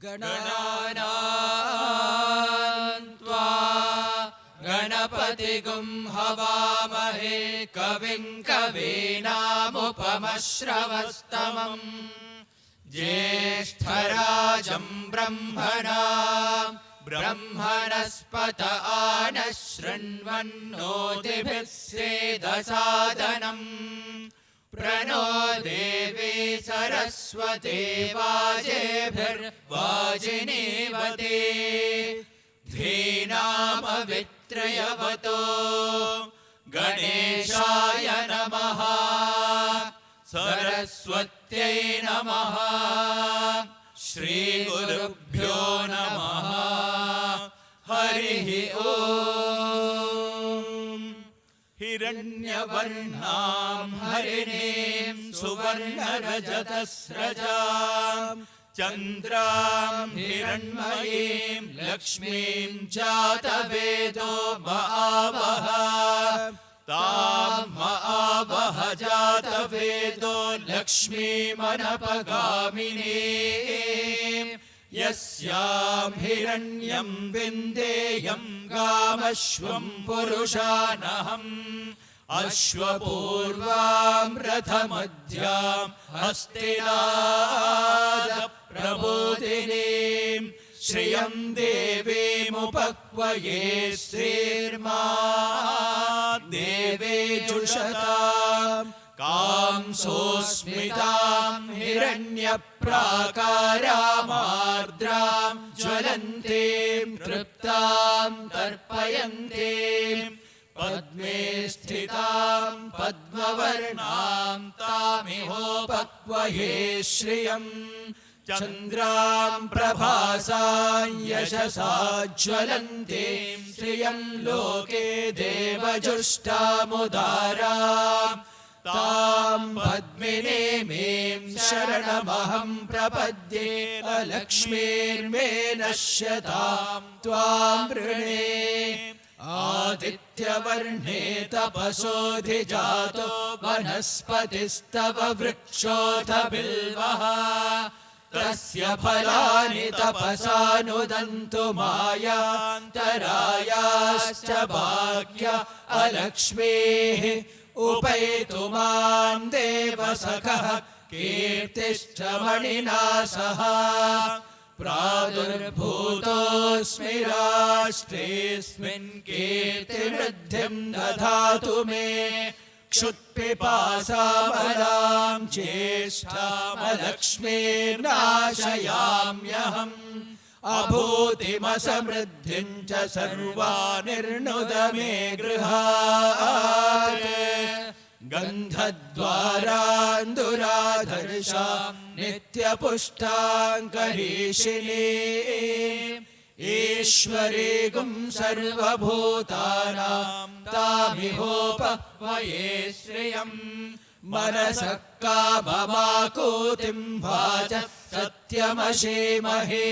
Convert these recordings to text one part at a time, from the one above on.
गणानां त्वा गणपतिगुं हवामहे कविं कवीनामुपमश्रवस्तमम् ज्येष्ठराजं ब्रह्मणस्पत आनः शृण्वन्नोतिभिः सेदसादनम् प्रणो देवी सरस्वती वाजेभिर्वाजिनीवते धीनामवित्रयवतो गणेशाय नमः सरस्वत्यै नमः श्रीगुरुभ्यो नमः हरिः ओम् हिरण्यवर्णां हरिणीं सुवर्णरजतस्रजां चन्द्रां हिरण्मयीं लक्ष्मीं जातवेदो महावः तां महावः जातवेदो लक्ष्मीमनपगामिनीं यस्यां हिरण्यं विन्देयं गामश्वं पुरुषानहम् अश्वपूर्वां रथमध्यां हस्तिनादप्रबोधिनीं श्रियं देवीमुपक्वये श्रीर्मा देवे जुषतां कांसोऽस्मितां हिरण्यप्राकारामार्द्रां ज्वलन्तीं तृप्तां तर्पयन्तीं पद्मे स्थितां पद्मवर्णां तामिहोपक्वये श्रियम् चन्द्रां प्रभासां यशसा ज्वलन्तीं श्रियं लोके देवजुष्टामुदारां तां पद्मिनीमीं शरणमहं प्रपद्ये अलक्ष्मीर्मे नश्यतां त्वां वृणे आदित्यवर्णे तपसोऽधिजातो वनस्पतिस्तव वृक्षोऽथ बिल्वः तस्य फलानि तपसानुदन्तु मायान्तरायाश्च भाग्य अलक्ष्मीः उपैतु मां देवसखः कीर्तिश्च मणिना सह प्रादुर्भूतोऽस्मि राष्ट्रेऽस्मिन् कीर्तिवृद्धिं दधातु मे क्षुत्पिपासामलां चेष्टामलक्ष्मीर्नाशयाम्यहम् अभूतिमसमृद्धिं च सर्वानिर्नुद मे गृहात् गन्धद्वारान्दुराधर्षां नित्यपुष्टाङ्करीषिणी ईश्वरीगुं सर्वभूतानां तामिहोपक्वये श्रियम् मनसः काममाकूतिं वाचः सत्यमशीमहे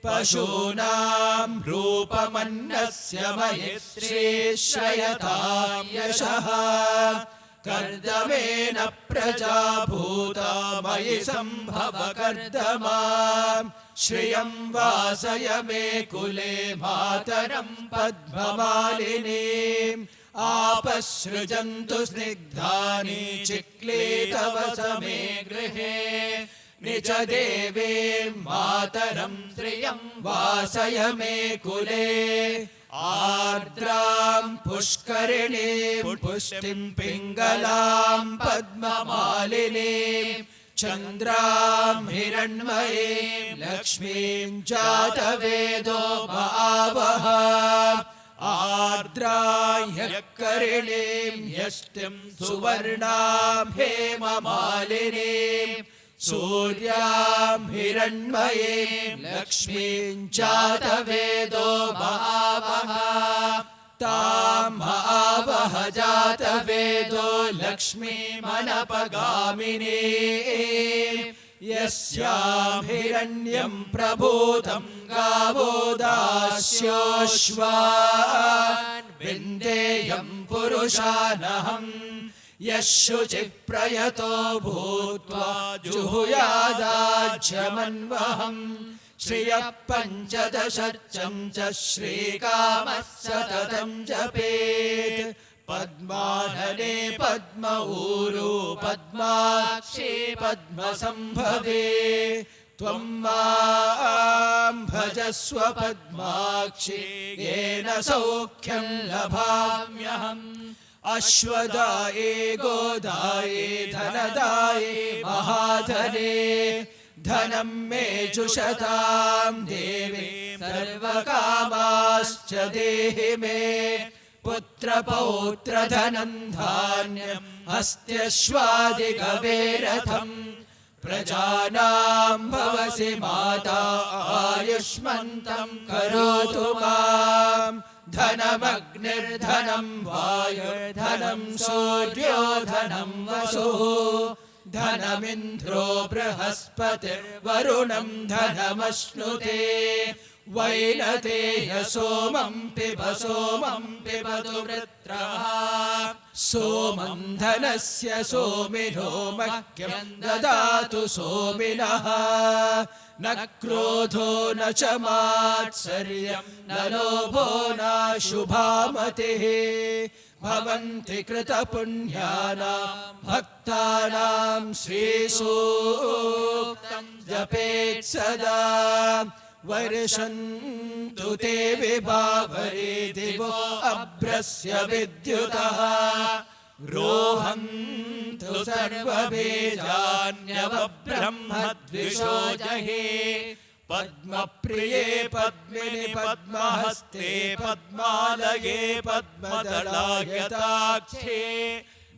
पशूनां रूपमन्नस्य महि श्रीश्रयतां यशः कर्दमेन प्रजा भूता मयि सम्भव कर्दमां श्रियं वासय मे कुले मातरं पद्ममालिनीम् आपसृजन्तु स्निग्धानि चिक्लीतवस मे गृहे निज देवीं मातरं श्रियं वासय मे कुले आर्द्रां पुष्करिणीं पुष्टिं पिङ्गलां पद्ममालिनीं चन्द्रां हिरण्मयीं लक्ष्मीं जातवेदो महावः आर्द्रां ह्यकरिणीं यष्टिं सुवर्णां हेममालिनीं सूर्यां हिरण्मयीं लक्ष्मीं जातवेदो महावः तां महावः जातवेदो लक्ष्मीमनपगामिनीं यस्यां हिरण्यं प्रभूतं गावो दास्योऽश्वान् विन्देयं पुरुषानहम् यः शुचिः प्रयतो भूत्वा जुहुयादाज्यमन्वहम् श्रियः पञ्चदशर्चं च श्रीकामः सततं जपेत् पद्मानने पद्म ऊरू पद्माक्षे पद्मसम्भवे त्वं मां भजस्व पद्माक्षे येन सौख्यं लभाम्यहम् अश्वदाये गोदाये धनदाये महाधने धनं मे जुषतां देवे सर्वकामाश्च देहि मे पुत्रपौत्रधनं धान्यं हस्त्यश्वादिगवेरथम् प्रजानां भवसि माता आयुष्मन्तं करोतु मां धनमग्निर्धनं वायुर्धनं सूर्यो धनं वसुः धनमिन्द्रो बृहस्पतिर्वरुणं धनमश्नुते वैनतेय सोमं पिबतु वृत्रः सोमं धनस्य सोमिनो मह्यं ददातु सोमिनः न क्रोधो न च मात्सर्यं न लोभो न शुभामतिः भवन्ति कृतपुण्यानां भक्तानां श्रीसूक्तं जपेत् सदा वर्षन्तु ते विभावरे दिवो अभ्रस्य विद्युतः रोहन्तु सर्वबीजान्यवब्रह्मद्विषो जहे पद्मप्रिये पद्मिनि पद्महस्ते पद्मालये पद्मदलायताक्षे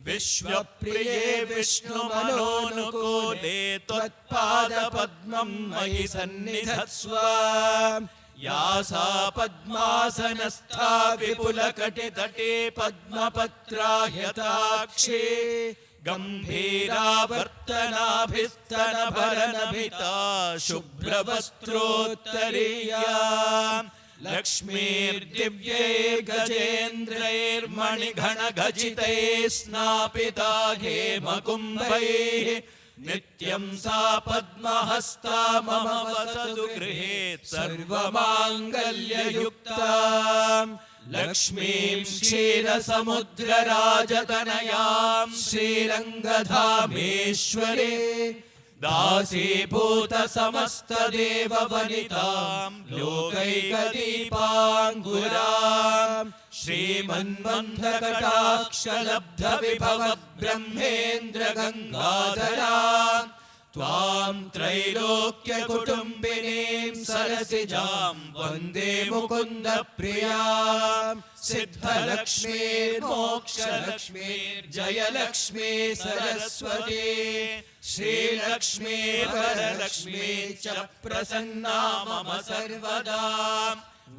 विश्वप्रिये विष्णुमनोनुकूले त्वत्पादपद्मं मयि सन्निधत्स्व या सा पद्मासनस्था विपुलकटितटे पद्मपत्रायताक्षे गम्भीरावर्तनाभिस्तनभरनभिता शुभ्रवस्त्रोत्तरीया लक्ष्मीर्दिव्यै गजेन्द्रैर्मणिगणगजितैः स्नापिता हेमकुम्भैः नित्यं सा पद्महस्ता मम वसतु गृहे सर्वमाङ्गल्ययुक्ता लक्ष्मीं क्षीरसमुद्रराजतनयां श्रीरङ्गधामेश्वरे दासीभूतसमस्तदेववनितां लोकैकदीपाङ्कुरां श्रीमन्मन्थकटाक्षलब्धविभवब्रह्मेन्द्रगङ्गाधरां त्वां त्रैलोक्यकुटुम्बिनीं सरसिजां वन्दे मुकुन्दप्रियां सिद्धलक्ष्मीर्मोक्षलक्ष्मीर्जयलक्ष्मी सरस्वती श्रीलक्ष्मी वरलक्ष्मी च प्रसन्ना मम सर्वदा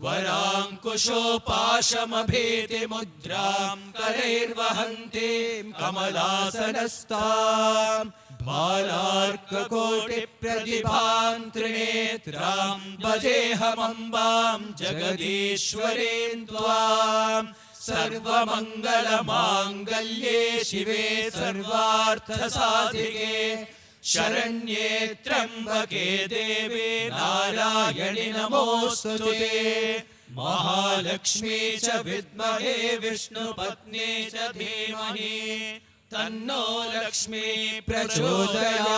वराङ्कुशोपाशमभीतिमुद्रां करैर्वहन्तीं कमलासनस्तां बालार्ककोटिप्रतिभां त्रिनेत्रां भजेऽहमम्बां जगदीश्वरीं त्वां सर्वमङ्गलमाङ्गल्ये शिवे सर्वार्थसाधिके शरण्ये त्र्यम्बके देवे नारायणि नमोऽस्तुते महालक्ष्मी च विद्महे विष्णुपत्नी च धीमहि तन्नो लक्ष्मी प्रचोदयात्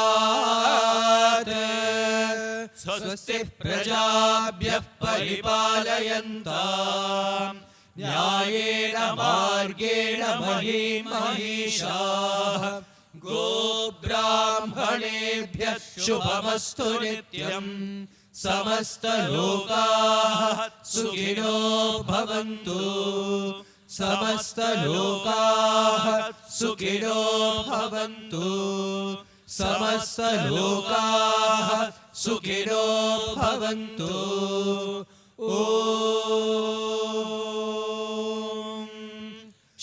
स्वस्ति प्रजाभ्यः परिपालयन्ताम् न्यायेन मार्गेण महिषाः गोब्राह्मणेभ्यः शुभमस्तु नित्यम् समस्तलोकाः सुखिनो भवन्तु समस्तलोकाः सुखिनो भवन्तु समस्तलोकाः सुखिनो भवन्तु ॐ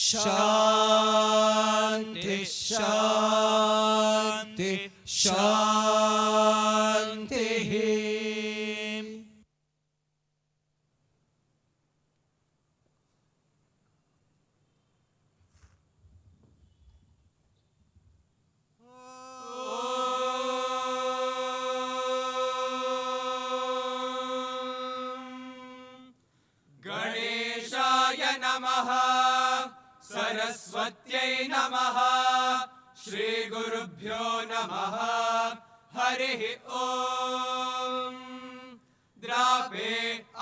शान्ति शान्ति शान्तिः नमः सरस्वत्यै नमः श्रीगुरुभ्यो नमः हरिः ॐ द्रापे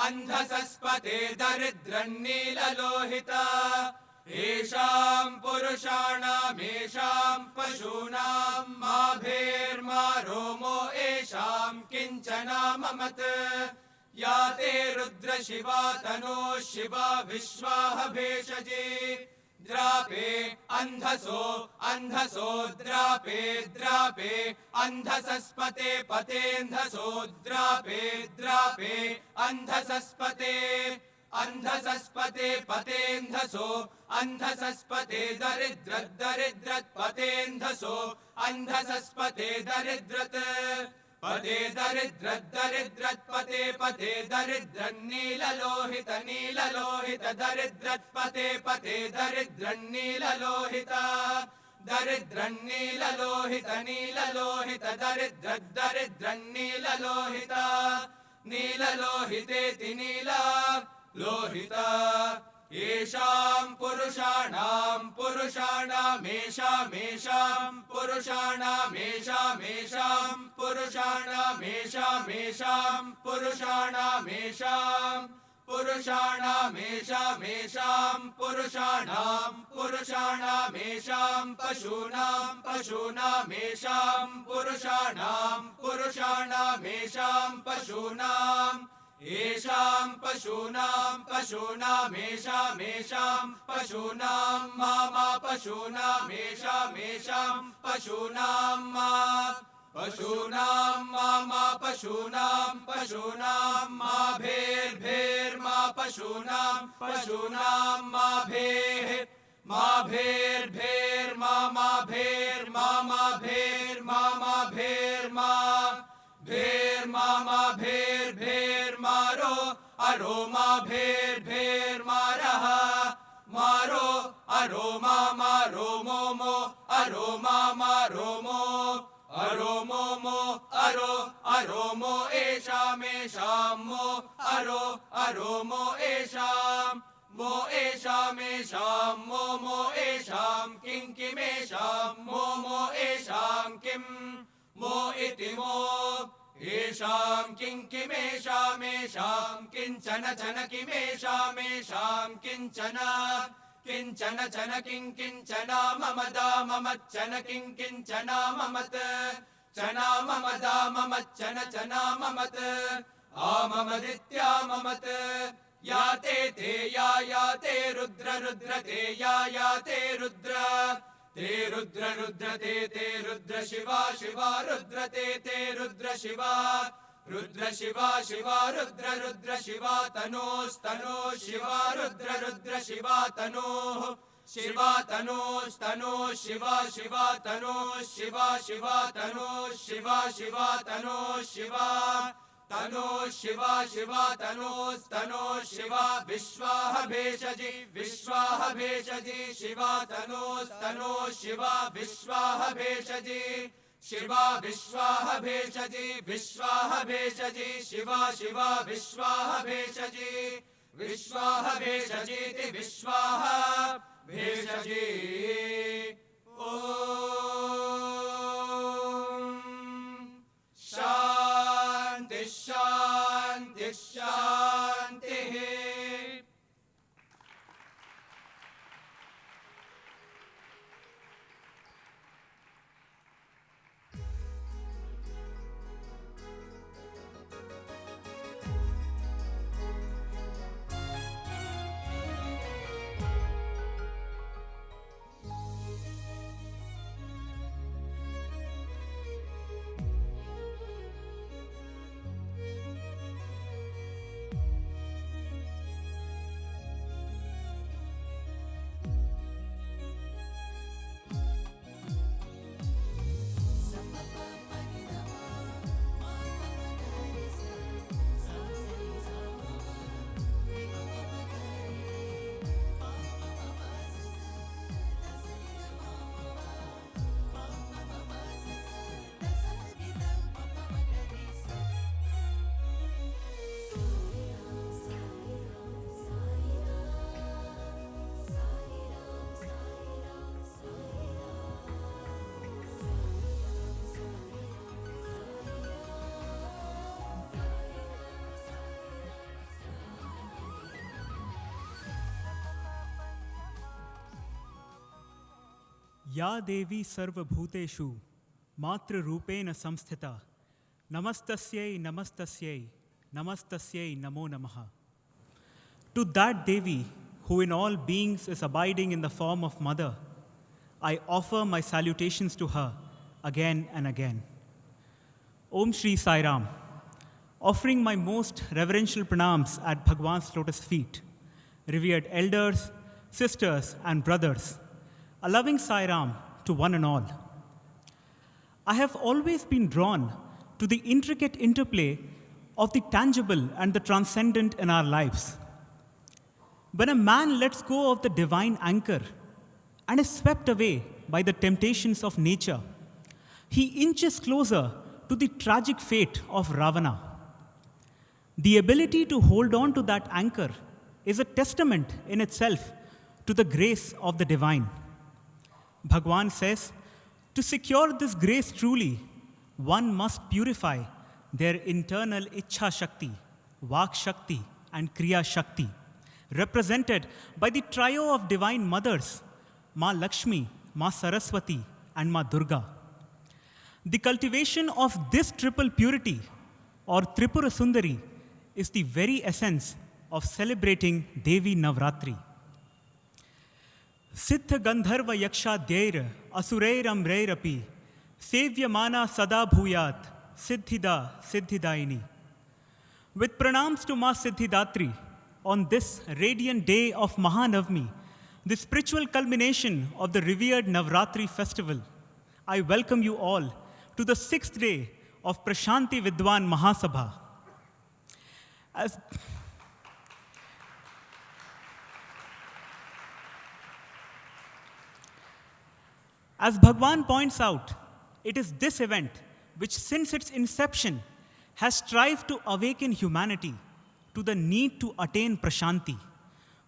अन्धसस्पते दरिद्रन्नीललोहिता येषां पुरुषाणामेषां पशूनां माभेर्मा रोमो येषां किञ्चनाममत् या ते रुद्रशिवा तनोः शिवा विश्वाह भेषजे द्रापे अन्धसो अन्धसो द्रापे द्रापे अन्धसस्पते पतेऽन्धसो द्रापे द्रापे अन्धसस्पते अन्धसस्पते पतेऽन्धसो अन्धसस्पते दरिद्रत् दरिद्रत् पतेऽन्धसो अन्धसस्पते दरिद्रत् पते दरिद्रत् दरिद्रत् पते पते दरिद्रन्नीललोहित नीललोहित दरिद्रत् पते पते दरिद्रन्नीललोहित दरिद्रन्नीललोहित नीललोहित दरिद्रत् दरिद्रन्नीललोहित नीललोहितेति नीला लोहिता येषां पुरुषाणां पुरुषाणामेषामेषां पुरुषाणामेषामेषां पुरुषाणामेषामेषां पुरुषाणामेषां पुरुषाणामेषामेषां पुरुषाणां पुरुषाणामेषां पशूनां पशूनामेषां पुरुषाणां पुरुषाणामेषां पशूनां येषां पशूनां पशूनामेषामेषां पशूनां मा पशूनामेषामेषां पशूनां मा पशूनां मा पशूनां पशूनां मा भेर्भेर्मा पशूनां पशूनां मा भेर्भेर्मा भेर्मा भेर्मा भेर्मा भेर्मा भेर्भेर्मारो अरो मा भेर्भेर्मारः मारो अरो मारो मोमो अरो मारो मो अरो मोमो अरो मो एषामेषां मो अरो मो एषां मो एषामेषां मो एषां किमेषां मो एषां किं मो इति मो येषां किमेषामेषां किञ्चन चन किमेषामेषां किञ्चन किञ्चन चन किञ्चन ममदा ममच्चन किञ्चन ममत् चना ममदा ममच्चन चना ममत् आममदित्या ममत् याते ते याते रुद्र ते याते रुद्र ते रुद्र ते रुद्र शिवा रुद्र ते रुद्र शिवा रुद्र शिवा तनोस्तनो शिवा रुद्र शिवा तनोः शिवा तनोस्तनो शिवा तनोः शिवा तनोः शिवा तनोः शिवा तनोस्तनो शिवा विश्वाह भेषजी शिवा तनोस्तनो शिवा विश्वाह भेषजी शिवा विश्वाह भेषजी शिवा विश्वाह भेषजी भेषजीति विश्वाह भेषजी ॐ शान्ति शान्ति शान्तिः Ya Devi Sarva Bhuteshu Matra Rupena Samsthita Namastasyai Namastasyai Namastasyai Namo Namaha. To that Devi, who in all beings is abiding in the form of Mother, I offer my salutations to her again and again. Om Shri Sai Ram, offering my most reverential pranams at Bhagwan's lotus feet, revered elders, sisters, and brothers, a loving Sai Ram to one and all. I have always been drawn to the intricate interplay of the tangible and the transcendent in our lives. When a man lets go of the divine anchor and is swept away by the temptations of nature, he inches closer to the tragic fate of Ravana. The ability to hold on to that anchor is a testament in itself to the grace of the divine. Bhagwan says, to secure this grace truly, one must purify their internal Ichha Shakti, Vak Shakti, and Kriya Shakti, represented by the trio of divine mothers, Ma Lakshmi, Ma Saraswati, and Ma Durga. The cultivation of this triple purity, or Tripura Sundari, is the very essence of celebrating Devi Navratri. Siddha Gandharva Yaksha Dyair Asurairam Rairapi Sevyamana Sada Bhuyat Siddhida Siddhidaini. With pranams to Ma Siddhidatri, on this radiant day of Mahanavami, the spiritual culmination of the revered Navratri festival, I welcome you all to the 6th day of Prasanthi Vidwan Mahasabha. As Bhagwan points out, it is this event which since its inception has strived to awaken humanity to the need to attain Prasanthi,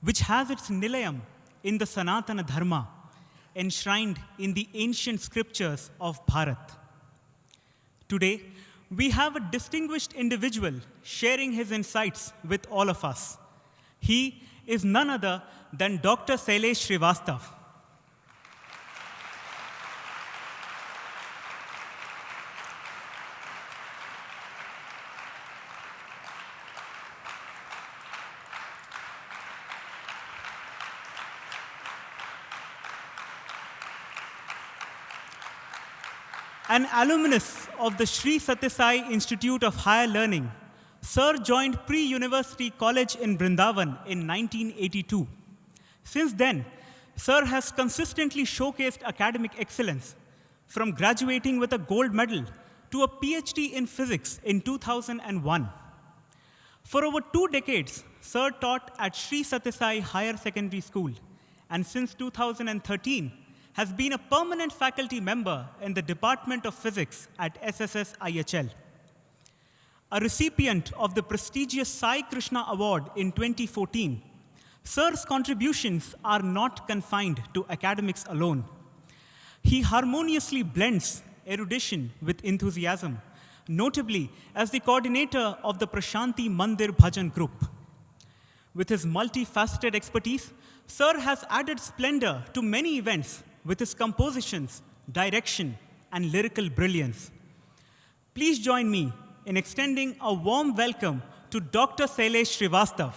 which has its Nilayam in the Sanatana Dharma, enshrined in the ancient scriptures of Bharat. Today, we have a distinguished individual sharing his insights with all of us. He is none other than Dr. Shailesh Srivastava. An alumnus of the Sree Satyasai Institute of Higher Learning, Sir joined pre-university college in Vrindavan in 1982. Since then, Sir has consistently showcased academic excellence, from graduating with a gold medal to a PhD in physics in 2001. For over 2 decades, Sir taught at Sree Satyasai Higher Secondary School, and since 2013, has been a permanent faculty member in the Department of Physics at SSS IHL. A recipient of the prestigious Sai Krishna Award in 2014, Sir's contributions are not confined to academics alone. He harmoniously blends erudition with enthusiasm, notably as the coordinator of the Prasanthi Mandir Bhajan group. With his multifaceted expertise, Sir has added splendor to many events with his compositions, direction, and lyrical brilliance. Please join me in extending a warm welcome to Dr. Shailesh Srivastava.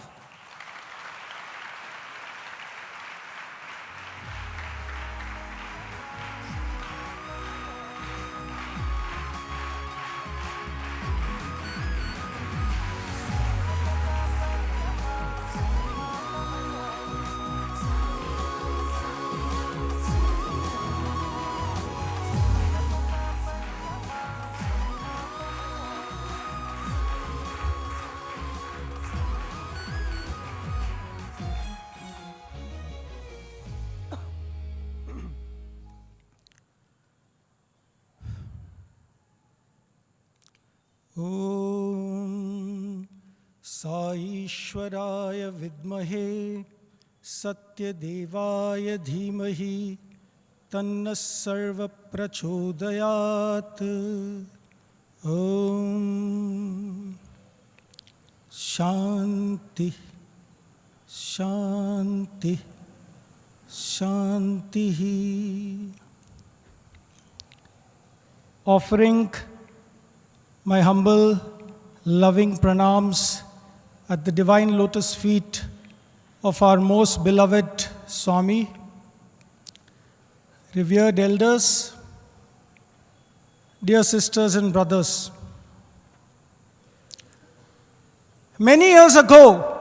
ॐ साईश्वराय विद्महे सत्यदेवाय धीमहि तन्नः सर्वः प्रचोदयात्। ॐ शान्ति शान्ति शान्तिः। offering my humble, loving pranams at the divine lotus feet of our most beloved Swami, revered elders, dear sisters and brothers. Many years ago,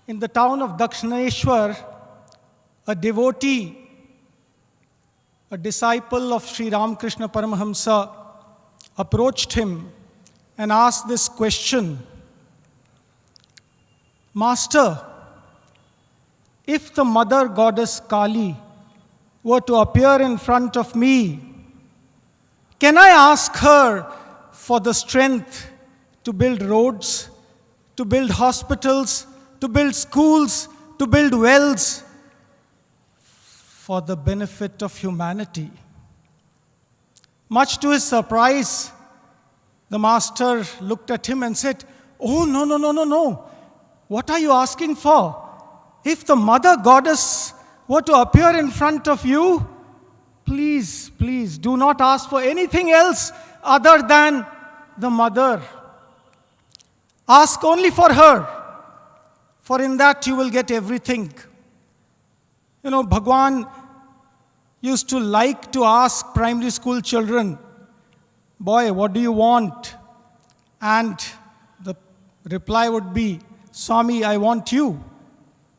in the town of Dakshineshwar, a devotee, a disciple of Sri Ramakrishna Paramahamsa, approached him and asked this question: Master, if the mother goddess Kali were to appear in front of me, can I ask her for the strength to build roads, to build hospitals, to build schools, to build wells for the benefit of humanity? Much to his surprise, the master looked at him and said, "Oh, no. What are you asking for? If the mother goddess were to appear in front of you, please do not ask for anything else other than the mother. Ask only for her, for in that you will get everything." You know, Bhagwan used to like to ask primary school children, "Boy, what do you want?" And the reply would be, "Swami, I want you."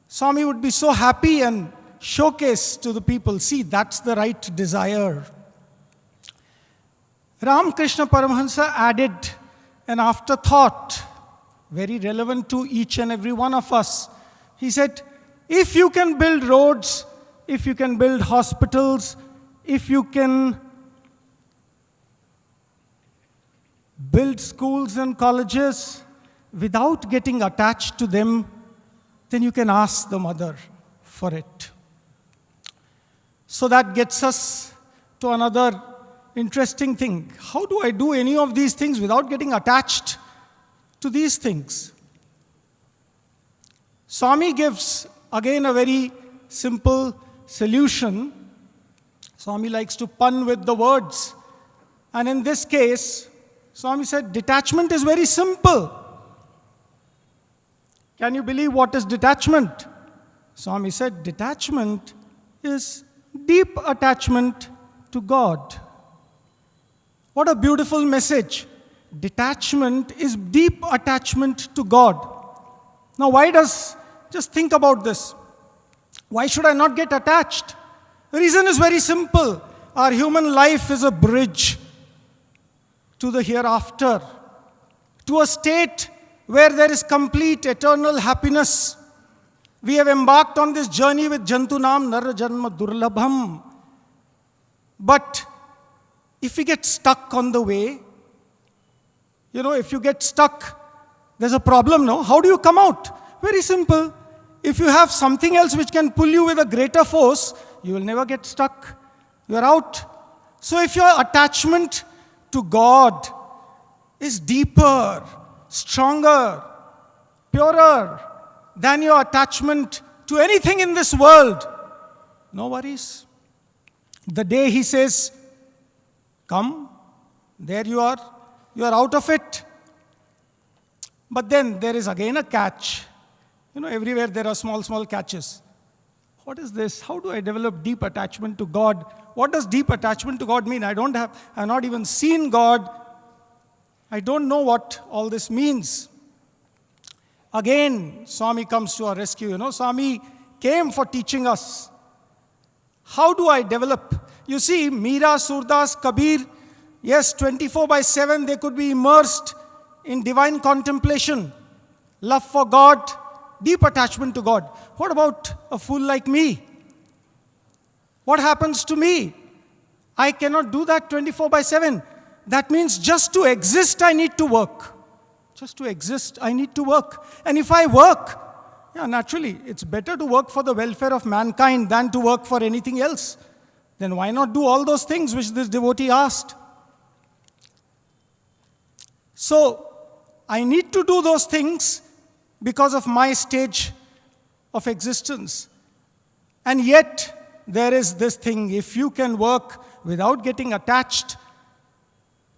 Swami would be so happy and showcase to the people, "See, that's the right desire." Ramakrishna Paramahamsa added an afterthought, very relevant to each and every one of us. He said, if you can build roads, if you can build hospitals, if you can build schools and colleges without getting attached to them, then you can ask the mother for it. So that gets us to another interesting thing. How do I do any of these things without getting attached to these things? Swami gives again a very simple solution. Swami likes to pun with the words. And in this case, Swami said, detachment is very simple. Can you believe what is detachment? Swami said, detachment is deep attachment to God. What a beautiful message. Detachment is deep attachment to God. Now, just think about this. Why should I not get attached? The reason is very simple. Our human life is a bridge to the hereafter, to a state where there is complete eternal happiness. We have embarked on this journey with Jantunaam, Nara, Janma, Durlabham. But if we get stuck on the way, if you get stuck, there's a problem, no? How do you come out? Very simple. If you have something else which can pull you with a greater force, you will never get stuck. You are out. So if your attachment to God is deeper, stronger, purer than your attachment to anything in this world, no worries. The day He says, come, there you are out of it. But then there is again a catch. Everywhere there are small catches. What is this? How do I develop deep attachment to God? What does deep attachment to God mean? I've not even seen God. I don't know what all this means. Again, Swami comes to our rescue. Swami came for teaching us. How do I develop? You see, Meera, Surdas, Kabir, yes, 24/7 they could be immersed in divine contemplation, love for God, deep attachment to God. What about a fool like me? What happens to me? I cannot do that 24/7. That means just to exist, I need to work. Just to exist, I need to work. And if I work, naturally, it's better to work for the welfare of mankind than to work for anything else. Then why not do all those things which this devotee asked? So, I need to do those things because of my stage of existence. And yet, there is this thing, if you can work without getting attached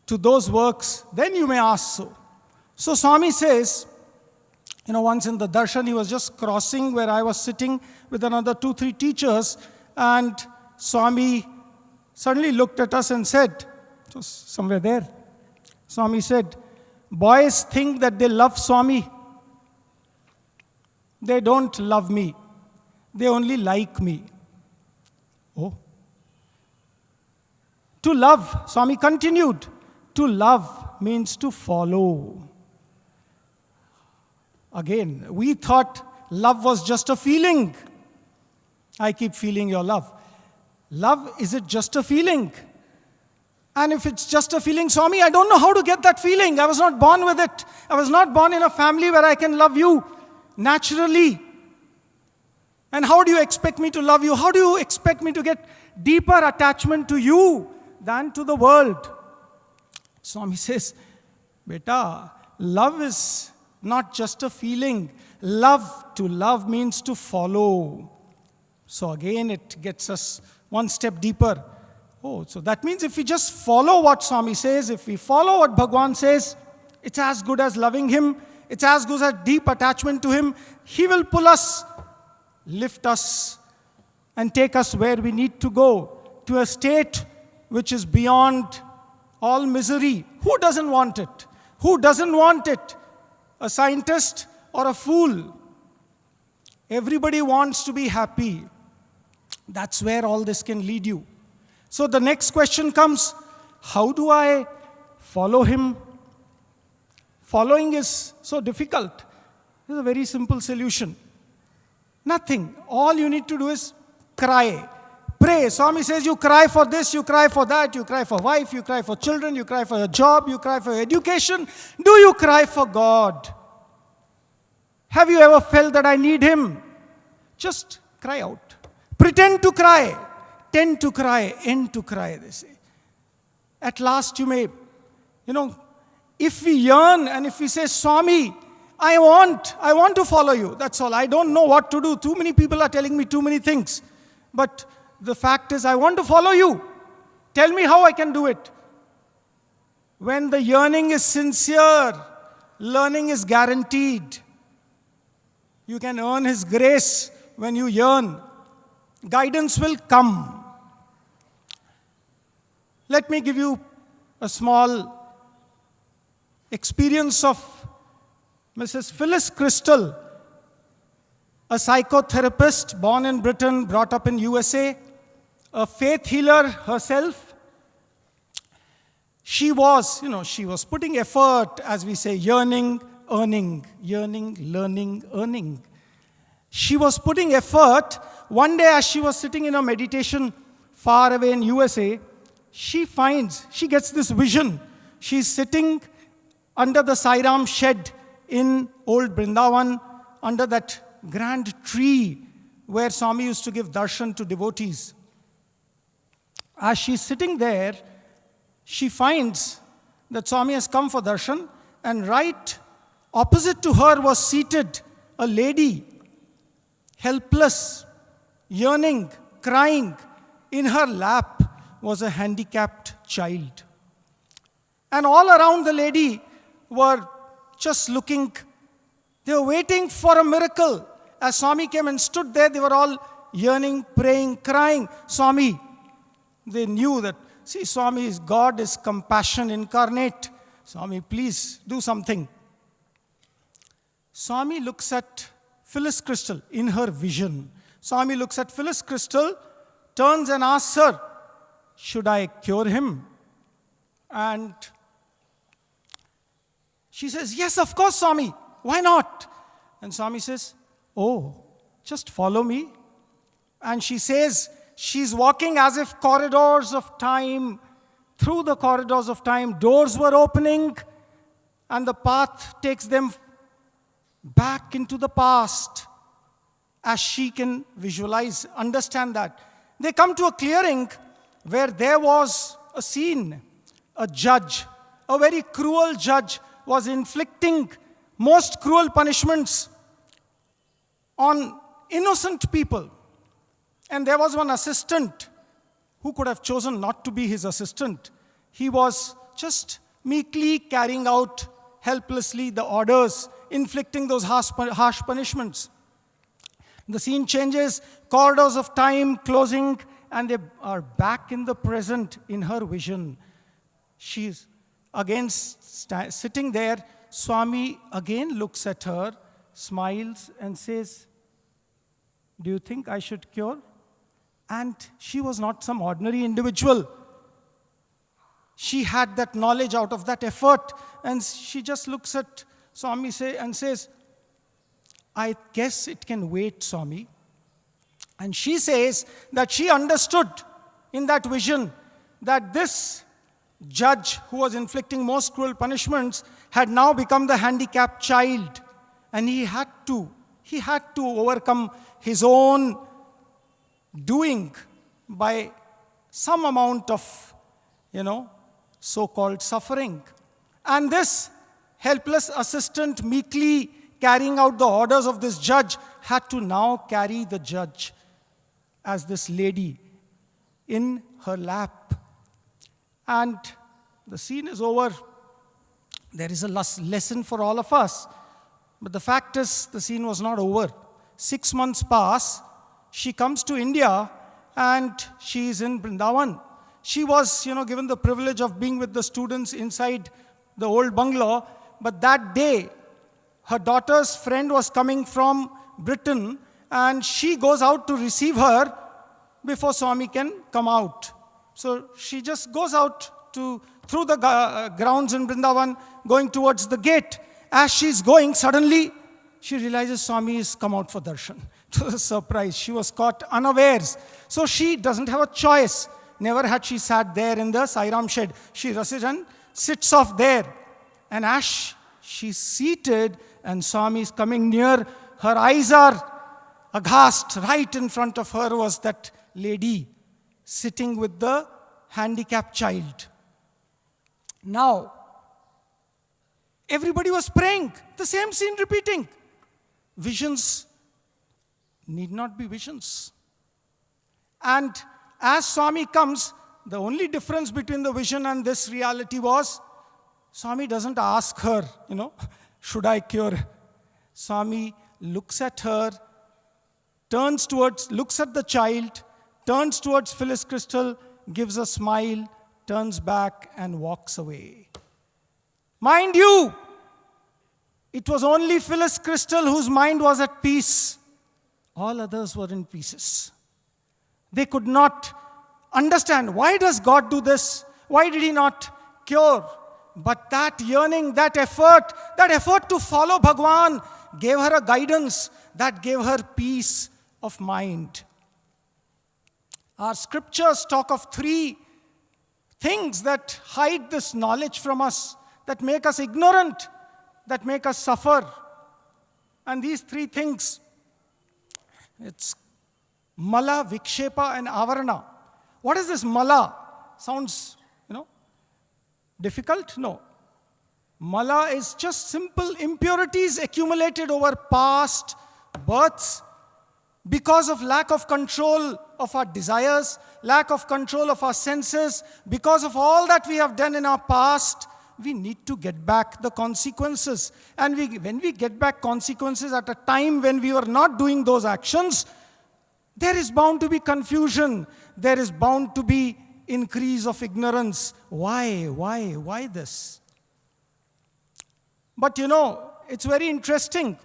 to those works, then you may ask so. So Swami says, once in the darshan, he was just crossing where I was sitting with another 2-3 teachers, and Swami suddenly looked at us and said, it was somewhere there, Swami said, boys think that they love Swami. They don't love me. They only like me. Oh. To love, Swami continued, to love means to follow. Again, we thought love was just a feeling. I keep feeling your love. Love, is it just a feeling? And if it's just a feeling, Swami, I don't know how to get that feeling. I was not born with it. I was not born in a family where I can love you naturally. And how do you expect me to love you? How do you expect me to get deeper attachment to you than to the world? Swami says, Beta, love is not just a feeling. To love means to follow. So again, it gets us one step deeper. Oh, so that means if we just follow what Swami says, if we follow what Bhagwan says, it's as good as loving him. It's as good as deep attachment to him. He will pull us, lift us, and take us where we need to go, to a state which is beyond all misery. Who doesn't want it? Who doesn't want it? A scientist or a fool? Everybody wants to be happy. That's where all this can lead you. So the next question comes, how do I follow him? Following is so difficult. There's a very simple solution. Nothing. All you need to do is cry. Pray. Swami says you cry for this, you cry for that, you cry for wife, you cry for children, you cry for your job, you cry for your education. Do you cry for God? Have you ever felt that I need him? Just cry out. Pretend to cry. Tend to cry. End to cry, they say. At last you may, if we yearn and if we say, Swami, I want to follow you. That's all. I don't know what to do. Too many people are telling me too many things. But the fact is, I want to follow you. Tell me how I can do it. When the yearning is sincere, learning is guaranteed. You can earn his grace when you yearn. Guidance will come. Let me give you a small experience of Mrs. Phyllis Crystal, a psychotherapist born in Britain, brought up in USA, a faith healer herself. She was putting effort, as we say, yearning, earning, yearning, learning, earning. She was putting effort. One day as she was sitting in a meditation far away in USA, she gets this vision. She's sitting under the Sairam shed in old Vrindavan, under that grand tree where Swami used to give darshan to devotees. As she's sitting there, she finds that Swami has come for darshan, and right opposite to her was seated a lady, helpless, yearning, crying. In her lap was a handicapped child. And all around the lady were just looking. They were waiting for a miracle. As Swami came and stood there, they were all yearning, praying, crying. Swami, they knew that, see, Swami is God, is compassion incarnate. Swami, please do something. Swami looks at Phyllis Crystal in her vision. Swami looks at Phyllis Crystal, turns and asks her, should I cure him? And she says, yes, of course, Swami. Why not? And Swami says, oh, just follow me. And she says, she's walking as if corridors of time. Through the corridors of time, doors were opening, and the path takes them back into the past, as she can visualize, understand that. They come to a clearing where there was a scene. A judge, a very cruel judge, was inflicting most cruel punishments on innocent people. And there was one assistant who could have chosen not to be his assistant. He was just meekly carrying out helplessly the orders, inflicting those harsh punishments. The scene changes, corridors of time closing, and they are back in the present in her vision. She's again sitting there. Swami again looks at her, smiles, and says, "Do you think I should cure?" And she was not some ordinary individual. She had that knowledge out of that effort, and she just looks at Swami and says, "I guess it can wait, Swami." And she says that she understood in that vision that this judge who was inflicting most cruel punishments had now become the handicapped child, and he had to overcome his own doing by some amount of, so-called suffering. And this helpless assistant meekly carrying out the orders of this judge had to now carry the judge as this lady in her lap. And the scene is over. There is a lesson for all of us. But the fact is, the scene was not over. 6 months pass. She comes to India and she is in Vrindavan. She was, given the privilege of being with the students inside the old bungalow. But that day, her daughter's friend was coming from Britain, and she goes out to receive her before Swami can come out. So she just goes out through the grounds in Vrindavan, going towards the gate. As she's going, suddenly she realizes Swami has come out for darshan. To the surprise, she was caught unawares. So she doesn't have a choice. Never had she sat there in the Sairam shed. She rushes and sits off there. And as she's seated and Swami is coming near, her eyes are aghast. Right in front of her was that lady sitting with the handicapped child. Now, everybody was praying. The same scene repeating. Visions need not be visions. And as Swami comes, the only difference between the vision and this reality was, Swami doesn't ask her, should I cure? Swami looks at her, looks at the child, turns towards Phyllis Crystal, gives a smile, turns back and walks away. Mind you, it was only Phyllis Crystal whose mind was at peace. All others were in pieces. They could not understand, why does God do this? Why did He not cure? But that yearning, that effort to follow Bhagwan gave her a guidance that gave her peace of mind. Our scriptures talk of 3 things that hide this knowledge from us, that make us ignorant, that make us suffer. And these 3 things, it's Mala, Vikshepa and Avarana. What is this Mala? Sounds, difficult? No. Mala is just simple impurities accumulated over past births because of lack of control of our desires, lack of control of our senses, because of all that we have done in our past. We need to get back the consequences. And when we get back consequences at a time when we were not doing those actions, there is bound to be confusion. There is bound to be increase of ignorance. Why this? But it's very interesting.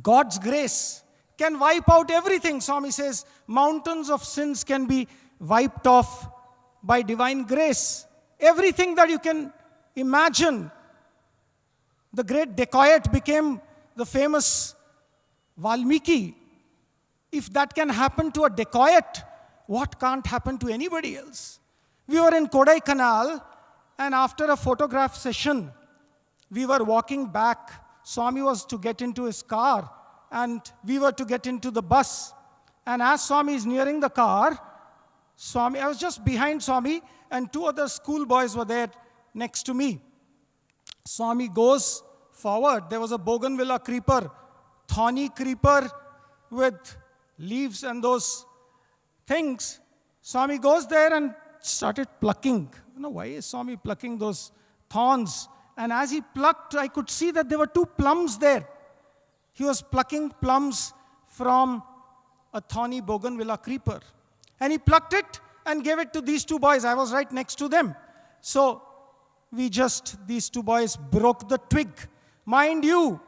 God's grace can wipe out everything. Swami says, mountains of sins can be wiped off by divine grace. Everything that you can imagine. The great dacoit became the famous Valmiki. If that can happen to a dacoit, what can't happen to anybody else? We were in Kodaikanal, and after a photograph session, we were walking back. Swami was to get into his car, and we were to get into the bus. And as Swami is nearing the car, I was just behind Swami, and 2 other schoolboys were there next to me. Swami goes forward. There was a bougainvillea creeper, thorny creeper with leaves and those things. Swami goes there and started plucking. why is Swami plucking those thorns? And as he plucked, I could see that there were 2 plums there. He was plucking plums from a thorny bougainvillea creeper. And he plucked it and gave it to these 2 boys. I was right next to them. So these 2 boys broke the twig. Mind you,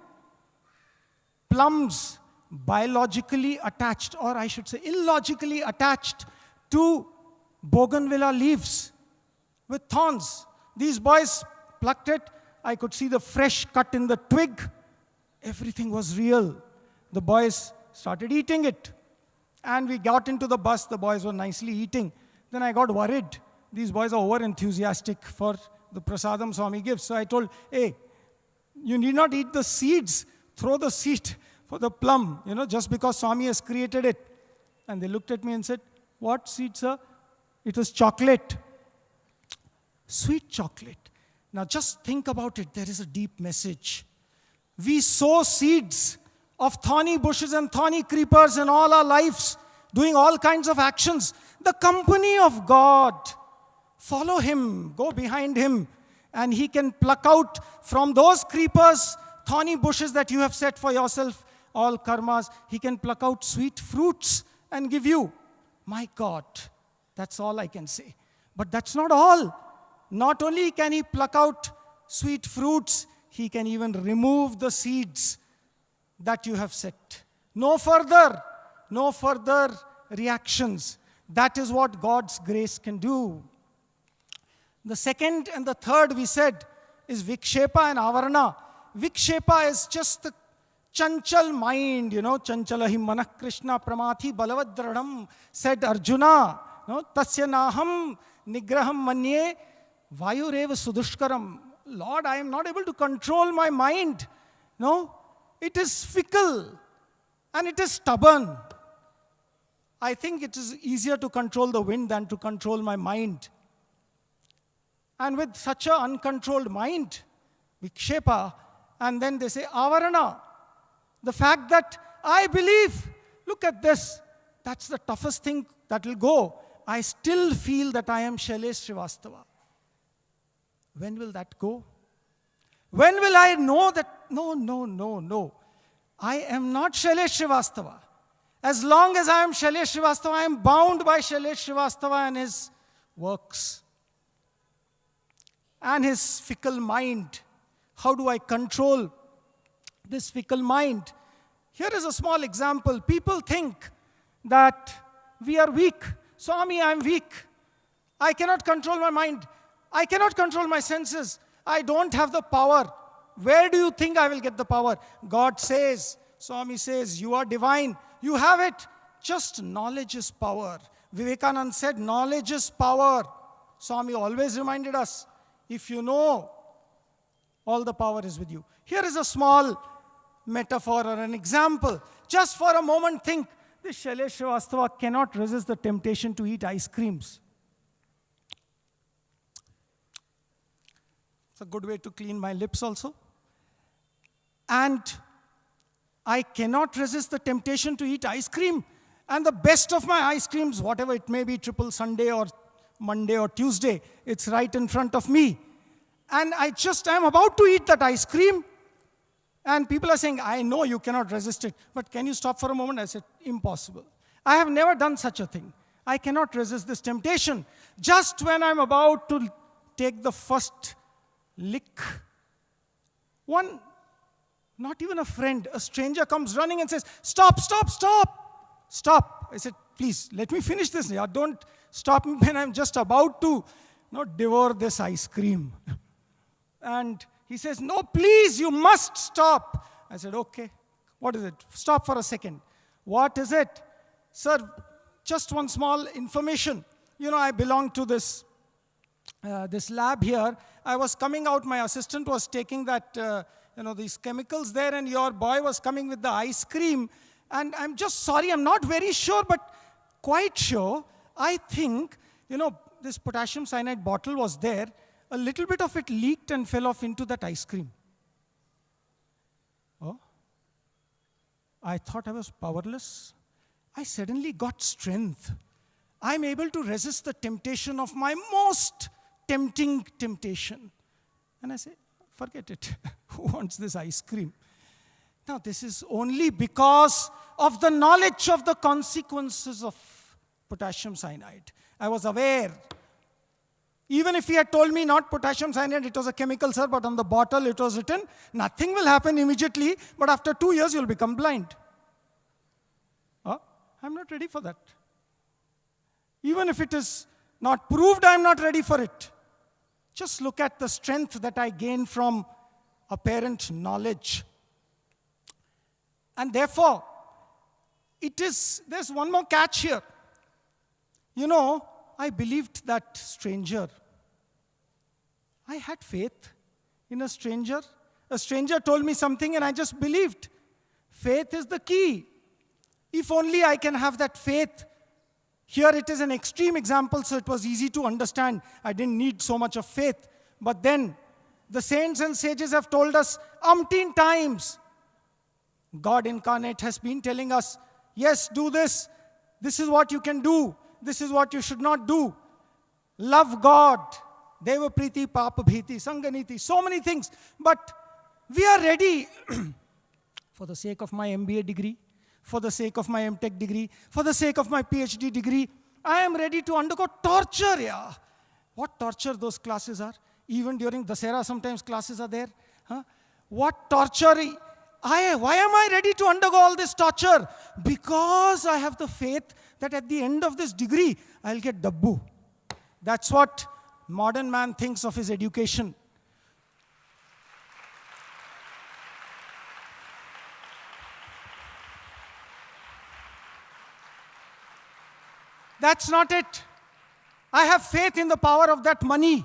plums biologically attached, or I should say illogically attached to bougainvillea leaves with thorns. These boys plucked it. I could see the fresh cut in the twig. Everything was real. The boys started eating it. And we got into the bus. The boys were nicely eating. Then I got worried. These boys are over-enthusiastic for the prasadam Swami gives. So I told, hey, you need not eat the seeds. Throw the seed for the plum, just because Swami has created it. And they looked at me and said, what seed, sir? It was chocolate. Sweet chocolate. Now just think about it. There is a deep message. We sow seeds of thorny bushes and thorny creepers in all our lives, doing all kinds of actions. The company of God. Follow Him. Go behind Him. And He can pluck out from those creepers, thorny bushes that you have set for yourself, all karmas. He can pluck out sweet fruits and give you. My God. That's all I can say. But that's not all. Not only can He pluck out sweet fruits, He can even remove the seeds that you have set. No further reactions. That is what God's grace can do. The second and the third we said is Vikshepa and Avarana. Vikshepa is just the chanchal mind, Chanchalahi manah Krishna pramathi balavadranam, said Arjuna. Tasya naham nigraham manye vayureva sudushkaram. Lord, I am not able to control my mind. No, it is fickle and it is stubborn. I think it is easier to control the wind than to control my mind. And with such an uncontrolled mind, Vikshepa, and then they say Avarana, the fact that I believe, look at this, that's the toughest thing that will go. I still feel that I am Shailesh Srivastava. When will that go? When will I know that, no. I am not Shailesh Srivastava. As long as I am Shailesh Srivastava, I am bound by Shailesh Srivastava and his works. And his fickle mind. How do I control this fickle mind? Here is a small example. People think that we are weak. Swami, I am weak. I cannot control my mind. I cannot control my senses. I don't have the power. Where do you think I will get the power? God says, Swami says, you are divine. You have it. Just knowledge is power. Vivekananda said, knowledge is power. Swami always reminded us, if you know, all the power is with you. Here is a small metaphor or an example. Just for a moment think, this Shailesh Srivastava cannot resist the temptation to eat ice creams. It's a good way to clean my lips also. And I cannot resist the temptation to eat ice cream. And the best of my ice creams, whatever it may be, triple Sunday or Monday or Tuesday, it's right in front of me. And I'm about to eat that ice cream. And people are saying, I know you cannot resist it, but can you stop for a moment? I said, impossible. I have never done such a thing. I cannot resist this temptation. Just when I'm about to take the first lick, not even a friend, a stranger comes running and says, stop. I said, please, let me finish this. Don't stop me when I'm just about to devour this ice cream. And he says, no, please, you must stop. I said, okay, what is it? Stop for a second. What is it? Sir, just one small information. I belong to this lab here. I was coming out, my assistant was taking that, these chemicals there, and your boy was coming with the ice cream. And I'm just sorry, I'm not very sure, but quite sure. I think, this potassium cyanide bottle was there. A little bit of it leaked and fell off into that ice cream. Oh, I thought I was powerless. I suddenly got strength. I'm able to resist the temptation of my most tempting temptation. And I say, forget it. Who wants this ice cream? Now, this is only because of the knowledge of the consequences of potassium cyanide. I was aware. Even if he had told me not potassium cyanide, it was a chemical, sir, but on the bottle it was written, nothing will happen immediately, but after 2 years you'll become blind. I'm not ready for that. Even if it is not proved, I'm not ready for it. Just look at the strength that I gain from apparent knowledge. And therefore, there's one more catch here. You know, I believed that stranger. I had faith in a stranger. A stranger told me something and I just believed. Faith is the key. If only I can have that faith. Here it is an extreme example, so it was easy to understand. I didn't need so much of faith. But then, the saints and sages have told us umpteen times. God incarnate has been telling us, yes, do this. This is what you can do. This is what you should not do. Love God. Deva Priti, Papa Bhiti, Sanganiti, so many things. But we are ready for the sake of my MBA degree, for the sake of my MTech degree, for the sake of my PhD degree. I am ready to undergo torture. Yeah. What torture those classes are. Even during Dasera, sometimes classes are there. What torture. Why am I ready to undergo all this torture? Because I have the faith that at the end of this degree, I'll get dabbu. That's what modern man thinks of his education. That's not it. I have faith in the power of that money.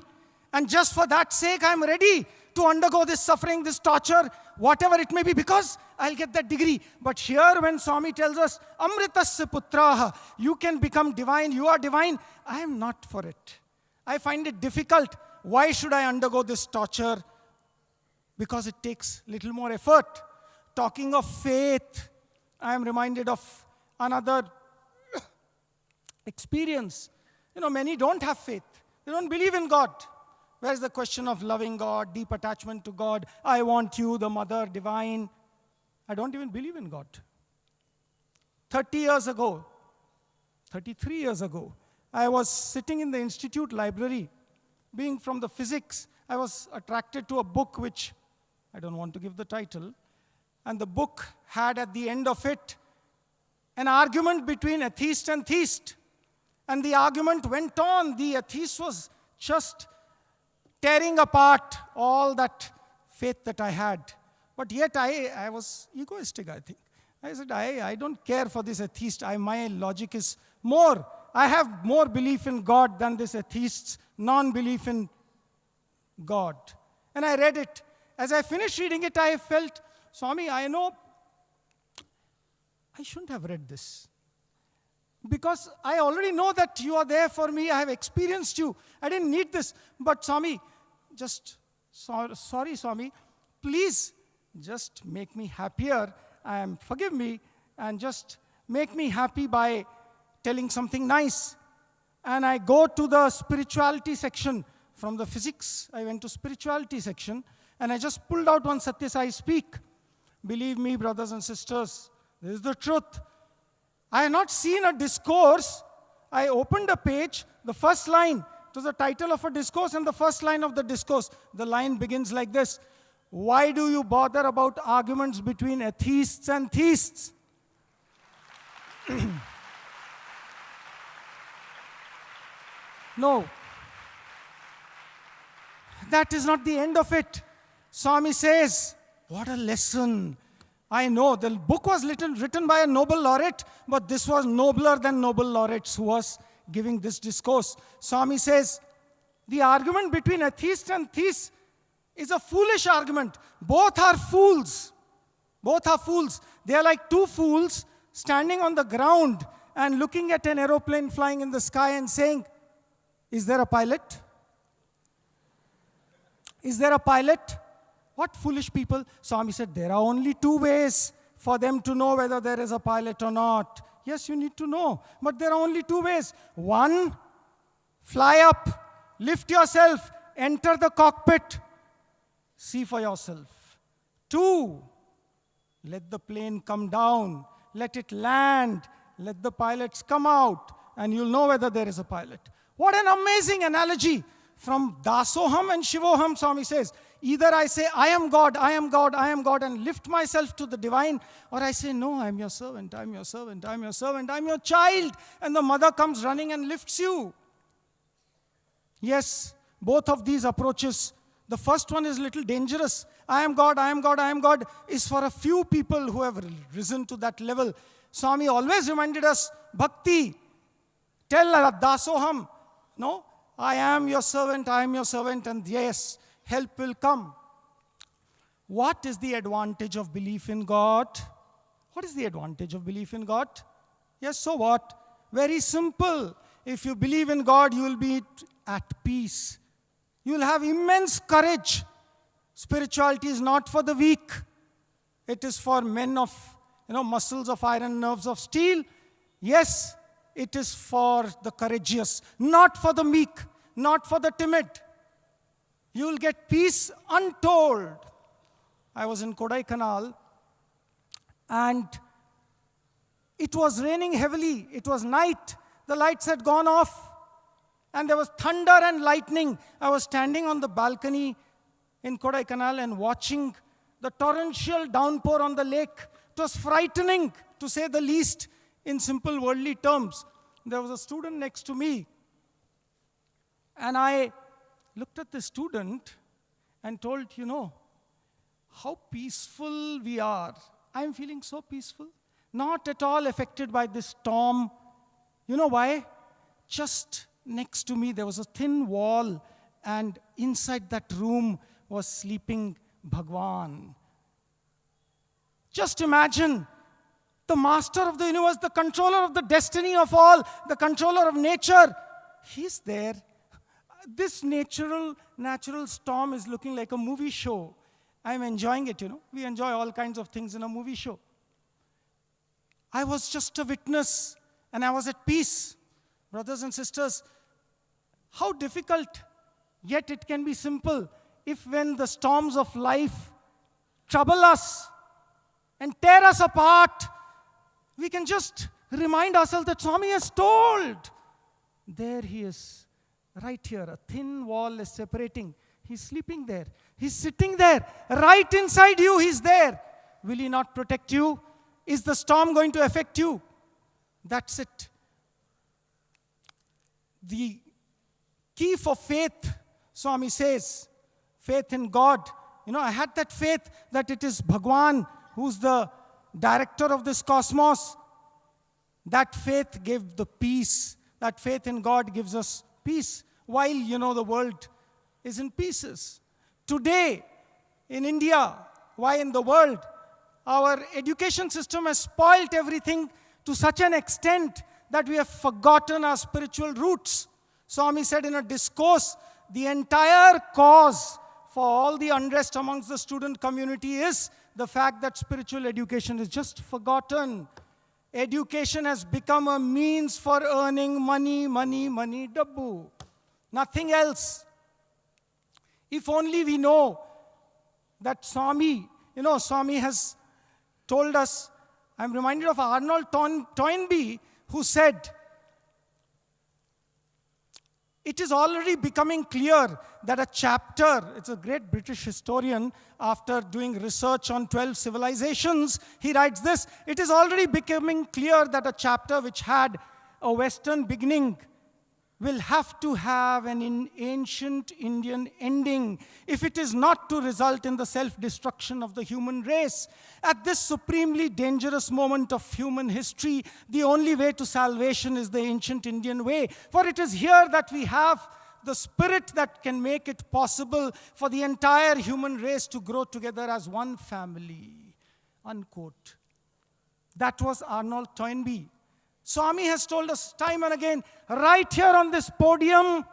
And just for that sake, I'm ready to undergo this suffering, this torture, whatever it may be, because I'll get that degree. But here when Swami tells us, Amritasya putraha, you can become divine, you are divine, I am not for it. I find it difficult. Why should I undergo this torture? Because it takes little more effort. Talking of faith, I am reminded of another experience. You know, many don't have faith. They don't believe in God. Where's the question of loving God, deep attachment to God? I want you, the mother divine. I don't even believe in God. 33 years ago, I was sitting in the institute library. Being from the physics, I was attracted to a book which, I don't want to give the title, and the book had at the end of it an argument between atheist and theist. And the argument went on. The atheist was just tearing apart all that faith that I had. But yet I was egoistic, I think. I said, I don't care for this atheist. My logic is more. I have more belief in God than this atheist's non-belief in God. And I read it. As I finished reading it, I felt, Swami, I know I shouldn't have read this. Because I already know that you are there for me. I have experienced you. I didn't need this. But Swami, sorry, Swami, please just make me happier. Forgive me and just make me happy by telling something nice. And I go to the spirituality section. From the physics, I went to spirituality section. And I just pulled out one Satya Sai speak. Believe me, brothers and sisters, this is the truth. I have not seen a discourse. I opened a page, the first line, it was the title of a discourse and the first line of the discourse. The line begins like this: why do you bother about arguments between atheists and theists? No. That is not the end of it. Swami says, what a lesson. I know the book was written by a Nobel laureate, but this was nobler than Nobel laureates who was giving this discourse. Swami says, the argument between atheist and theist is a foolish argument. Both are fools. Both are fools. They are like two fools standing on the ground and looking at an aeroplane flying in the sky and saying, is there a pilot? Is there a pilot? What foolish people? Swami said, there are only two ways for them to know whether there is a pilot or not. Yes, you need to know. But there are only two ways. One, fly up lift yourself, enter the cockpit, see for yourself. 2, let the plane come down, let it land, let the pilots come out, and you'll know whether there is a pilot. What an amazing analogy from Dasoham and Shivoham, Swami says. Either I say, I am God, I am God, I am God, and lift myself to the divine, or I say, no, I am your servant, I am your servant, I am your servant, I am your child, and the mother comes running and lifts you. Yes, both of these approaches, the first one is a little dangerous. I am God, I am God, I am God, is for a few people who have risen to that level. Swami always reminded us, Bhakti, tell Dasoham, no, I am your servant, and yes, help will come. What is the advantage of belief in God? What is the advantage of belief in God? Yes, so what? Very simple. If you believe in God, you will be at peace. You will have immense courage. Spirituality is not for the weak. It is for men of, muscles of iron, nerves of steel. Yes, it is for the courageous, not for the meek, not for the timid. You will get peace untold. I was in Kodaikanal, and it was raining heavily. It was night. The lights had gone off, and there was thunder and lightning. I was standing on the balcony in Kodaikanal and watching the torrential downpour on the lake. It was frightening, to say the least, in simple worldly terms. There was a student next to me, and I looked at the student and told, how peaceful we are. I'm feeling so peaceful. Not at all affected by this storm. You know why? Just next to me there was a thin wall, and inside that room was sleeping Bhagwan. Just imagine the master of the universe, the controller of the destiny of all, the controller of nature. He's there. This natural storm is looking like a movie show. I'm enjoying it, We enjoy all kinds of things in a movie show. I was just a witness, and I was at peace. Brothers and sisters, how difficult, yet it can be simple, if when the storms of life trouble us and tear us apart, we can just remind ourselves that Swami has told. There he is. Right here, a thin wall is separating. He's sleeping there. He's sitting there. Right inside you, he's there. Will he not protect you? Is the storm going to affect you? That's it. The key for faith, Swami says, faith in God. I had that faith that it is Bhagwan who's the director of this cosmos. That faith gave the peace. That faith in God gives us peace. While, the world is in pieces. Today, in India, why in the world, our education system has spoilt everything to such an extent that we have forgotten our spiritual roots. Swami said in a discourse, the entire cause for all the unrest amongst the student community is the fact that spiritual education is just forgotten. Education has become a means for earning money, dabbu. Nothing else. If only we know that Swami, Swami has told us, I'm reminded of Arnold Toynbee, who said, it is already becoming clear that a chapter, it's a great British historian, after doing research on 12 civilizations, he writes this, it is already becoming clear that a chapter which had a Western beginning will have to have an ancient Indian ending if it is not to result in the self-destruction of the human race. At this supremely dangerous moment of human history, the only way to salvation is the ancient Indian way. For it is here that we have the spirit that can make it possible for the entire human race to grow together as one family. Unquote. That was Arnold Toynbee. Swami has told us time and again, right here on this podium,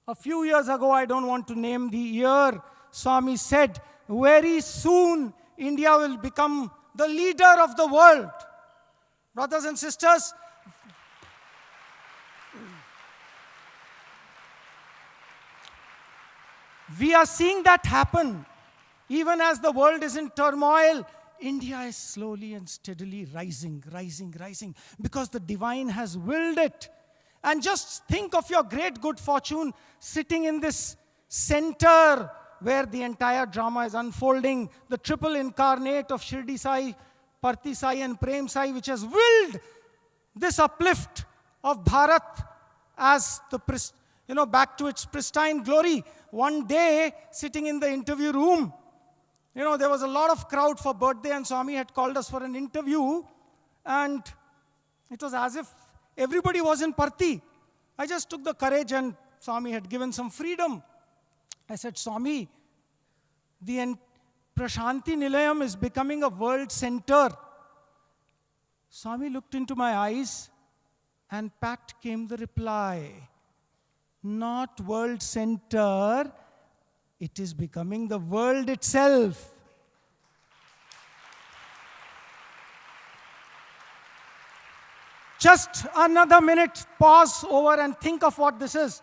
a few years ago, I don't want to name the year, Swami said, very soon India will become the leader of the world. Brothers and sisters, We are seeing that happen. Even as the world is in turmoil, India is slowly and steadily rising, because the divine has willed it. And just think of your great good fortune sitting in this center where the entire drama is unfolding, the triple incarnate of Shirdi Sai, Parthi Sai and Prem Sai, which has willed this uplift of Bharat as the back to its pristine glory. One day, sitting in the interview room, there was a lot of crowd for birthday, and Swami had called us for an interview, and it was as if everybody was in Parthi. I just took the courage, and Swami had given some freedom. I said, Swami, the Prasanthi Nilayam is becoming a world center. Swami looked into my eyes, and pat came the reply. Not world center, it is becoming the world itself. Just another minute, pause over and think of what this is.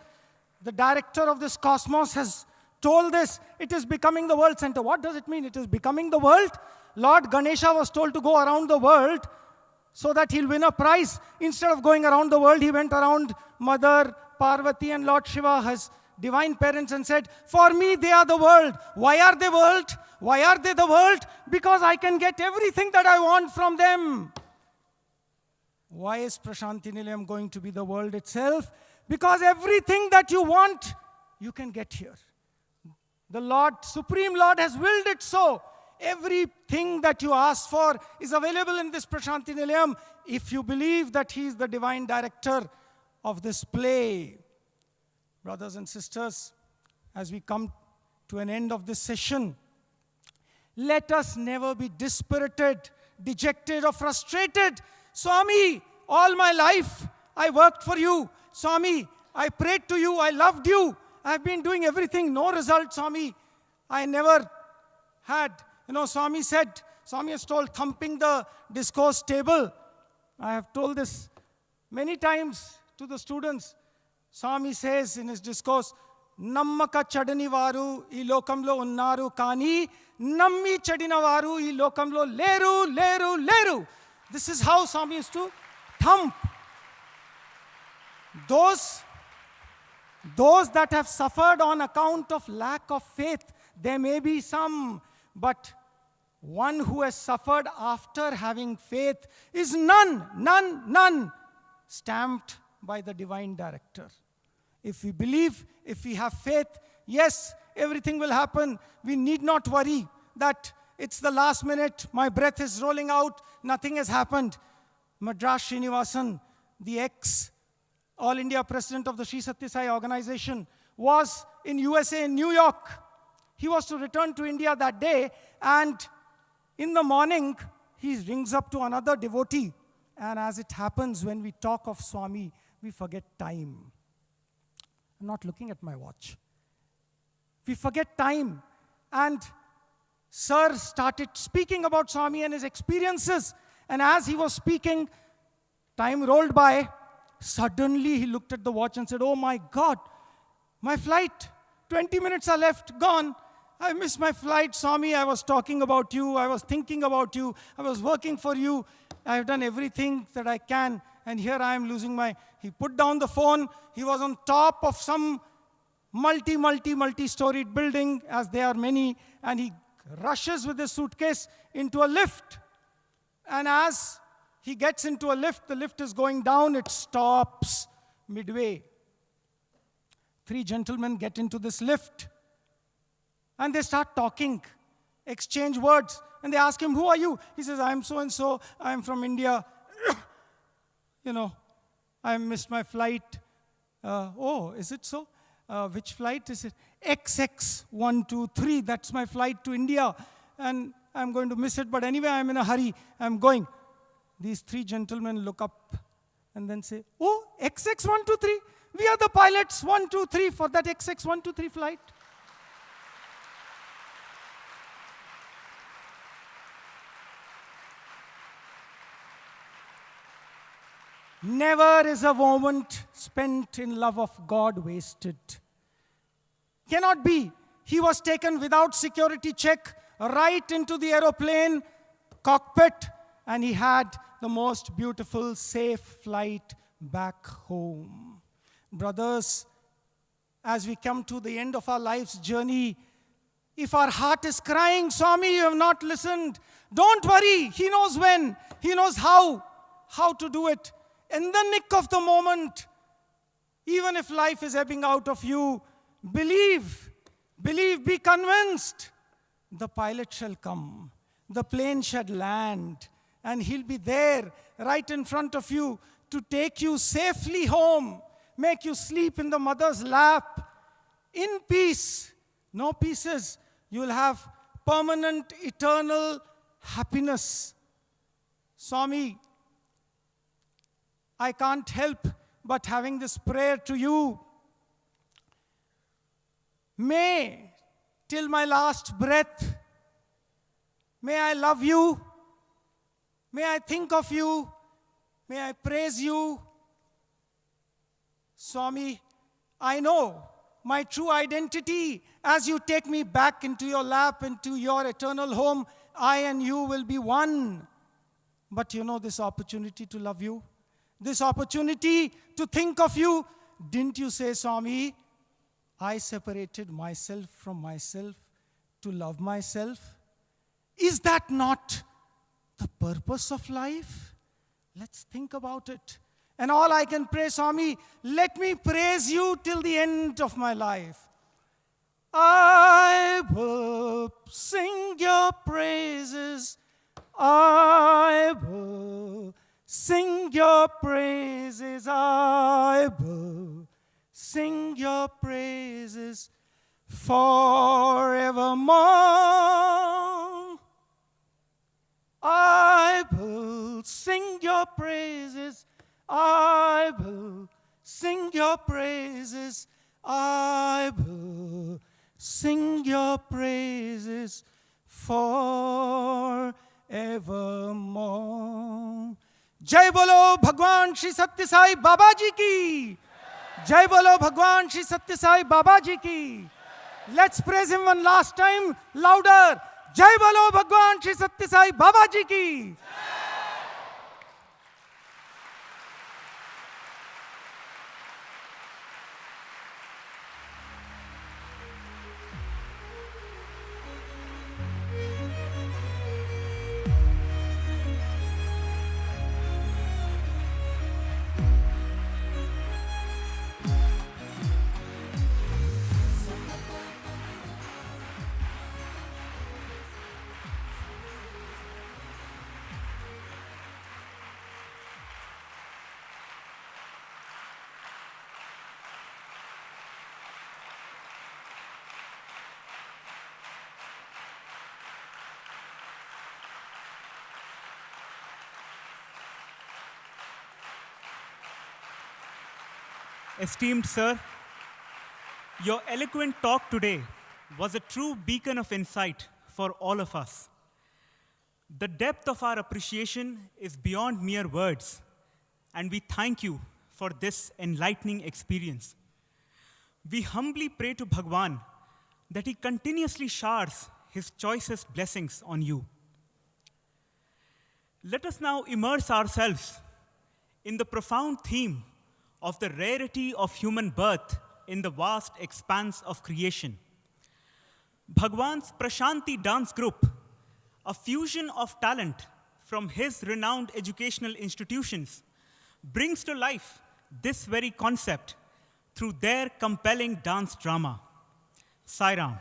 The director of this cosmos has told this, it is becoming the world center. What does it mean? It is becoming the world? Lord Ganesha was told to go around the world so that he'll win a prize. Instead of going around the world, he went around Mother Parvati and Lord Shiva, his divine parents, and said, for me, they are the world. Why are they world? Why are they the world? Because I can get everything that I want from them. Why is Prasanthi Nilayam going to be the world itself? Because everything that you want, you can get here. The Lord, Supreme Lord, has willed it so. Everything that you ask for is available in this Prasanthi Nilayam if you believe that He is the divine director of this play. Brothers and sisters, as we come to an end of this session, let us never be dispirited, dejected, or frustrated. Swami, all my life I worked for you. Swami, I prayed to you, I loved you. I've been doing everything, no result, Swami. I never had. Swami has told, thumping the discourse table. I have told this many times to the students. Swami says in his discourse, Nammaka chadani varu ee lokamlo unnaru kani, nammi chadina varu ee lokamlo leru. This is how Swami used to thump. Those that have suffered on account of lack of faith, there may be some, but one who has suffered after having faith is none, stamped by the divine director. If we believe, if we have faith, yes, everything will happen. We need not worry that it's the last minute, my breath is rolling out, nothing has happened. Madras Srinivasan, the ex-All India President of the Sri Sathya Sai organization, was in USA, in New York. He was to return to India that day, and in the morning, he rings up to another devotee. And as it happens, when we talk of Swami, we forget time. I'm not looking at my watch. We forget time. And Sir started speaking about Swami and his experiences. And as he was speaking, time rolled by. Suddenly, he looked at the watch and said, oh my God, my flight, 20 minutes are left, gone. I missed my flight, Swami. I was talking about you. I was thinking about you. I was working for you. I have done everything that I can. And here I am losing my... He put down the phone. He was on top of some multi-storied building, as there are many. And he rushes with his suitcase into a lift. And as he gets into a lift, the lift is going down. It stops midway. 3 gentlemen get into this lift. And they start talking, exchange words. And they ask him, who are you? He says, I'm so-and-so. I'm from India. I missed my flight. Oh, is it so? Which flight is it? XX123. That's my flight to India. And I'm going to miss it. But anyway, I'm in a hurry. I'm going. These 3 gentlemen look up and then say, oh, XX123. We are the pilots 123 for that XX123 flight. Never is a moment spent in love of God wasted. Cannot be. He was taken without security check right into the aeroplane cockpit, and he had the most beautiful, safe flight back home. Brothers, as we come to the end of our life's journey, if our heart is crying, Swami, you have not listened, don't worry. He knows when. He knows how to do it. In the nick of the moment, even if life is ebbing out of you, believe, be convinced. The pilot shall come. The plane shall land. And he'll be there right in front of you to take you safely home, make you sleep in the mother's lap in peace. No pieces. You'll have permanent, eternal happiness. Swami, I can't help but having this prayer to you. May, till my last breath, may I love you, may I think of you, may I praise you. Swami, I know my true identity. As you take me back into your lap, into your eternal home, I and you will be one. But you know this opportunity to love you, this opportunity to think of you. Didn't you say, Swami, I separated myself from myself to love myself? Is that not the purpose of life? Let's think about it. And all I can pray, Swami, let me praise you till the end of my life. I will sing your praises. I will sing your praises. I will sing your praises forevermore. I will sing your praises. I will sing your praises. I will sing your praises forevermore. Jai Bolo Bhagwan Shri Satya Sai Baba Ji ki. Jai Bolo Bhagwan Shri Satya Sai Baba Ji ki. Let's praise him one last time, louder. Jai Bolo Bhagwan Shri Satya Sai Baba Ji ki. Esteemed sir, your eloquent talk today was a true beacon of insight for all of us. The depth of our appreciation is beyond mere words, and we thank you for this enlightening experience. We humbly pray to Bhagwan that he continuously showers his choicest blessings on you. Let us now immerse ourselves in the profound theme of the rarity of human birth in the vast expanse of creation. Bhagwan's Prasanthi dance group, a fusion of talent from his renowned educational institutions, brings to life this very concept through their compelling dance drama. Sai Ram.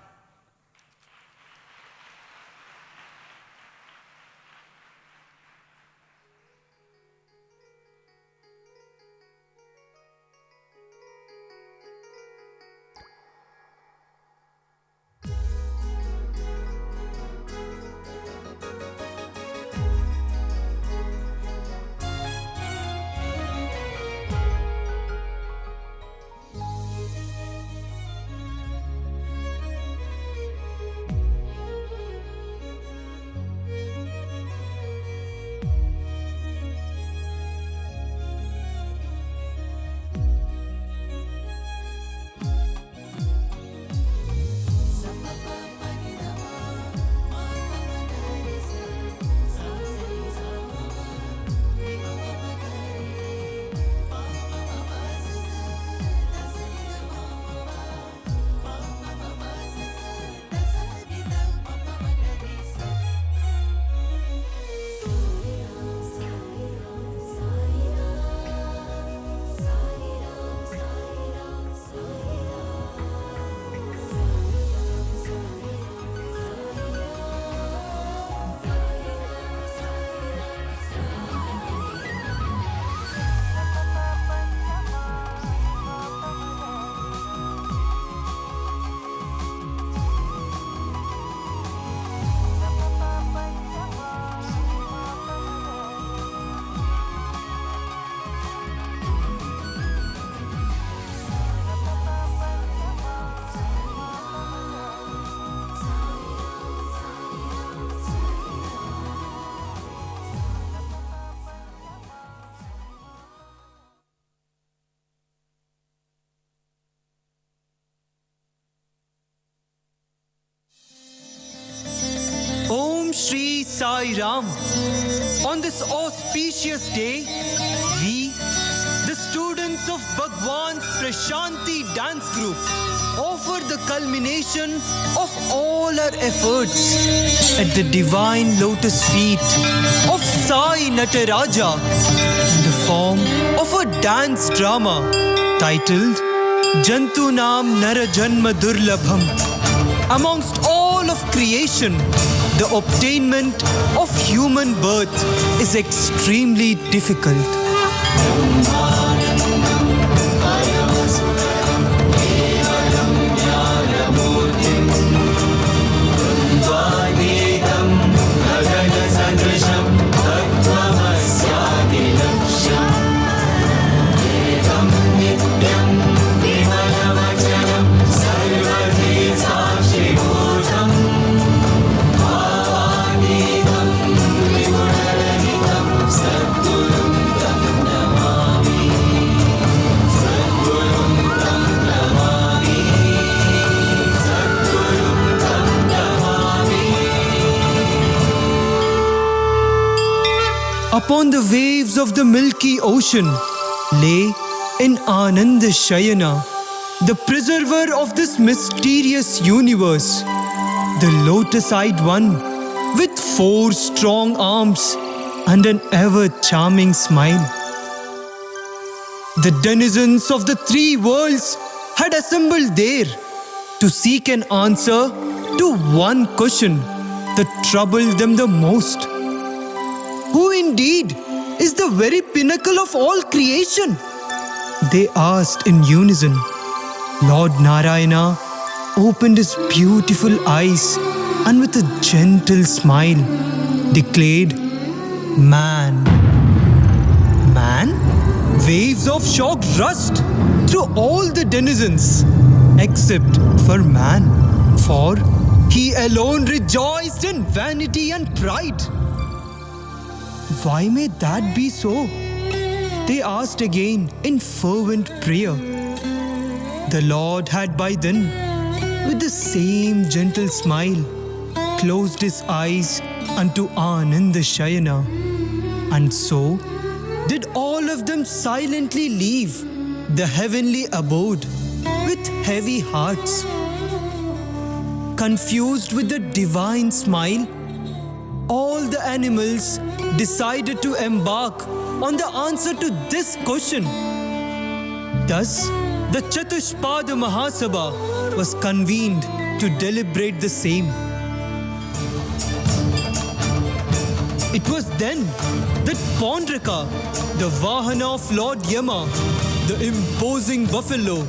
Sai Ram. On this auspicious day, we, the students of Bhagwan's Prasanthi dance group, offer the culmination of all our efforts at the divine lotus feet of Sai Nataraja in the form of a dance drama titled Jantunaam Nara Janma Durlabham. Amongst all of creation, the obtainment of human birth is extremely difficult. Upon the waves of the milky ocean lay in Ananda Shayana, the preserver of this mysterious universe, the lotus-eyed one with 4 strong arms and an ever-charming smile. The denizens of the 3 worlds had assembled there to seek an answer to one question that troubled them the most. Who indeed is the very pinnacle of all creation? They asked in unison. Lord Narayana opened his beautiful eyes and with a gentle smile declared, Man. Man? Waves of shock rushed through all the denizens except for man, for he alone rejoiced in vanity and pride. Why may that be so? They asked again in fervent prayer. The Lord had by then, with the same gentle smile, closed his eyes unto Ananda Shayana, and so did all of them silently leave the heavenly abode with heavy hearts. Confused with the divine smile, all the animals decided to embark on the answer to this question. Thus, the Chatushpada Mahasabha was convened to deliberate the same. It was then that Pondraka, the Vahana of Lord Yama, the imposing buffalo,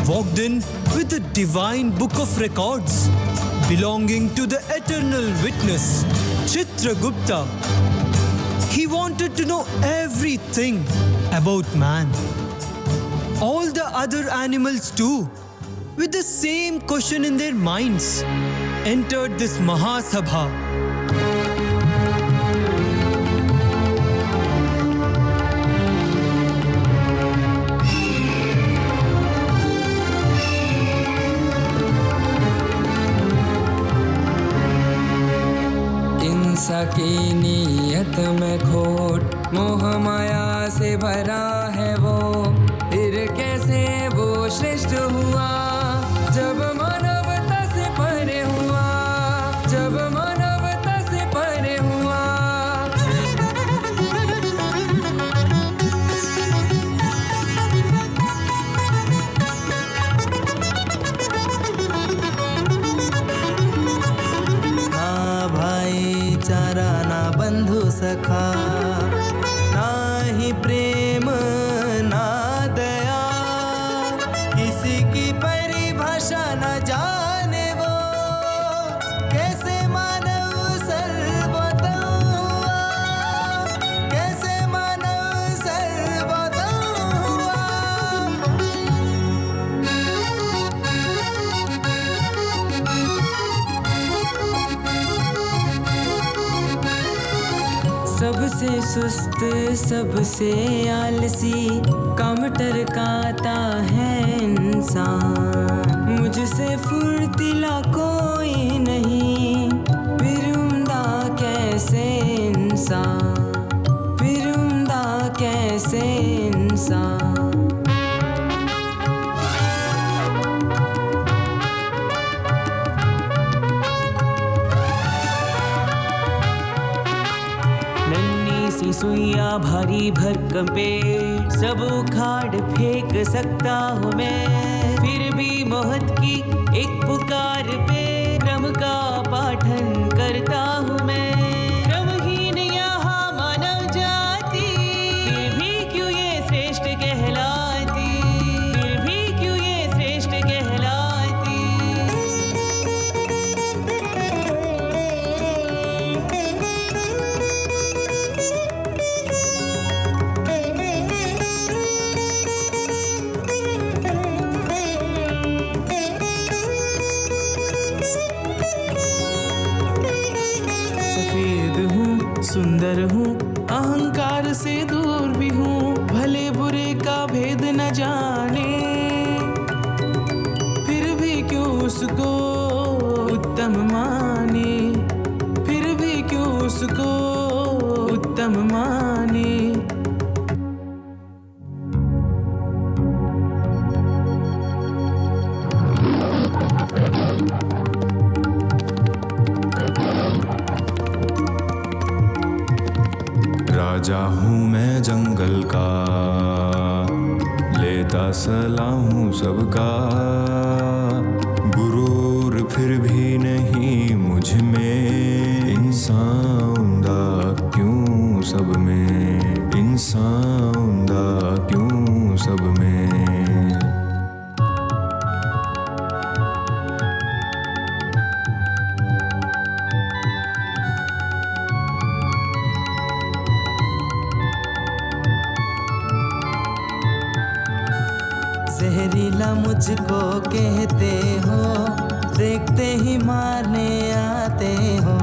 walked in with the divine book of records belonging to the eternal witness, Chitragupta. He wanted to know everything about man. All the other animals too, with the same question in their minds, entered this Mahasabha. की नीयत में खोट मोह माया से भरा है वो, फिर कैसे वो श्रेष्ठ हुआ जब मानवता से परे हुआ, जब मानवता से परे हुआ। ना भाईचारा ना बंधु सखा, ना ही प्रेम ना दया, किसी की परिभाषा न जाने वो, कैसे मानव सर्वोत्तम हुआ, कैसे मानव सर्वोत्तम हुआ। सबसे सुस्त सबसे आलसी काम टरकाता है इंसान, मुझसे फुर्तीला कोई नहीं, फिर उम्दा कैसे सी सुइया भारी भरकम पे सब उखाड़ फेंक सकता हूँ मैं, फिर भी मोहत की एक पुकार पे क्रम का पाठन करता हूँ मैं। क्रमहीन यहाँ मानव जाति फिर भी क्यों ये श्रेष्ठ कहलाती, फिर भी क्यों ये श्रेष्ठ कहलाती। सुंदर हूँ, अहंकार से दूर भी हूँ, भले बुरे का भेद न जाने, फिर भी क्यों उसको उत्तम माने, फिर भी क्यों उसको उत्तम माने। राजा हूँ मैं जंगल का, लेता सलाह हूँ सबका, गुरूर फिर भी नहीं मुझ में, इंसान क्यों सब में, इंसान क्यों सब में। जहरीला मुझको कहते हो, देखते ही मारने आते हो,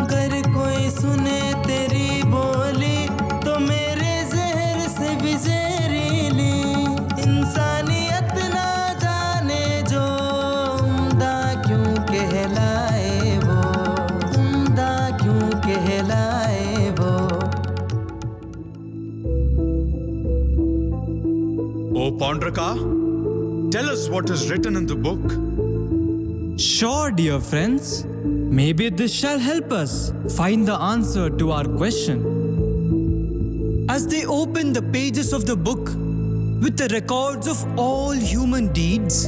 अगर कोई सुने तेरी बोली तो मेरे जहर से भी जहरीली। इंसानियत ना जाने जो उम्दा क्यों कहलाए वो, उम्दा क्यों कहलाए वो। O Pondraka, tell us what is written in the book. Sure, dear friends. Maybe this shall help us find the answer to our question. As they open the pages of the book with the records of all human deeds,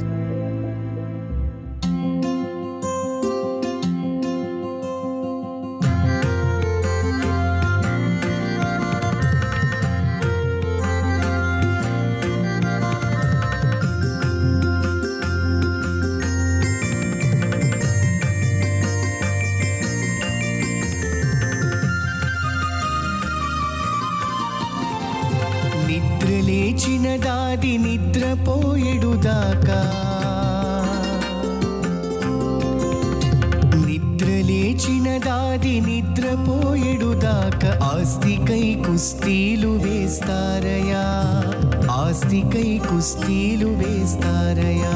లేచినదాది నిద్రపోయేడుదాకా, నిద్ర లేచినదాది నిద్రపోయేడుదాకా, ఆస్తికై కుస్తీలు వేస్తారయా, ఆస్తికై కుస్తీలు వేస్తారయా.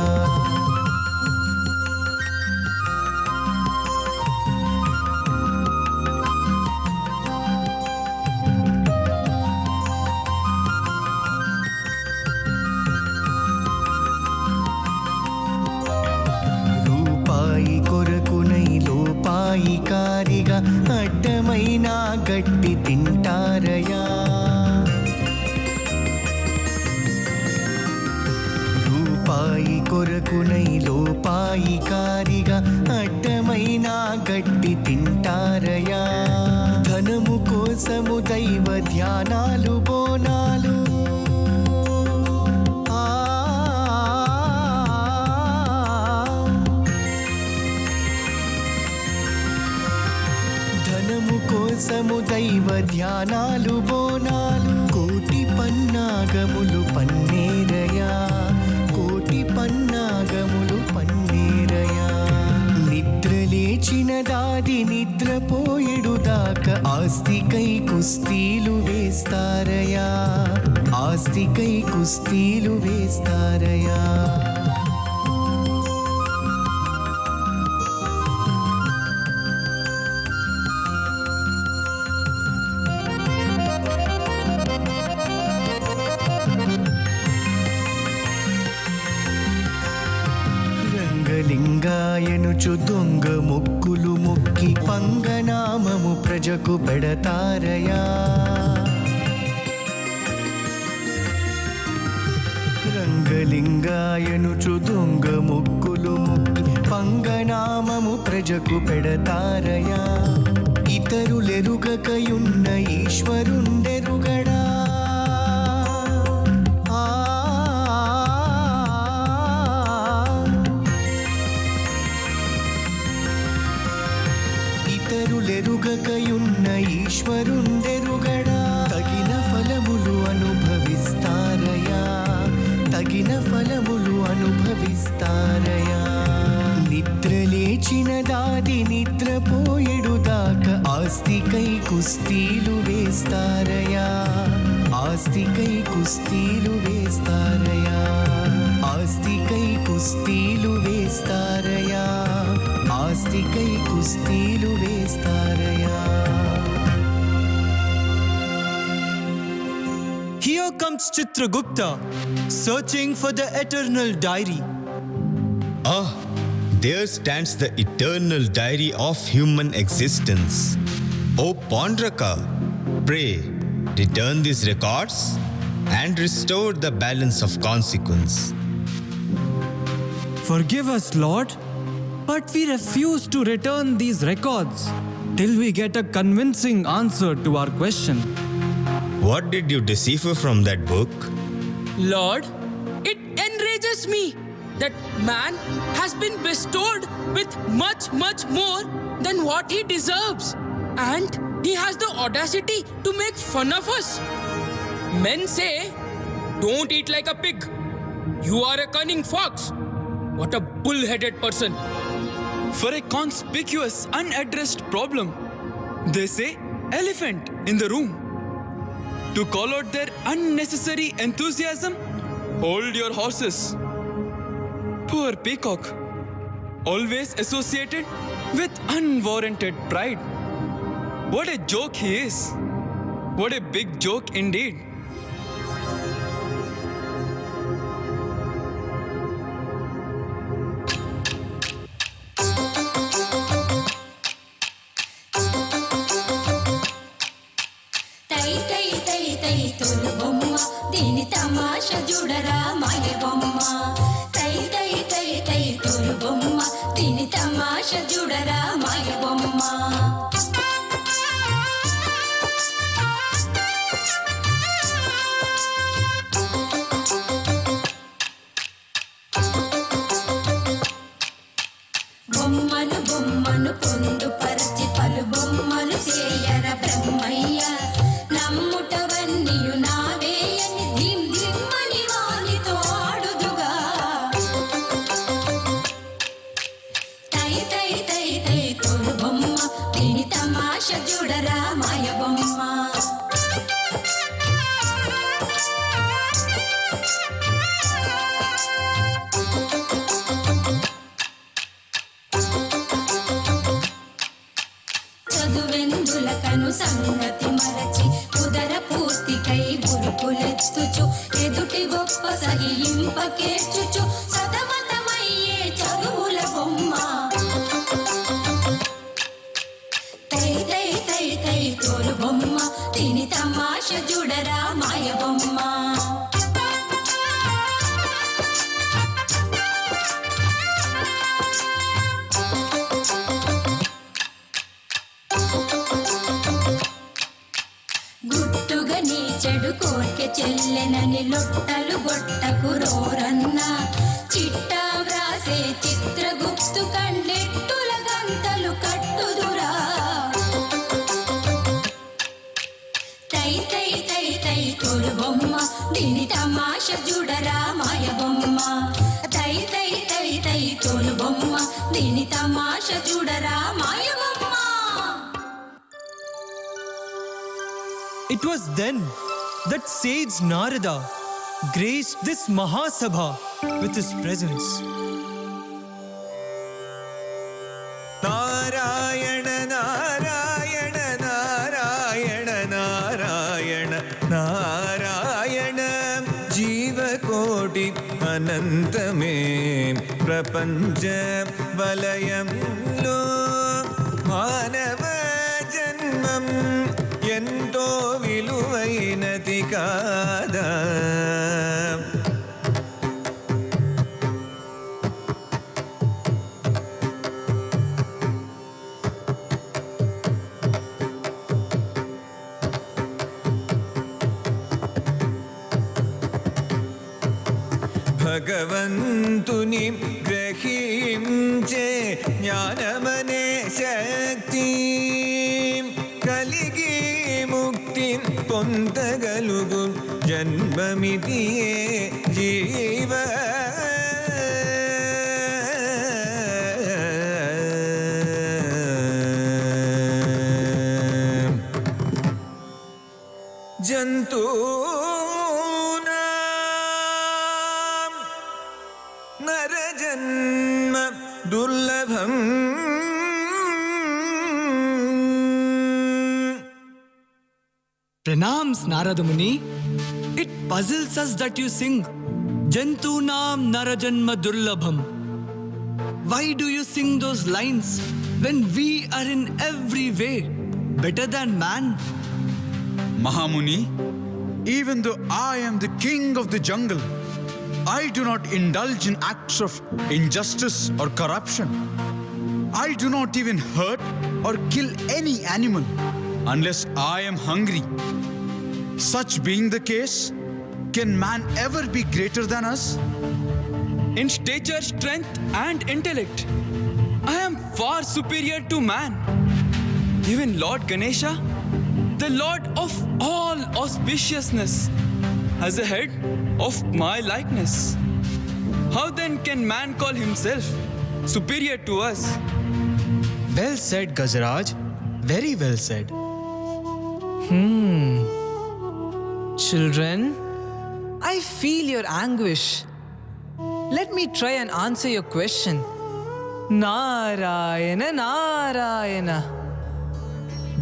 కారిగా అడ్డమైనా గట్టి తింటారయా, రూపాయి కొరకునై లోపాయి కారిగా అడ్డమైనా గట్టి తింటారయా. ధనము కోసము దైవ ధ్యానాలు బోనాలు, కోసము దైవ ధ్యానాలు బోనాలు, కోటి పన్నాగములు పన్నేరయా, కోటి పన్నాగములు పన్నేరయా. నిద్ర లేచినదాది నిద్రపోయేడుదాకా, ఆస్తికై కుస్తీలు వేస్తారయా, ఆస్తికై కుస్తీలు వేస్తారయా. లింగాయను ఎనుచు దొంగ మొక్కులు మొక్కి పంగనామము ప్రజకు పెడతారయా. రంగలింగాయనుచు దొంగ మొక్కులు మొక్కి పంగనామము ప్రజకు పెడతారయా. ఇతరులెరుగకయున్న ఈశ్వరుండెరుగడా. ఇతరులెరుగకయున్న ఈశ్వరుండెరుగడా. తగిన ఫలములు అనుభవిస్తారయా, తగిన ఫలములు అనుభవిస్తారయా. నిద్ర లేచిన దాది నిద్రపోయేడు దాకా ఆస్తికై కుస్తీలు వేస్తారయా, ఆస్తికై కుస్తీలు వేస్తారయా, ఆస్తికై కుస్తీలు వేస్తారయా, ఆస్తికై కుస్తీలు వేస్తారయా. Here comes Chitragupta, searching for the eternal diary. Ah, there stands the eternal diary of human existence. O Pondraka, pray, return these records and restore the balance of consequence. Forgive us, Lord, but we refuse to return these records till we get a convincing answer to our question. What did you decipher from that book? Lord, it enrages me that man has been bestowed with much, much more than what he deserves. And he has the audacity to make fun of us. Men say, don't eat like a pig. You are a cunning fox. What a bull-headed person. For a conspicuous, unaddressed problem, they say elephant in the room. To call out their unnecessary enthusiasm, hold your horses. Poor peacock, always associated with unwarranted pride. What a joke he is. What a big joke indeed. చెల్లెనని లొట్టలు గొట్టకు రోరన్న చిట్టా వ్రాసే చిత్రగుప్తు కండ్లెట్టుల గంతలు కట్టుదురా తై తై తై తై తోలు బొమ్మ దీని తమాష జుడరా మాయ బొమ్మ తై తై తై తై తోలు బొమ్మ దీని తమాష జుడరా మాయ బొమ్మ. It was then that sage Narada graced this Mahasabha with his presence. Narayana Narayana Narayana Narayana Narayana Jeeva Koti Anantame Prapancha వలయంలో మానవ జన్మం ఎంతో విలువైనది కాదా. భగవంతుని గ్రహించే జ్ఞానమనే శక్తి కలిగి ముక్తి పొందగలుగు జన్మమిదియే జీవ జంతునాం నరజన్మ దుర్లభం. Pranams, Narada Muni. It puzzles us that you sing Jantunaam Narajanma Durlabham. Why do you sing those lines when we are in every way better than man? Mahamuni, even though I am the king of the jungle, I do not indulge in acts of injustice or corruption. I do not even hurt or kill any animal unless I am hungry. Such being the case, can man ever be greater than us? In stature, strength, and intellect, I am far superior to man. Even Lord Ganesha, the Lord of all auspiciousness, has a head of my likeness. How then can man call himself superior to us? Well said, Gazaraj. Very well said. Children, I feel your anguish. Let me try and answer your question. Narayana, Narayana.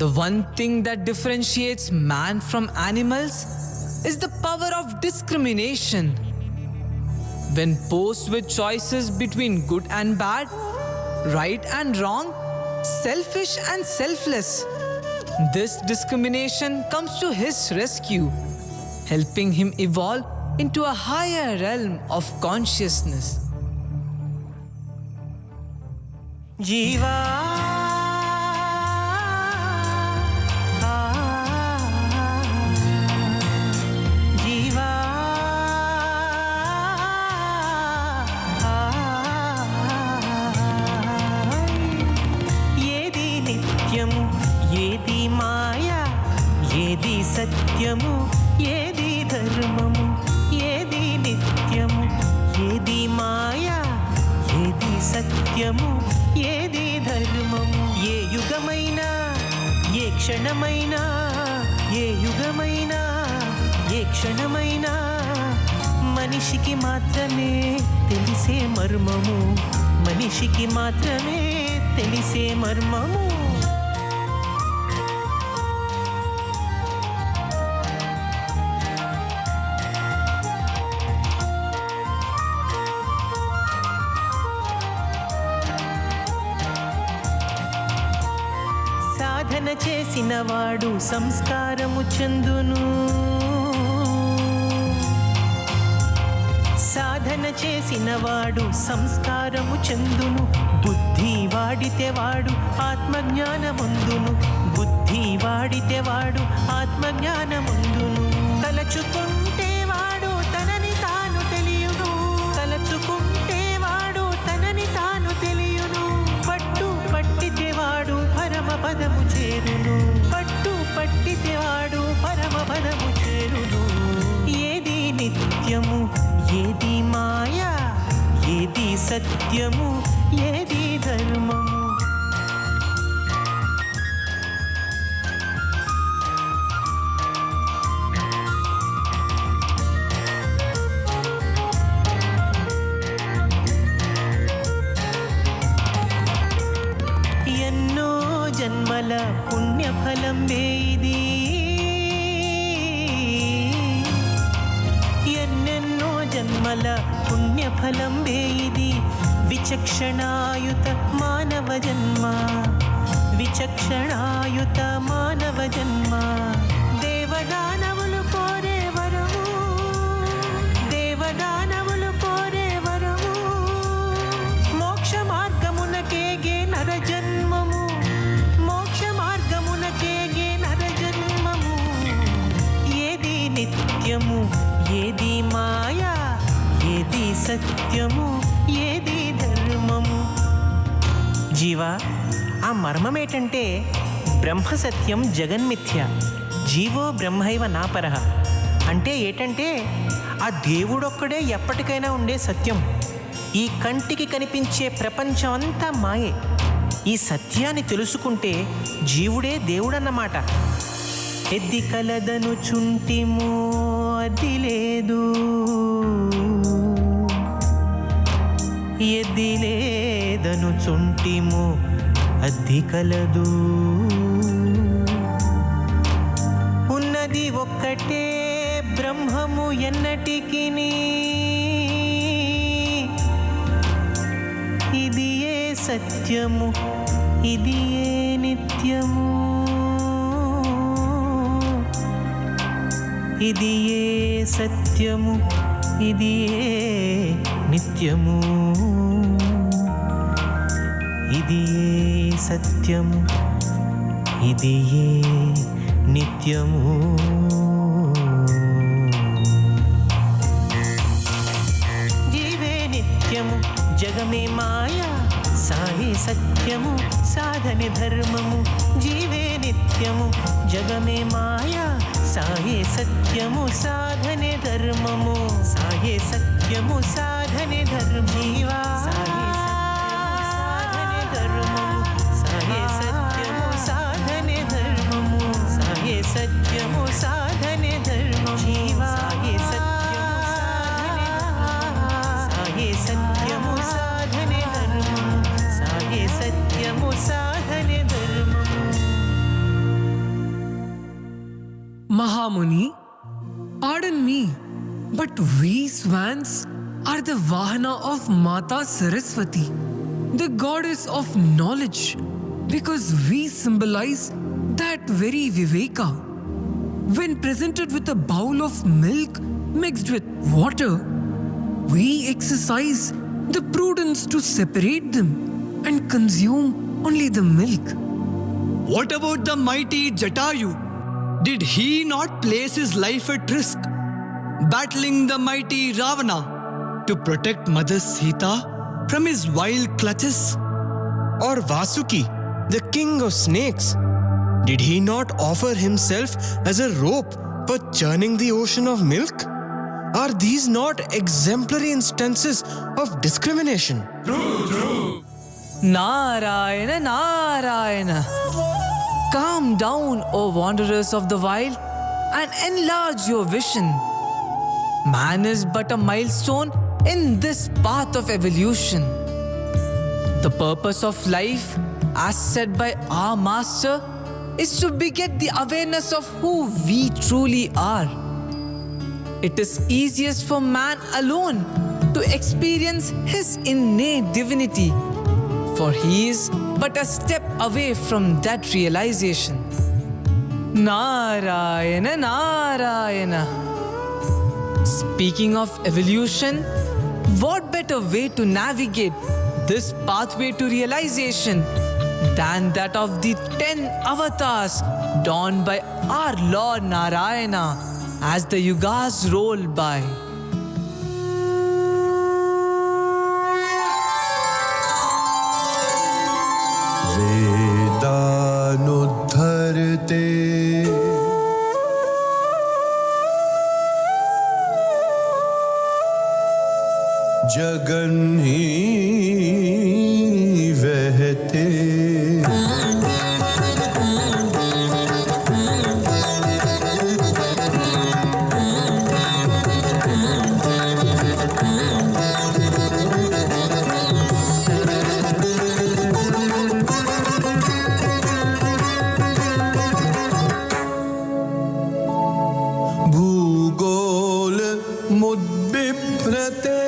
The one thing that differentiates man from animals is the power of discrimination. When posed with choices between good and bad, right and wrong, selfish and selfless, this discrimination comes to his rescue, helping him evolve into a higher realm of consciousness. Jiva Jiva Yedi nityamu Yedi maya Yedi satyamu Yedi dharmamu Yedi nityamu Yedi maya Yedi satyamu Yedi dharmamu Ye yugamaina Ye kshanamaina Ye yugamaina Ye kshanamaina Manishiki matrame Telise marmamu Manishiki matrame Telise marmamu సాధన చేసినవాడు సంస్కారము చెందును సాధన చేసినవాడు సంస్కారము చెందును బుద్ధి వాడితే వాడు ఆత్మజ్ఞానముందును బుద్ధి వాడితే వాడు ఆత్మజ్ఞానముందును తలచుకుంటే వాడు తనని తాను తెలియును తలచుకుంటే వాడు తనని తాను తెలియును పట్టు పట్టితే వాడు పరమ పదము చేరును పట్టు పట్టితే వాడు పరమ పదము చేరును ఏది నిత్యము ఏది మాయా ఏది సత్యము ఏది ధర్మము ఎన్నో జన్మల పుణ్యఫలం వేది ఎన్నెన్నో జన్మల పుణ్యఫలం వేది విచక్షణాయుత మానవ జన్మ, విచక్షణాయుత మానవ జన్మ. దేవదానవులు కోరే వరము, దేవదానవులు కోరే వరము. మోక్ష మార్గమునకేగే నర జన్మము, మోక్ష మార్గమునకేగే నర జన్మము. ఏది నిత్యము, ఏది మాయా, ఏది సత్యము, ఏది ధర్మము. జీవా, ఆ మర్మమేటంటే బ్రహ్మ సత్యం జగన్మిథ్య, జీవో బ్రహ్మైవ నాపరః. అంటే ఏటంటే ఆ దేవుడొక్కడే ఎప్పటికైనా ఉండే సత్యం. ఈ కంటికి కనిపించే ప్రపంచం అంతా మాయే. ఈ సత్యాన్ని తెలుసుకుంటే జీవుడే దేవుడన్నమాట. ఎద్ది కలదను చుంటిమో అది లేదు, ఎద్ది లేదను చుంటిమో అది కలదు. ఉన్నది ఒక్కటే బ్రహ్మము ఎన్నటికిని, ఇది ఏ సత్యము, ఇది ఏ నిత్యము, ఇది ఏ సత్యము, ఇది ఏ నిత్యము, ఇది ఏ సత్యము, ఇది ఏ నిత్యము. జీవే నిత్యము, జగమే మాయా, సాయే సత్యము, సాధనే ధర్మము. జీవే నిత్యము, జగమే మాయా, సాయే సత్యము, సాధనే ధర్మము. సాయే సత్యము, సాధనే ధర్మ. జీవా సాయే సత్యము, సాధనే ధర్మము. సాయే సత్యము, సాధనే ధర్మము. సాయే సత్యము, సాధనే ధర్మము. జీవా సాయే సత్యము, సాయే సత్యము, సాధనే ధర్మము. సాయే సత్యము, సాధనే ధర్మము. Mahamuni, pardon me, but we swans are the Vahana of Mata Saraswati, the goddess of knowledge, because we symbolize that very Viveka. When presented with a bowl of milk mixed with water, we exercise the prudence to separate them and consume only the milk. What about the mighty Jatayu? Did he not place his life at risk, battling the mighty Ravana to protect Mother Sita from his wild clutches? Or Vasuki, the king of snakes, did he not offer himself as a rope for churning the ocean of milk? Are these not exemplary instances of discrimination? True. Narayana, Narayana. Calm down, O wanderers of the wild, and enlarge your vision. Man is but a milestone in this path of evolution. The purpose of life, as said by our master, is to beget the awareness of who we truly are. It is easiest for man alone to experience his innate divinity, for he is but a step away from that realization. Narayana, Narayana. Speaking of evolution, what better way to navigate this pathway to realization than that of the 10 avatars donned by our Lord Narayana as the yugas roll by. वेदानुद्धरते जगन्ही वहते भूगोल मुद्बिभ्रते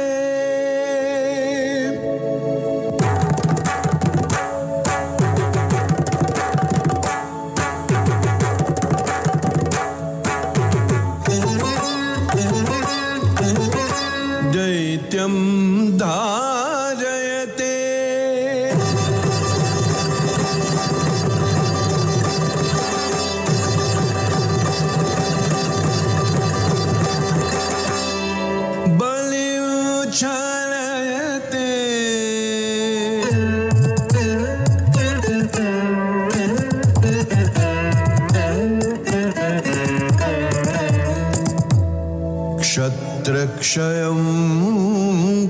यत्र क्षयं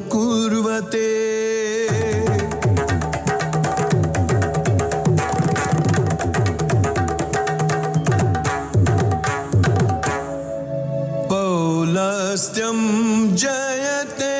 कुर्वते पौलस्त्यं जयते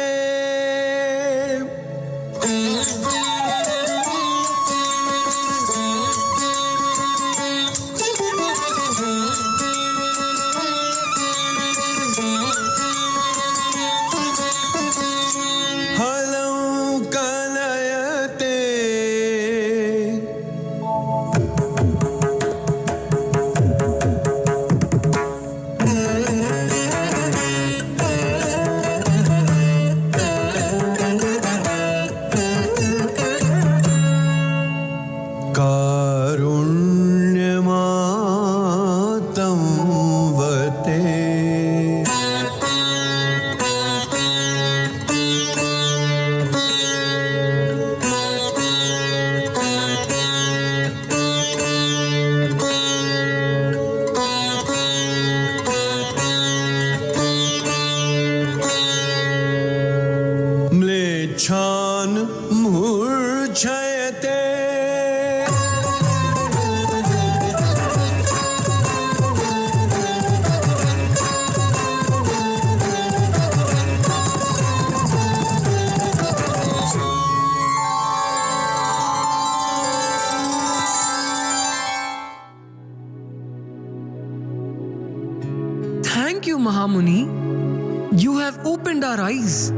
Thank you, Mahamuni. You have opened our eyes.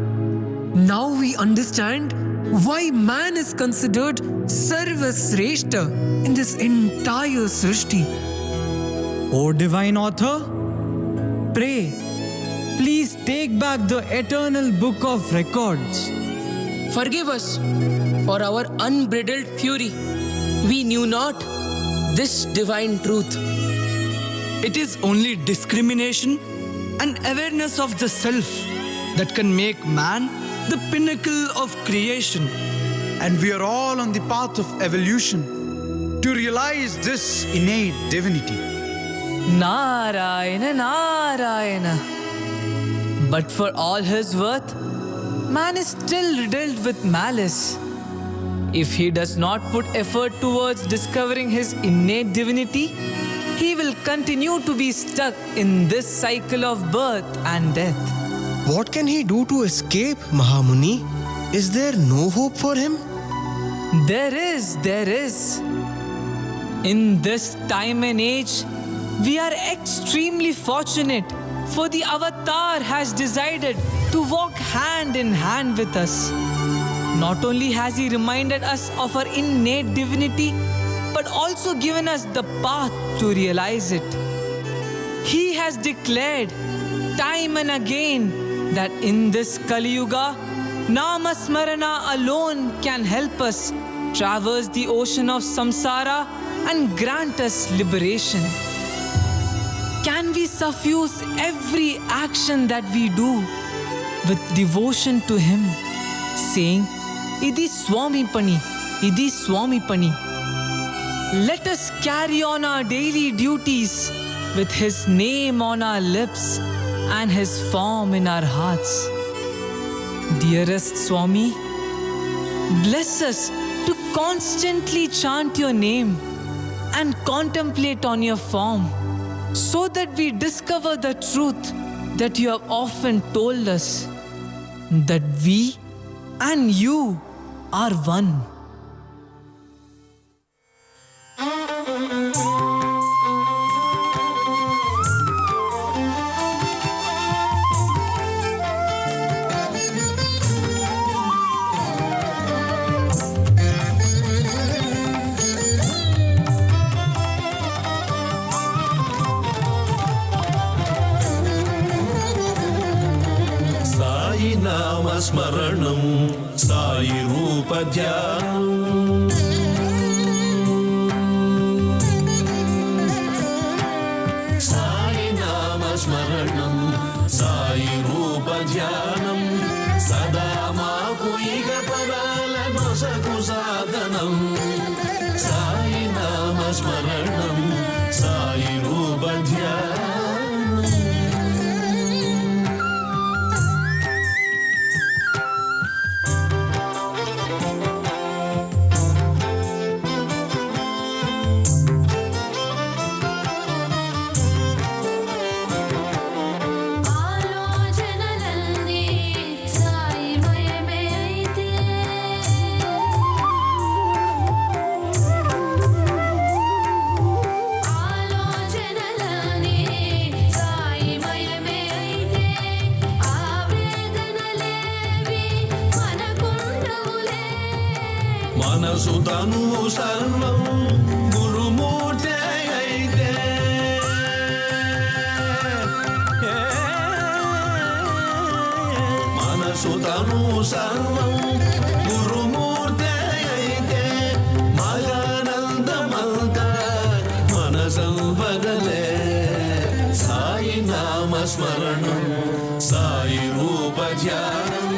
Now we understand why man is considered Sarvasreshta in this entire Srishti. O Divine Author, pray, please take back the eternal book of records. Forgive us for our unbridled fury. We knew not this divine truth. It is only discrimination and awareness of the self that can make man the pinnacle of creation. And we are all on the path of evolution to realize this innate divinity. Narayana, Narayana. But for all his worth, man is still riddled with malice. If he does not put effort towards discovering his innate divinity, he will continue to be stuck in this cycle of birth and death. What can he do to escape, Mahamuni? Is there no hope for him? There is. In this time and age, we are extremely fortunate, for the Avatar has decided to walk hand in hand with us. Not only has he reminded us of our innate divinity, but also given us the path to realize it. He has declared time and again that in this Kali Yuga, Nama Smarana alone can help us traverse the ocean of samsara and grant us liberation. Can we suffuse every action that we do with devotion to Him, saying, Idi Swami Pani, Idi Swami Pani. Let us carry on our daily duties with His name on our lips and His form in our hearts. Dearest Swami, bless us to constantly chant your name and contemplate on your form, so that we discover the truth that you have often told us, that we and you are one. नामस्मरणं Sai रूपध्यानम् Sai नामस्मरणं Sai रूपध्यानं सदा माकु इह परालनొసగు साधनं साई नामस्मरणं साई रूपध्यानं తను సర్వం గురుమూర్తే అయితే మనసు తను సర్వం గురుమూర్తే అయితే మగానందమంత మనసంపదలే సాయి నామస్మరణం సాయి రూప ధ్యానం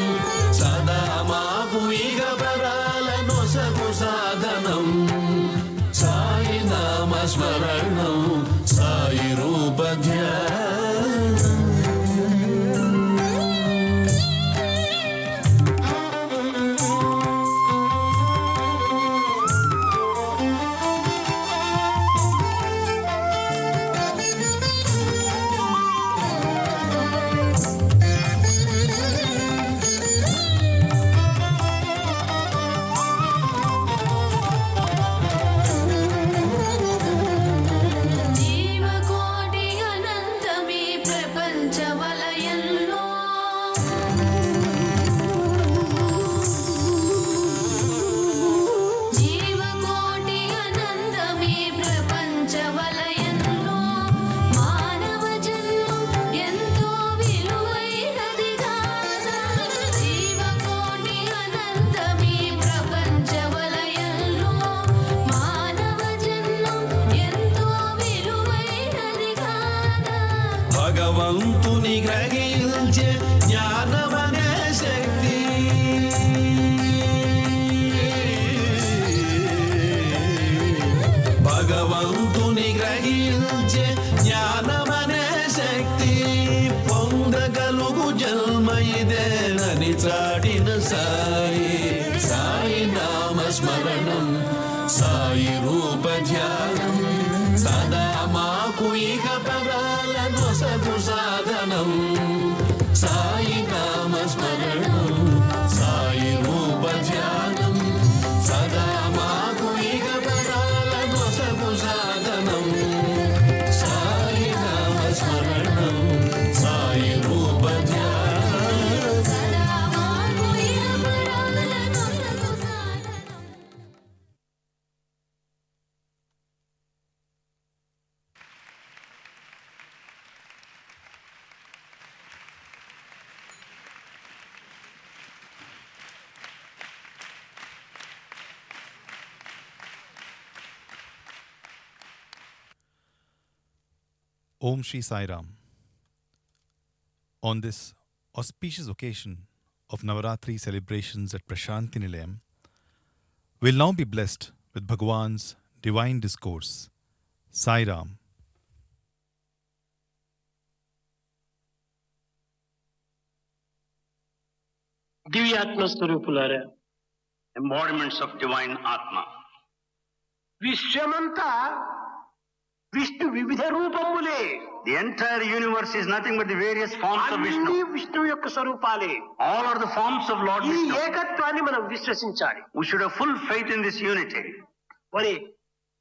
సదా మాకు ఇక పరాల నొసగు సాధనం సాయి నామస్మరణం సాయి రూప ధ్యానం. జీవకోటి అనంతమే ప్రపంచ వలయంలో జీవకోటి అనంతమే ప్రపంచ వలయంలో మానవ జన్మం ఎంతో విలువైనది కాదా జీవకోటి అనంతమే ప్రపంచ వలయంలో మానవ జన్మం ఎంతో విలువైనది కాదా భగవంతుని గ్రహించే జ్ఞానమనే శక్తి భగవంతుని గ్రహించే జ్ఞానమనే శక్తి పొందగలుగు జన్మ ఇదేనని చాటిన సాయి సాయి నామస్మరణం సాయి రూప ధ్యానం సదా మాకు ఇక పరాల నొసగు సాధనం సాయి నామస్మరణం సాయి రూప ధ్యానం సదా మాకు ఇక పరాల నొసగు సాధనం సాయి నామస్మరణం సాయి రూప ధ్యానం సదా మాకు ఇక పరాల నొసగు సాధనం. Om Shri Sai Ram. On this auspicious occasion of Navaratri celebrations at Prasanthi Nilayam, we'll now be blessed with Bhagwan's divine discourse, Sai Ram. దివ్యాత్మ స్వరూపులారా, embodiments of divine Atma. విశ్వమంతా విష్ణు వివిధ రూపములే. The entire universe is nothing but the various forms of అన్ని Vishnu. విష్ణువు యొక్క స్వరూపాలే. All are the forms of Lord ఈ Vishnu. ఏకత్వాన్ని మనం విశ్వసించాలి. We should have full faith in this unity. మరి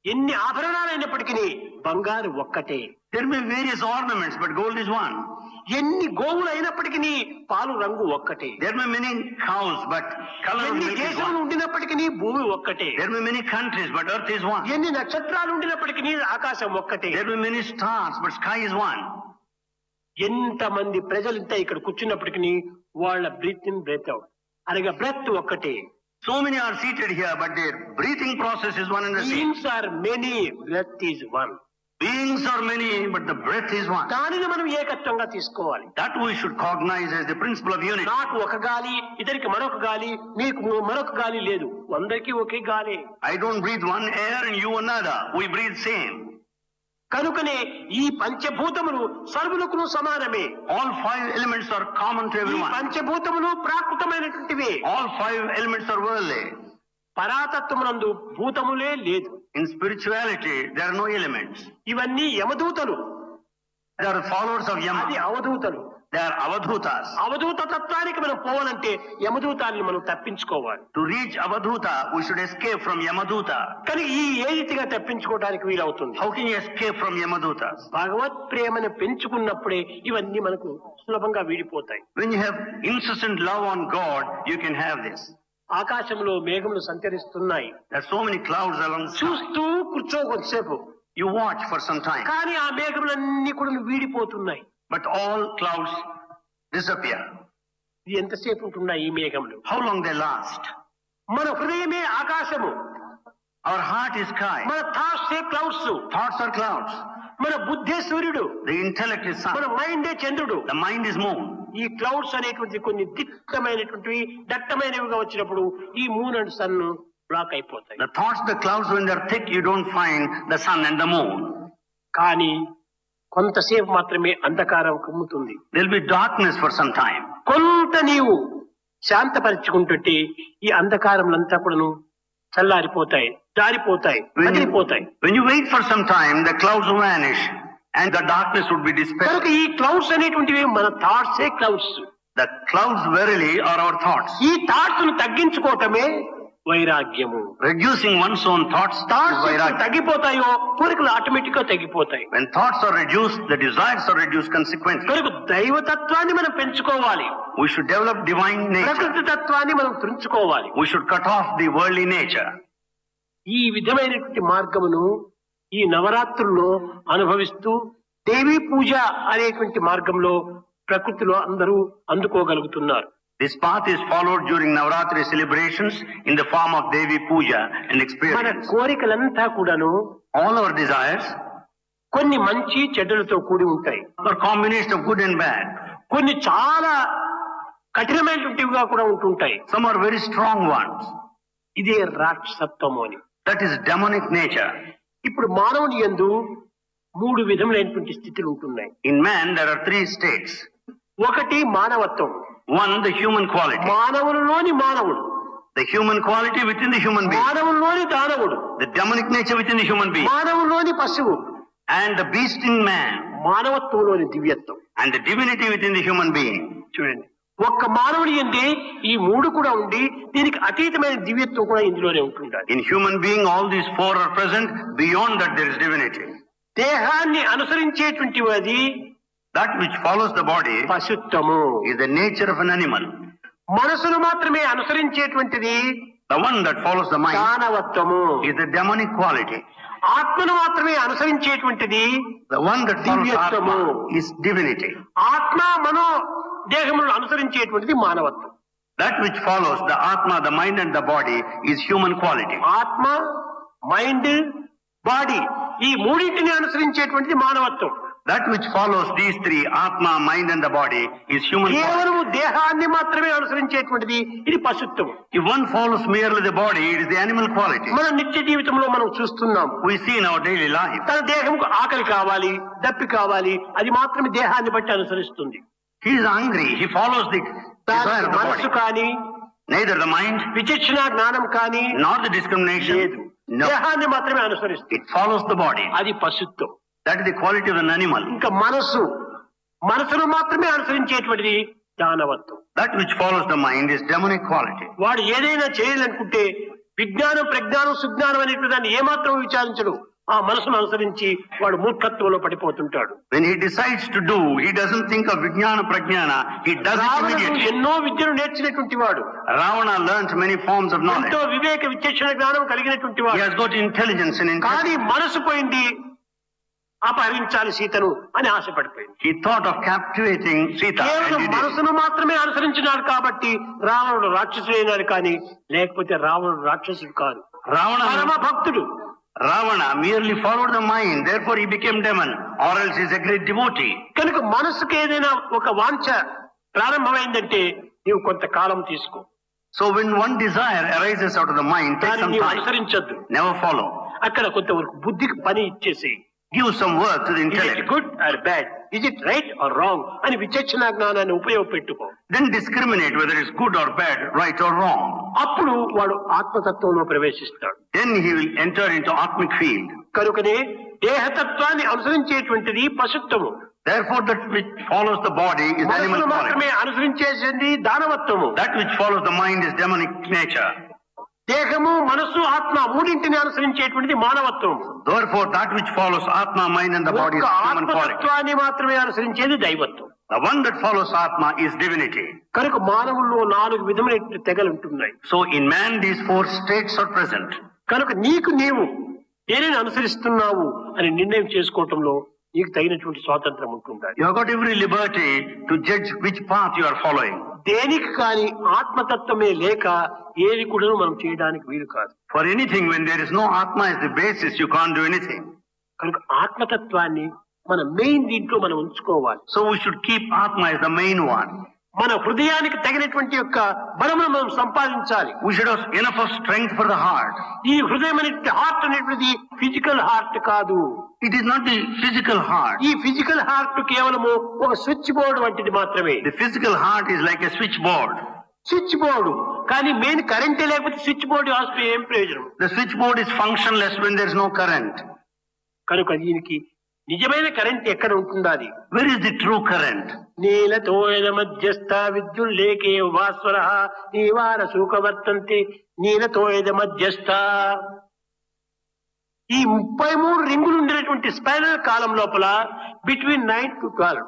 ఎన్ని ఆభరణాలైనప్పటికీ బంగారు ఒక్కటే. There may be various ornaments, but gold is one. ఎన్ని గోవులు అయినప్పటికీ పాలు రంగు ఒక్కటే. There may be many cows, but color of ఎన్ని milk is దేశములు one. ఉండినప్పటికీ భూమి ఒక్కటే. There may be many countries, but earth is one. ఎన్ని నక్షత్రాలు ఉండినప్పటికీ ఆకాశం ఒక్కటే. There may be many stars, but sky is one. ఎంతమంది ప్రజలంతా ఇక్కడ కూర్చున్నప్పటికీ వాళ్ళ బ్రీత్ ఇన్ బ్రెత్ అవుట్ అనగా బ్రెత్ ఒక్కటే. So many are seated here, but their breathing process is one and the same. Beings are many, breath is one. Beings are many, but the breath is one. దానిని మనం ఏకత్వంగా తీసుకోవాలి. That we should cognize as the principle of unity. నాకు ఒక గాలి, ఇతరికి మరొక గాలి, మీకు మరొక గాలి లేదు, అందరికీ ఒకే గాలి. I don't breathe one air and you another. We breathe same. కనుకనే ఈ పంచభూతములు సర్వులకు సమానమే. All five elements are common to ఈ everyone. పంచభూతములు ప్రాకృతమైనటువంటివే. All five elements are worldly. పరాతత్వమునందు భూతములే లేదు. In spirituality, there are no elements. ఇవన్నీ యమదూతలు. They are followers of Yama. అది అవధూతలు. They are avadhutas. అవధూత తత్వానికి మనం పోవాలంటే యమదూతాన్ని మనం తప్పించుకోవాలి. To reach avadhuta, we should escape from Yamaduta. కానీ ఈ ఏ రీతిగా తప్పించుకోవడానికి వీలవుతుంది? How can you escape from Yamadutas? భగవత్ ప్రేమను పెంచుకున్నప్పుడే ఇవన్నీ మనకు సులభంగా వీడిపోతాయి. When you have incessant love on God, you can have this. ఆకాశంలో మేఘములు సంచరిస్తున్నాయి. There are so many clouds along the sky. చూస్తూ కూర్చో కొంతసేపు. You watch for some time. కానీ ఆ మేఘములన్నీ కూడా వీడిపోతున్నాయి. But all clouds disappear. ఇది ఎంతసేపు ఉంటున్నాయి ఈ మేఘములు? How long they last? మన హృదయమే ఆకాశము. Our heart is sky. మన thoughts clouds. Thoughts are clouds. మన బుద్ధే సూర్యుడు. The intellect is sun. మన మైండే చంద్రుడు. The mind is moon. ఈ క్లౌడ్స్ అనేటువంటి కొన్ని దిట్టమైనటువంటివి దట్టమైనవిగా వచ్చినప్పుడు ఈ మూన్ అండ్ సన్ బ్లాక్ అయిపోతాయి. The thoughts, the clouds, when they are thick, you don't find the sun and the moon. కానీ కొంతసేపు మాత్రమే అంధకారం కమ్ముతుంది. There will be darkness for some time. కొంత నీవు శాంతపరుచుకుంటుంటే ఈ అంధకారములంతా కూడాను చల్లారిపోతాయి, జారిపోతాయి, వదిలిపోతాయి. When you wait for some time, the clouds will vanish and the darkness would be dispelled. కనుక ఈ క్లౌడ్స్ అనేటువంటివి మన థాట్సే clouds. The clouds verily are our thoughts. ఈ థాట్స్ ను తగ్గించుకోవటమే వైరాగ్యము. Reducing one's own thoughts is vairagya. తగ్గిపోతాయో కోరికలు ఆటోమేటిక్ గా తగ్గిపోతాయి. When thoughts are reduced, the desires are reduced consequently. కనుక దైవతత్వాన్ని మనం పెంచుకోవాలి. We should develop divine nature. ప్రకృతి తత్వాన్ని మనం తుంచుకోవాలి. We should cut off the worldly nature. ఈ విధమైనటువంటి మార్గమును ఈ నవరాత్రుల్లో అనుభవిస్తూ దేవీ పూజ అనేటువంటి మార్గంలో ప్రకృతిలో అందరూ అందుకోగలుగుతున్నారు. This path is followed during Navaratri celebrations in the form of Devi Puja and మన experience. కోరికలంతా కూడాను All our desires కొన్ని మంచి చెడ్డలతో కూడి ఉంటాయి. are combination of good and bad. కొన్ని చాలా కఠినమైనటువంటివిగా కూడా ఉంటుంటాయి. Some are very strong ones. ఇదే రాక్షసత్వము అని. That is demonic nature. ఇప్పుడు మానవుని యందు మూడు విధములైనటువంటి స్థితులు ఉంటున్నాయి. In man there are three states. ఒకటి మానవత్వం. One, the human quality. మానవునిలోని మానవుడు. The human quality within the human being. మానవునిలోని దానవుడు. The demonic nature within the human being. మానవునిలోని పశువు. And the beast in man. మానవత్వంలోని దివ్యత్వం. And the divinity within the human being. చూడండి, ఒక్క మానవుడి యందే ఈ మూడు కూడా ఉండి దీనికి అతీతమైన దివ్యత్వం కూడా ఇందులోనే ఉంటుండాలి. In human being all these four are present. Beyond that there is divinity. దేహాన్ని అనుసరించేటువంటి అది That which follows the body పశుత్వము is the nature of an animal. మనసును మాత్రమే అనుసరించేటువంటిది The one that follows the mind దానవత్వము is the demonic quality. ఆత్మను మాత్రమే అనుసరించేటువంటిది The one that follows దివ్యత్వము Atma is divinity. ఆత్మ మనో దేహములను అనుసరించేటువంటిది మానవత్వం. That which follows the Atma, the mind and the body is human quality. ఆత్మ, mind, body ఈ మూడింటిని అనుసరించేటువంటిది మానవత్వం. That which follows these three, Atma, mind and the body, is human quality. కేవలం దేహాన్ని మాత్రమే అనుసరించేటువంటిది ఇది పశుత్వం. If one follows merely the body, it is the animal quality. మన నిత్య జీవితంలో మనం చూస్తున్నాం. We see in our daily life. తన దేహంకు ఆకలి కావాలి, దప్పి కావాలి, అది మాత్రమే దేహాన్ని బట్టి అనుసరిస్తుంది. He is hungry, he follows the desire of the మనసు body. కానీ Neither the mind విచక్షణ జ్ఞానం కానీ nor the discrimination. No. దేహాన్ని మాత్రమే అనుసరిస్తుంది. It follows the body. అది పశుత్వం. That is the quality of an animal. ఇంకా మనసును మాత్రమే అనుసరించేటువంటిది దానవత్వం. That which follows the mind is demonic quality. వాడు ఏదైనా చేయాలనుకుంటే విజ్ఞానం, ప్రజ్ఞానం, సుజ్ఞానం అనేటువంటి దాన్ని ఏమాత్రం విచారించడు. ఆ మనసును అనుసరించి వాడు మూర్ఖత్వంలో పడిపోతుంటాడు. When he decides to do, he doesn't think of vijnana prajnana, he does it immediately. ఎన్నో విద్యను నేర్చినటువంటి వాడు. Ravana learnt many forms of knowledge. ఎంతో వివేక విచక్షణ జ్ఞానం కలిగినటువంటి He వాడు. has got intelligence and intelligence. కానీ మనసు పోయింది, అపహరించాలి సీతను అని ఆశపడిపోయింది. He thought of captivating Sita. కేవలం మనసును మాత్రమే అనుసరించినాడు కాబట్టి రావణుడు రాక్షసుడు అయినాడు, కానీ లేకపోతే రావణుడు రాక్షసుడు కాదు. పరమ భక్తుడు. Ravana merely followed the mind, therefore he became demon, or else he is a great devotee. కనుక మనసుకు ఏదైనా ఒక వాంఛ ప్రారంభమైందంటే నీవు కొంతకాలం తీసుకో. So when one desire arises out of the mind, take some time. అనుసరించద్దు. Never follow. అక్కడ కొంతవరకు బుద్ధికి పని ఇచ్చేసి give some work to the intellect. Is it good or bad? Is it right or wrong? అని విచక్షణ జ్ఞానాన్ని ఉపయోగపెట్టుకో. Then discriminate whether it's good or bad, right or wrong. అప్పుడు వాడు ఆత్మతత్వంలో ప్రవేశిస్తాడు. Then he will enter into Atmic field. కనుకనే దేహతత్వాన్ని అనుసరించేటువంటిది పశుత్వము. Therefore that which follows the body is animal quality. మాత్రమే అనుసరించేది దానవత్వము. That which follows the mind is demonic nature. దేహము, మనస్సు, ఆత్మ మూడింటిని అనుసరించేటువంటిది మానవత్వం. Therefore that which follows Atma, mind and the body is human quality. ఆత్మతత్వాన్ని మాత్రమే అనుసరించేది దైవత్వం. The one that follows Atma is divinity. కనుక మానవుల్లో 4 విధములైన తెగలు ఉంటున్నాయి. So in man these 4 states are present. కనుక నీవు దేనిని అనుసరిస్తున్నావు అని నిర్ణయం చేసుకోవటంలో నీకు తగినటువంటి స్వాతంత్రం ఉంటుండాలి. You have got every liberty to judge which path you are following. దేనికి కానీ ఆత్మతత్వమే లేక ఏది కూడా మనం చేయడానికి వీలు కాదు. For anything, when there is no Atma as the basis, you can't do anything. కనుక ఆత్మతత్వాన్ని మన మెయిన్ దీంట్లో మనం ఉంచుకోవాలి. So we should keep Atma as the main one. మన హృదయానికి తగినటువంటి యొక్క బలమును మనం సంపాదించాలి. We should have enough of strength for the heart. ఈ హృదయం అనేది హార్ట్ అనేటువంటిది ఫిజికల్ హార్ట్ కాదు. It is not the physical heart. ఈ ఫిజికల్ హార్ట్ కేవలము ఒక స్విచ్ బోర్డ్ వంటిది మాత్రమే. The physical heart is like a switchboard. Switch board కానీ మెయిన్ కరెంటే లేకపోతే స్విచ్ బోర్డు ఆస్తే ఏం ప్రయోజనం? The switchboard is functionless when there is no current. కనుక దీనికి నిజమైన కరెంట్ ఎక్కడ ఉంటుండాలి? Where is the true current? నీలతోయద మధ్యస్థ విద్యుల్లేకే భాస్వర నీవార సుఖవర్తంతి నీలతోయద మధ్యస్థ. ఈ 33 రింగులు ఉండేటువంటి స్పైనల్ కాలం లోపల బిట్వీన్ 9 to 12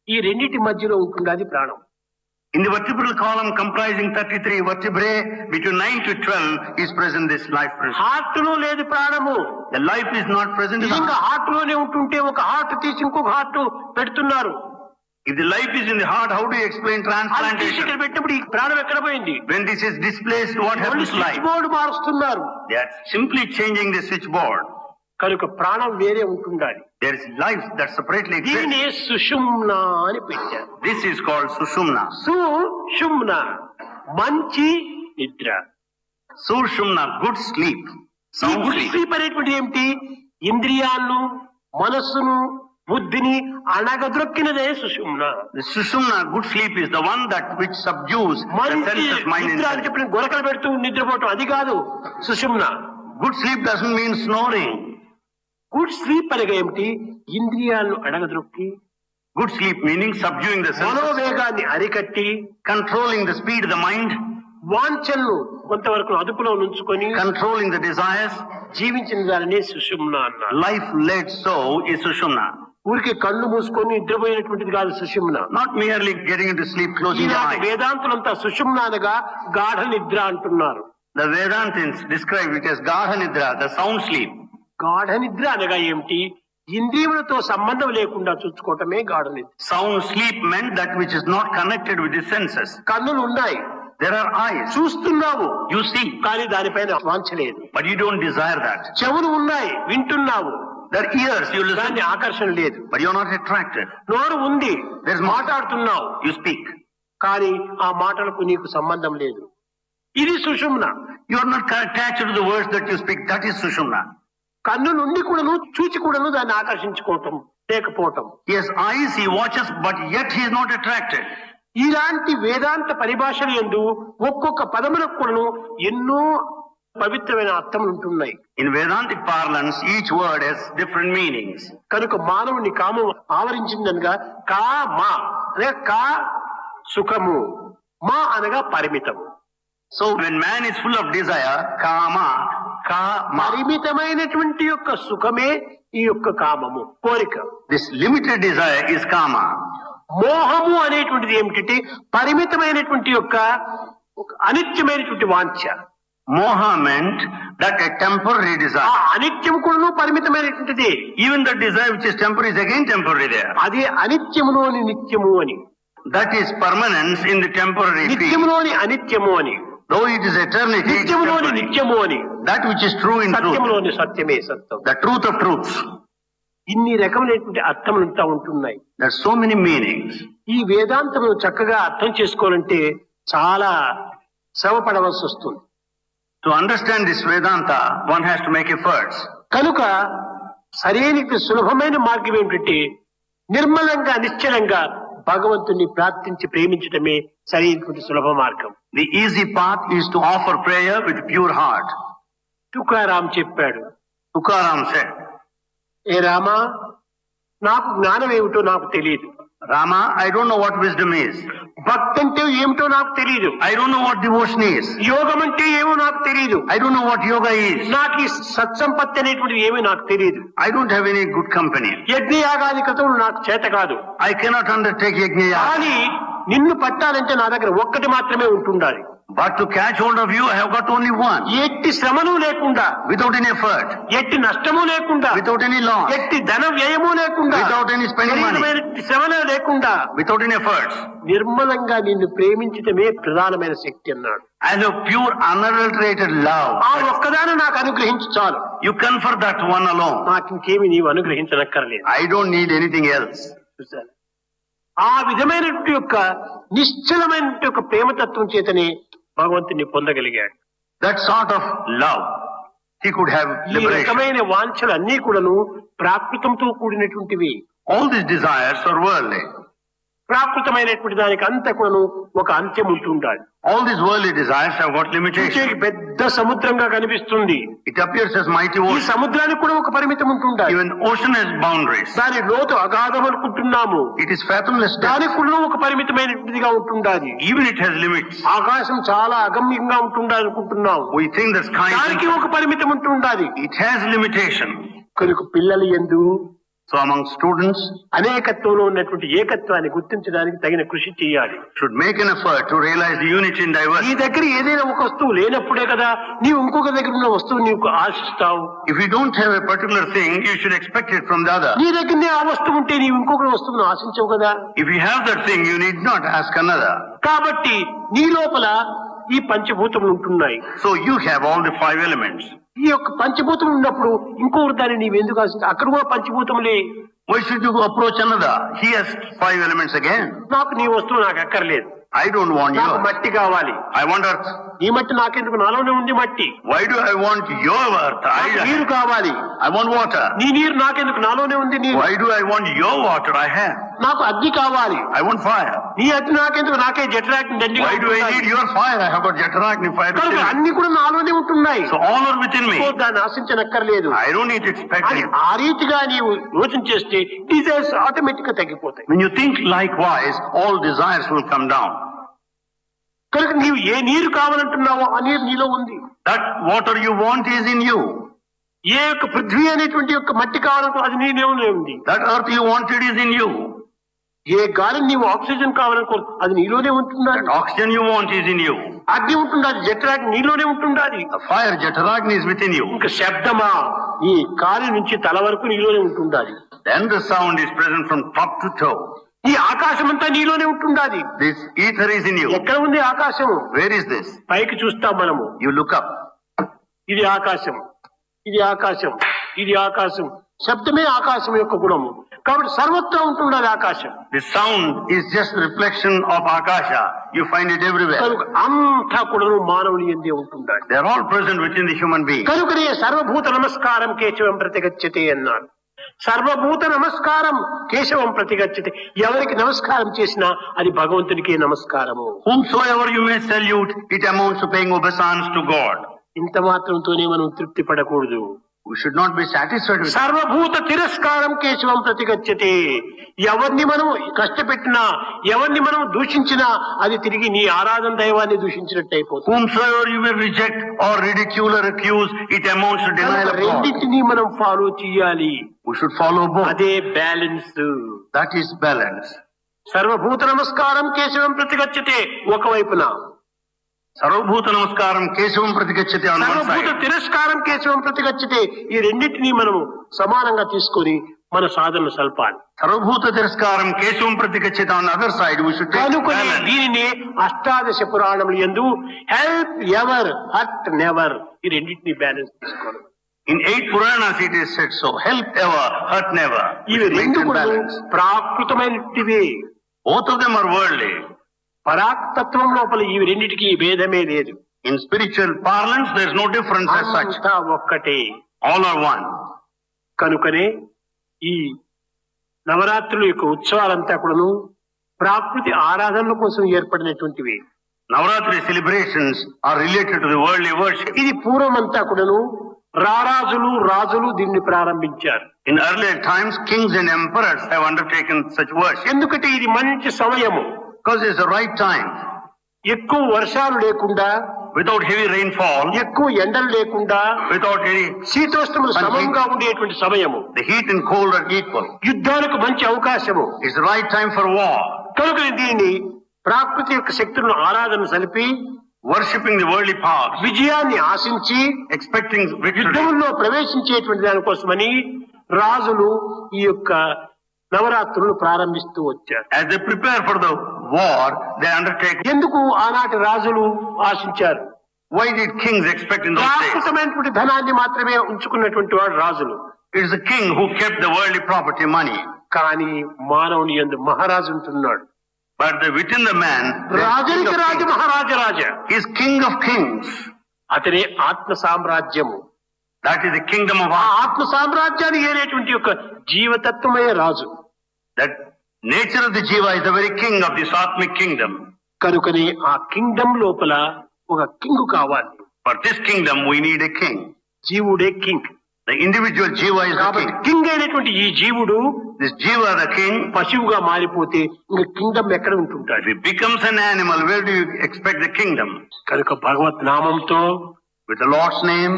ఈ రెండింటి మధ్యలో ఉంటుండాలి ప్రాణం. In the vertebral column comprising 33 vertebrae, between 9 to 12 is present this life present. Heart లో లేదు ప్రాణము. The life is not present in the ఇంకా heart. హార్ట్ లోనే ఉంటుంటే ఒక హార్ట్ తీసి ఇంకొక హార్ట్ పెడుతున్నారు. If the life is in the heart, how do you explain transplantation? ఇక్కడ పెట్టినప్పుడు ఈ ప్రాణం ఎక్కడ పోయింది? When this is displaced, what happens to life? Switchboard మారుస్తున్నారు. They are simply changing the switchboard. కనుక ప్రాణం వేరే ఉంటుండాలి. There is life that separately దీనిని exists. సుషుమ్నా అని పెట్టారు. This is called sushumna. సుషుమ్నా మంచి నిద్ర. Sushumna, good sleep. Sound good sleep. Sleep అనేటువంటి ఏమిటి? ఇంద్రియాలను మనస్సును బుద్ధిని అణగద్రొక్కినదే సుషుమ్నా. The sushumna, good sleep, is the one that which subdues the మంచి senses, mind, నిద్ర అని and చెప్పిన గొరకలు పెడుతూ నిద్రపోవటం అది కాదు సుషుమ్నా. good sleep doesn't mean snoring. Good sleep అనగా ఏమిటి? ఇంద్రియాలను అణగద్రొక్కి Good sleep meaning subduing the senses, మనోవేగాన్ని అరికట్టి controlling the speed of the mind, వాంఛలను కొంతవరకు అదుపులో ఉంచుకొని controlling the desires. జీవించిన దానిని సుషుమ్నా అన్నారు. Life led so is sushumna. ఊరికి కళ్ళు మూసుకొని నిద్రపోయినటువంటిది కాదు సుషుమ్నా. Not merely getting into sleep, closing the ఈనాటి eyes. వేదాంతులంతా సుషుమ్నా అనగా గాఢ నిద్ర అంటున్నారు. The Vedantins describe it as Gaha Nidra, the sound sleep. గాఢ నిద్ర అనగా ఏమిటి? ఇంద్రియములతో సంబంధం లేకుండా చూసుకోవటమే గాఢ నిద్ర. Sound sleep meant that which is not connected with the senses. కన్నులు ఉన్నాయి, There are eyes. చూస్తున్నావు, You see, కానీ దానిపైన వాంఛ లేదు. but you don't desire that. చెవులు ఉన్నాయి, వింటున్నావు, There are ears, you listen, దాన్ని ఆకర్షణ లేదు. but you're not attracted. నోరు ఉంది, There's మాట్లాడుతున్నావు, You speak. కానీ ఆ మాటలకు నీకు సంబంధం లేదు. ఇది సుషుమ్న. You are not attached to the words that you speak. That is sushumna. కన్ను నుండి కూడాను చూచి కూడాను దాన్ని ఆకర్షించుకోవటం లేకపోవటం. He has eyes, he watches, but yet he is not attracted. ఇలాంటి వేదాంత పరిభాషలు యందు ఒక్కొక్క పదములకు కూడాను ఎన్నో పవిత్రమైన అర్థములు ఉంటున్నాయి. In Vedantic parlance, each word has different meanings. కనుక మానవుని కామం ఆవరించిందనగా కామా అనగా కా సుఖము, మా అనగా పరిమితము. So when man is full of desire, kama. పరిమితమైనటువంటి యొక్క సుఖమే ఈ యొక్క కామము, కోరిక. This limited desire is kama. మోహము అనేటువంటిది ఏమిటంటే పరిమితమైనటువంటి యొక్క అనిత్యమైనటువంటి వాంఛ. Moha meant that a temporary ఆ desire. అనిత్యం కూడా పరిమితమైనటువంటిది. Even the desire which is temporary is again temporary there. అదే అనిత్యములోని నిత్యము అని, That is permanence in the temporary field. నిత్యములోని అనిత్యము అని, Though it is eternity, it is నిత్యములోని temporary. నిత్యము అని, That which is true in truth. సత్యములోని సత్యమే సత్యం. The truth of truths. ఇన్ని రకమైనటువంటి అర్థములంతా ఉంటున్నాయి. There are so many meanings. ఈ వేదాంతము చక్కగా అర్థం చేసుకోవాలంటే చాలా శ్రమ పడవలసి వస్తుంది. To understand this Vedanta, one has to make efforts. కనుక సరైన సులభమైన మార్గం ఏమిటంటే నిర్మలంగా నిశ్చలంగా భగవంతుని ప్రార్థించి ప్రేమించటమే సరైనటువంటి సులభ మార్గం. The easy path is to offer prayer with pure heart. Tukaram చెప్పాడు, Tukaram said, ఏ రామా, నాకు జ్ఞానం ఏమిటో నాకు తెలియదు. Rama, I don't know what wisdom is. భక్తి అంటే ఏమిటో నాకు తెలియదు. I don't know what devotion is. యోగం అంటే ఏమో నాకు తెలియదు. I don't know what yoga is. నాకు ఈ సత్సంపత్తి అనేటువంటిది ఏమీ నాకు తెలియదు. I don't have any good company. యజ్ఞయాగాది క్రతువులు నాకు చేత కాదు. I cannot undertake yajna. కానీ నిన్ను పట్టాలంటే నా దగ్గర ఒక్కటి మాత్రమే ఉంటుండాలి. But to catch hold of you, I have got only one. ఎట్టి శ్రమను లేకుండా, without any effort, ఎట్టి నష్టము లేకుండా, without any loss, ఎట్టి ధన వ్యయము లేకుండా, without any spending money, శ్రమనే లేకుండా, without any efforts, నిర్మలంగా నిన్ను ప్రేమించడమే ప్రధానమైన శక్తి అన్నాడు. as a pure unadulterated love. ఆ ఒక్కదాన్ని నాకు అనుగ్రహించు చాలు. You confer that one alone. నాకు ఇంకేమి నీవు అనుగ్రహించనక్కర్లేదు. I don't need anything else. ఆ విధమైనటువంటి యొక్క నిశ్చలమైనటువంటి యొక్క ప్రేమతత్వం చేతనే భగవంతుని పొందగలిగాడు. That sort of love he could have ఈ liberation. రకమైన వాంఛలు అన్ని కూడాను ప్రాకృతంతో కూడినటువంటివి. All these desires are worldly. ప్రాకృతమైనటువంటి దానికి అంతా కూడాను ఒక అంత్యం ఉంటుండాలి. All these worldly desires have got limitations. పెద్ద సముద్రంగా కనిపిస్తుంది. It appears as mighty ఈ ocean. సముద్రానికి కూడా ఒక పరిమితం ఉంటుండాలి. Even ocean has boundaries. దాని లోతు అగాధం అనుకుంటున్నాము. It is fathomless. దానికి కూడా ఒక పరిమితమైనటువంటిదిగా ఉంటుండాలి. Even it has limits. ఆకాశం చాలా అగమ్యంగా ఉంటుండాలి అనుకుంటున్నాం. We think the sky. దానికి ఒక పరిమితం ఉంటుండాలి. It has limitation. కనుక పిల్లలు యందు, so among students, అనేకత్వంలో ఉన్నటువంటి ఏకత్వాన్ని గుర్తించడానికి తగిన కృషి చేయాలి. should make an effort to realize the unity in diversity. నీ దగ్గర ఏదైనా ఒక వస్తువు లేనప్పుడే కదా నీవు ఇంకొక దగ్గర ఉన్న వస్తువు నీకు ఆశిస్తావు. If you don't have a particular thing, you should expect it from the other. నీ దగ్గరనే ఆ వస్తువు ఉంటే నీవు ఇంకొక వస్తువును ఆశించవు కదా. If you have that thing, you need not ask another. కాబట్టి నీ లోపల ఈ పంచభూతములు ఉంటున్నాయి. So you have all the 5 elements. ఈ యొక్క పంచభూతం ఉన్నప్పుడు ఇంకొకటి దాన్ని నీవు ఎందుకు ఆశించు? అక్కడ కూడా పంచభూతములే. Why should you approach another? He has 5 elements again. నాకు నీ వస్తువు నాకు అక్కర్లేదు. I don't want నాకు yours. మట్టి కావాలి. I want earth. నీ మట్టి నాకెందుకు? నాలోనే ఉంది మట్టి. Why do I want your earth? నీరు కావాలి. I want water. నీ నీరు నాకెందుకు? నాలోనే ఉంది నీరు. Why do I want your water? I have. నాకు అగ్ని కావాలి. I want fire. నీ అగ్ని నాకెందుకు? నాకే జఠరాగ్ని దండిగా. Why do I need your fire? I have got Jantunaam fire. అన్ని కూడా నాలోనే ఉంటున్నాయి. So all are within me. దాన్ని ఆశించనక్కర్లేదు. I don't need to expect it. ఆ రీతిగా నీవు యోచన చేస్తే డిజైర్స్ ఆటోమేటిక్ గా తగ్గిపోతాయి. When you think likewise, all desires will come down. కనుక నీవు ఏ నీరు కావాలంటున్నావో ఆ నీరు నీలో ఉంది. That water you want is in you. ఏ యొక్క పృథ్వీ అనేటువంటి యొక్క మట్టి కావాలంటూ అది నీలోనే ఉంది. That earth you wanted is in you. ఏ గాలిని నీవు ఆక్సిజన్ కావాలనుకో అది నీలోనే ఉంటున్నది. That oxygen you want is in you. అగ్ని ఉంటుండాలి, జఠరాగ్ని నీలోనే ఉంటుండాలి. The fire Jantunaam is within you. ఇంకా శబ్దమా ఈ కాలి నుంచి తల వరకు నీలోనే ఉంటుండాలి. Then the sound is present from top to toe. ఈ ఆకాశం అంతా నీలోనే ఉంటుండాలి. This ether is in you. ఎక్కడ ఉంది ఆకాశం? Where is this? పైకి చూస్తాం మనము. You look up. ఇది ఆకాశం, ఇది ఆకాశం, ఇది ఆకాశం. శబ్దమే ఆకాశం యొక్క గుణము. కాబట్టి సర్వత్రా ఉంటుండాలి ఆకాశం. The sound is just a reflection of Akasha. You find it everywhere. కనుక అంతా కూడా మానవుని యందే ఉంటుండాలి. They are all present within the human being. కనుకనే సర్వభూత నమస్కారం కేశవం ప్రతిగచ్చతే అన్నారు. సర్వభూత నమస్కారం కేశవం ప్రతిగచ్చతే. ఎవరికి నమస్కారం చేసినా అది భగవంతునికే నమస్కారము. Whomsoever you may salute, it amounts to paying obeisance to God. ఇంత మాత్రంతోనే మనం తృప్తి పడకూడదు. We should not be satisfied with సర్వభూత తిరస్కారం కేశవం ప్రతిగచ్చతే. ఎవరిని మనం కష్టపెట్టినా, ఎవరిని మనం దూషించినా అది తిరిగి నీ ఆరాధన దైవాన్ని దూషించినట్టు అయిపోతుంది. Whomsoever you may reject or ridicule or accuse, it amounts to denial of God. రెండింటినీ మనం ఫాలో చేయాలి. We should follow both. అదే బ్యాలెన్స్. That is balance. సర్వభూత నమస్కారం కేశవం ప్రతిగచ్చతే ఒకవైపున, సర్వభూత నమస్కారం కేశవం ప్రతిగచ్చతే on one సర్వభూత side. తిరస్కారం కేశవం ప్రతిగచ్చతే. ఈ రెండింటినీ మనము సమానంగా తీసుకొని మన సాధనలు సల్పాలి. సర్వభూత తిరస్కారం కేశవం ప్రతిగచ్చతే on the other side. We should take కనుకొని balance. దీనిని అష్టాదశ పురాణములు యందు హెల్ప్ ఎవర్ హర్ట్ నెవర్ ఈ రెండింటినీ బ్యాలెన్స్ తీసుకోవాలి. In 8 Puranas it is said so. Help ever, hurt never. ఇవి రెండు Maintain కూడా balance. ప్రాకృతమైనటివి. Both of them are worldly. పరాక్తత్వం లోపల ఈ రెండింటికి భేదమే లేదు. In spiritual parlance, there is no difference as such. అంతా ఒక్కటే. All are one. కనుకనే ఈ నవరాత్రుల యొక్క ఉత్సవాలంతా కూడాను ప్రాకృతి ఆరాధనల కోసం ఏర్పడినటువంటివి. Navaratri celebrations are related to the worldly worship. ఇది పూర్వమంతా కూడాను రారాజులు రాజులు దీన్ని ప్రారంభించారు. In earlier times, kings and emperors have undertaken such worship. ఎందుకంటే ఇది మంచి సమయము. Because it's the right time. ఎక్కువ వర్షాలు లేకుండా, without heavy rainfall, ఎక్కువ ఎండలు లేకుండా, without any శీతోష్ణములు సమంగా ఉండేటువంటి సమయము. The heat and cold are equal. యుద్ధానికి మంచి అవకాశము. It's the right time for war. కనుక దీనిని ప్రాకృతి యొక్క శక్తులను ఆరాధన సలిపి, worshipping the worldly powers, విజయాన్ని ఆశించి, expecting victory, యుద్ధంలో ప్రవేశించేటువంటి దానికోసమని రాజులు ఈ యొక్క నవరాత్రులు ప్రారంభిస్తూ వచ్చారు. As they prepare for the war, they undertake. ఎందుకు ఆనాటి రాజులు ఆశించారు? Why did kings expect in those days? ప్రాకృతమైనటువంటి ధనాన్ని మాత్రమే ఉంచుకున్నటువంటి వాడు రాజులు. It is the king who kept the worldly property, money. కానీ మానవుని యందు మహారాజు ఉంటున్నాడు. But within the man, రాజరికి Raju Maharaja Raja, is king of kings. అతనే ఆత్మ సామ్రాజ్యము. That is the kingdom of ఆత్మ సామ్రాజ్యాన్ని ఏలేటువంటి యొక్క జీవతత్వమే రాజు. That nature of the jiva is the very king of this atmic kingdom. కనుకనే ఆ కింగ్డమ్ లోపల ఒక కింగ్ కావాలి. For this kingdom we need a king. జీవుడే king. The individual jiva is the king. King అయినటువంటి ఈ జీవుడు, this jiva the king, పశువుగా మారిపోతే ఇంక కింగ్డమ్ ఎక్కడ ఉంటుంటాడు? If he becomes an animal, where do you expect the kingdom? కనుక భగవత్ నామంతో, with the Lord's name,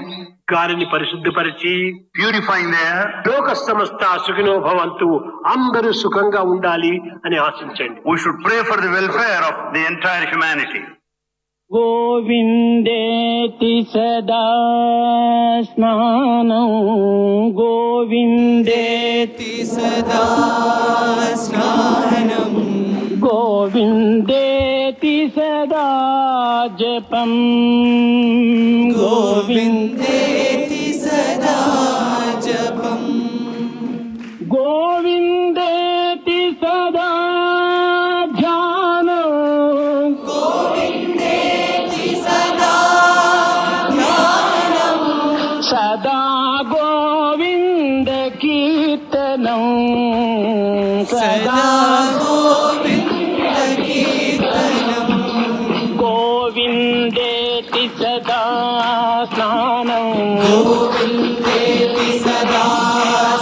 గాలిని పరిశుద్ధపరిచి, purifying there, లోక సమస్త సుఖినో భవంతు, అందరూ సుఖంగా ఉండాలి అని ఆశించండి. We should pray for the welfare of the entire humanity. గోవిందేతి సదా స్నానం, గోవిందేతి సదా స్నానం, గోవిందేతి సదా జపం, గోవిందేతి సదా జపం, గోవిందేతి సదా ధ్యానం, గోవిందేతి సదా ధ్యానం, సదా గోవింద కీర్తనం, సదా గోవింద కీర్తనం, గోవిందేతి సదా స్నానం, గోవిందేతి సదా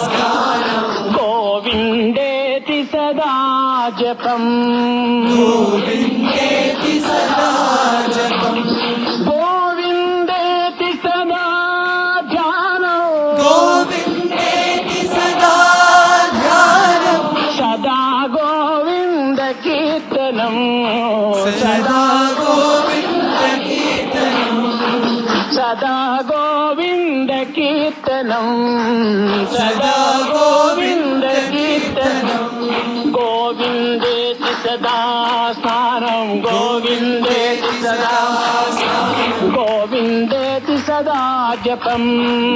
స్నానం, గోవిందేతి సదా జపం, గోవిందేతి సదా జపం, గోవిందేతి సదా ధ్యానం, గోవిందేతి సదా ధ్యానం, సదా గోవింద కీర్తనం, సదా గోవింద కీర్తనం, సదా గోవింద కీర్తనం, సదా గోవింద కీర్తనం, గోవిందేతి సదా స్నానం, గోవిందేతి సదా స్నానం, గోవిందేతి సదా జపం,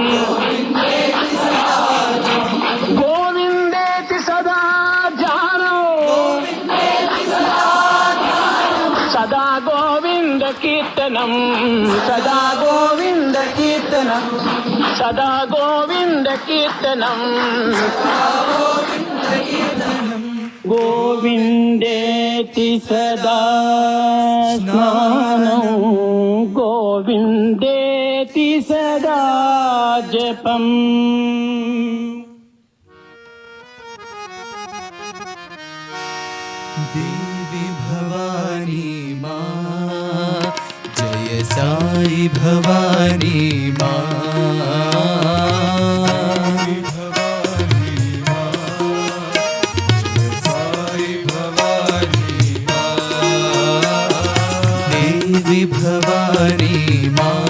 గోవిందేతి సదా జపం, గోవిందేతి సదా ధ్యానం, గోవిందేతి సదా ధ్యానం, సదా గోవింద కీర్తనం, సదా గోవింద కీర్తనం, సదా గోవింద కీర్తనం, సదా గోవింద కీర్తనం, గోవిందేతి సదా స్నానం, గోవిందేతి సదా జపం. देवी भवानी माँ, जय साई भवानी माँ, देवी भवानी माँ,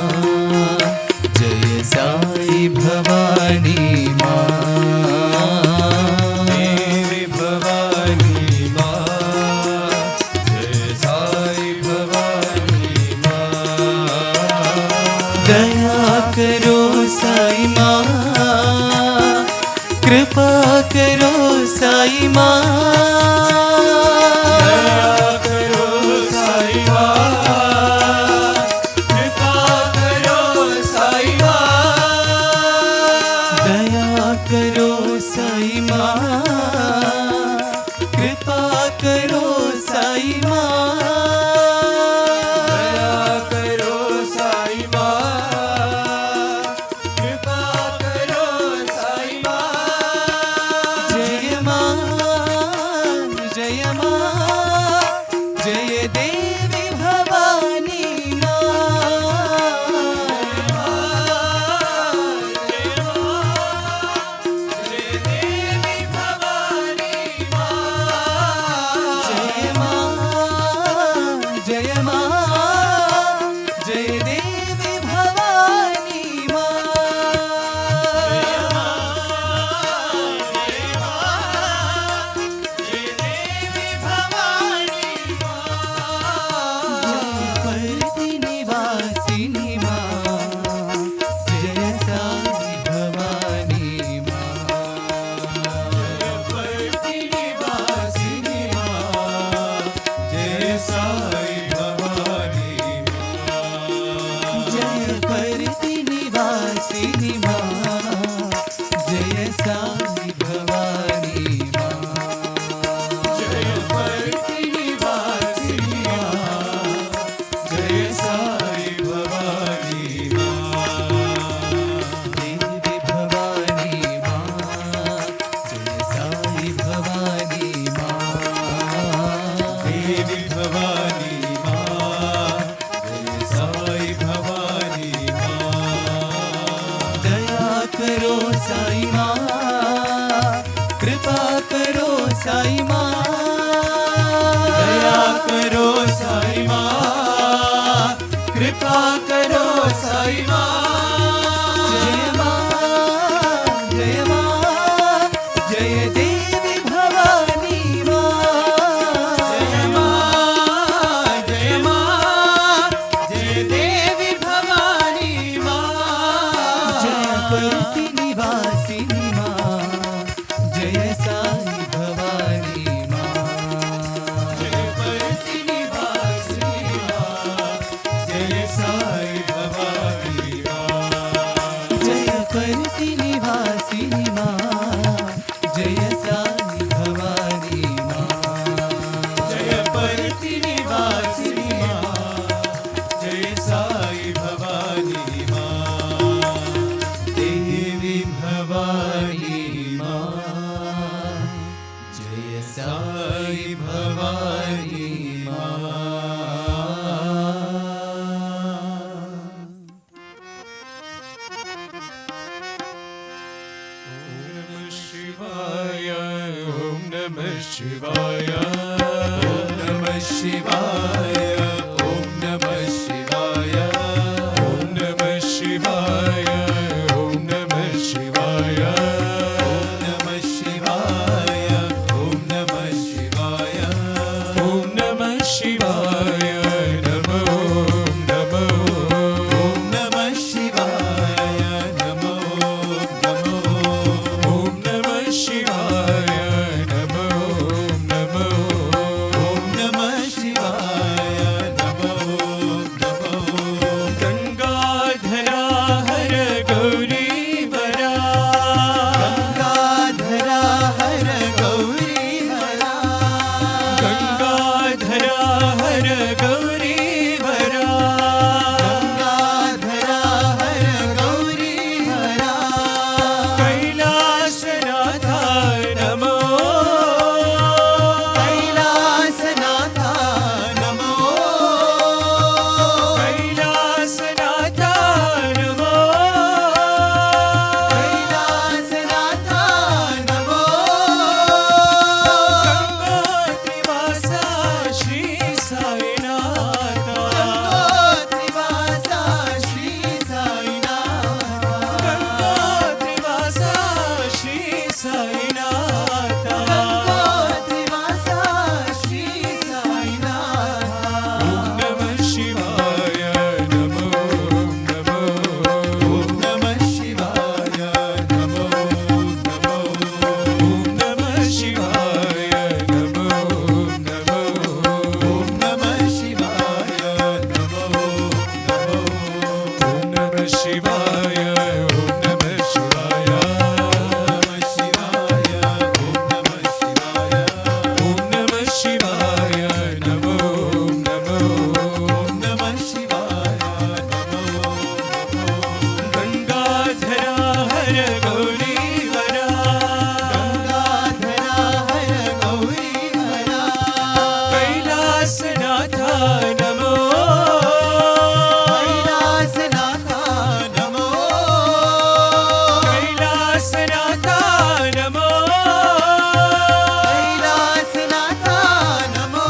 जय साई भवानी माँ, देवी भवानी माँ, जय साई भवानी माँ, दया करो साई माँ, कृपा करो साई माँ, दया करो साई माँ, कृपा करो साई माँ, दया करो साई माँ, कृपा करो साई माँ, दया करो साई माँ, कृपा साई भवानी माँ जय परति निवासिनी माँ जय साई भवानी माँ देवी भवानी माँ जय साई भवानी माँ देवी भवानी माँ जय साई भवानी माँ दया करो साई माँ कृपा करो साई माँ दया करो साई माँ कृपा करो साई माँ जय माँ जय माँ जय देवी भवानी माँ जय माँ जय माँ जय देवी भवानी माँ जय परति निवासिनी माँ जय साई भवानी माँ जय परति निवासिनी माँ जय साई भवानी माँ जय परति निवासिनी माँ जय साई भवानी माँ जय परति निवासिनी माँ जय साई भवानी माँ देवी भवानी माँ जय साई भवानी माँ शिवाय ओम नमः शिवाय ओम नमः शिवाय ओम नमः शिवाय ओम नमः शिवाय ओम नमः शिवाय ओम नमः शिवाय ओम नमः शिवाय ओम नमः शिवाय नमो नमो ओम नमः शिवाय नमो नमो ओम नमः शिवाय नमो नमो ओम नमः शिवाय नमो नमो गंगाधरा हर गौरी वरा गंगाधरा हर गौरी वरा गंगाधरा हर गौरी वरा गंगाधरा हर गौरी वरा कैलासनाथा नमो कैलासनाथा नमो कैलासनाथा नमो कैलासनाथा नमो गंगोत्रिवासा श्री साईनाथ गंगोत्रिवासा श्री साईनाथ गंगोत्रिवासा श्री साईनाथ गंगोत्रिवासा श्री साईनाथ ओम नमः शिवाय नमो नमो ओम नमः शिवाय नमो नमो ओम नमः शिवाय नमो नमो ओम नमः शिवाय नमो नमो ओम नमः शिवाय ओम नमः शिवाय नमः शिवाय ओम नमः शिवाय ओम नमः शिवाय नमो नमो ओम नमः शिवाय नमो नमो गंगाधरा हर गौरी वरा गंगाधरा हर गौरी वरा कैलासनाथा नमो कैलासनाथा नमो कैलासनाथा नमो कैलासनाथा नमो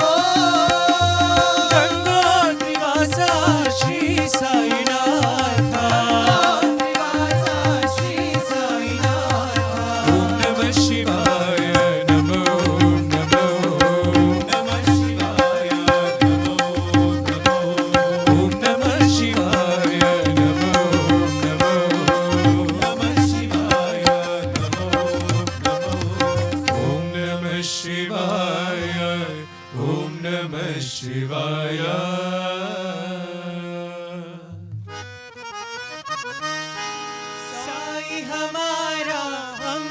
गंगोत्रिवासा श्री साईनाथ गंगोत्रिवासा श्री साईनाथ ओम नमः शिवाय नमो नमो ओम नमः शिवाय नमो नमो ओम नमः शिवाय नमो नमो ओम नमः शिवाय नमो नमो ओम नमः शिवाय ओम नमः शिवाय साई हमारा हम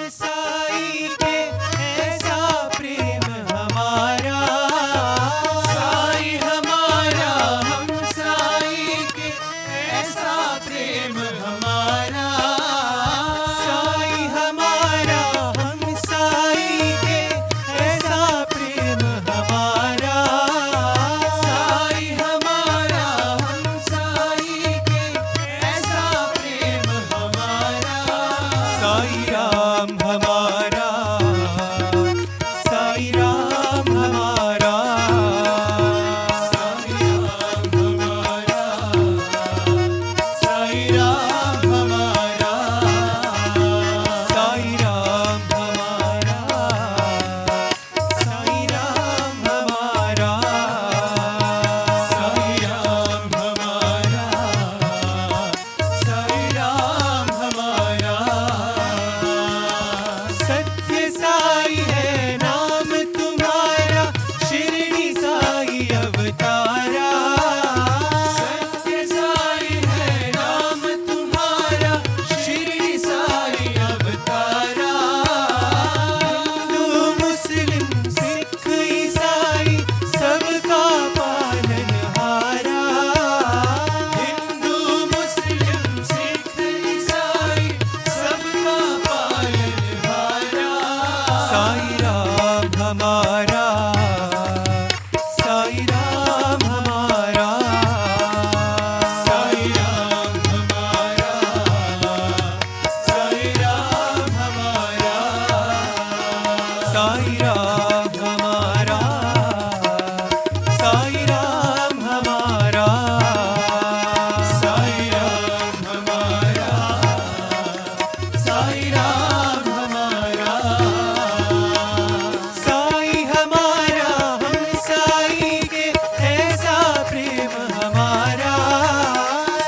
साई राम हमारा, साई राम हमारा, साई राम हमारा, साई राम हमारा, साई हमारा हम साई के ऐसा प्रेम हमारा,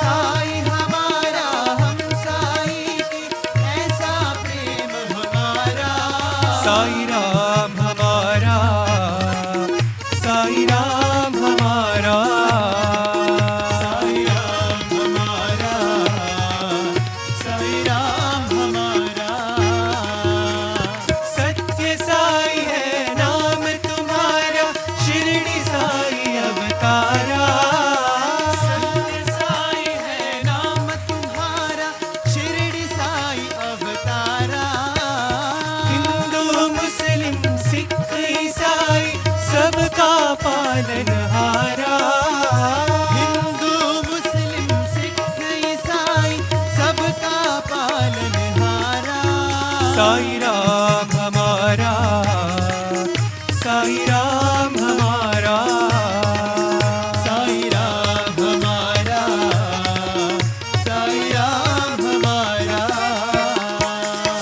साई हमारा हम साई के ऐसा प्रेम हमारा, साई राम हमारा, साई राम हमारा, साई राम हमारा, साई राम हमारा, सत्य साई है नाम तुम्हारा, शिरडी साई अवतारा, सत्य साई है नाम तुम्हारा, शिरडी साई अवतारा, हिंदू मुस्लिम सिख ईसाई सबका पालनहारा, हिंदू मुस्लिम सिख ईसाई सबका पालनहारा, साई राम हमारा, साई राम हमारा, साई राम हमारा, साई राम हमारा,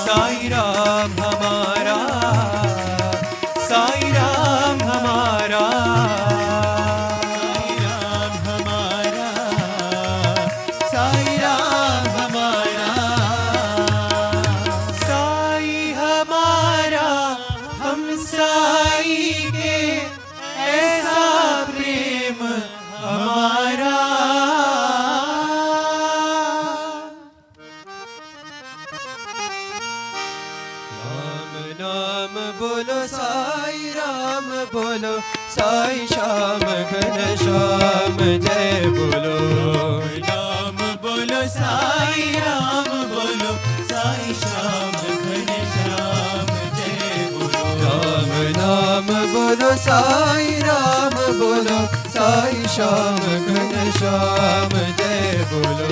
साई राम हमारा, साई राम हमारा, साई राम हमारा, साई राम हमारा, साई हमारा हम साई के ऐसा प्रेम हमारा। राम नाम बोलो साई राम बोलो, साई श्याम घन श्याम जय बोलो, राम बोलो साई राम बोलो, साई श्याम घन श्याम जय बोलो, राम नाम बोलो साई राम बोलो, साई श्याम घन श्याम जय बोलो,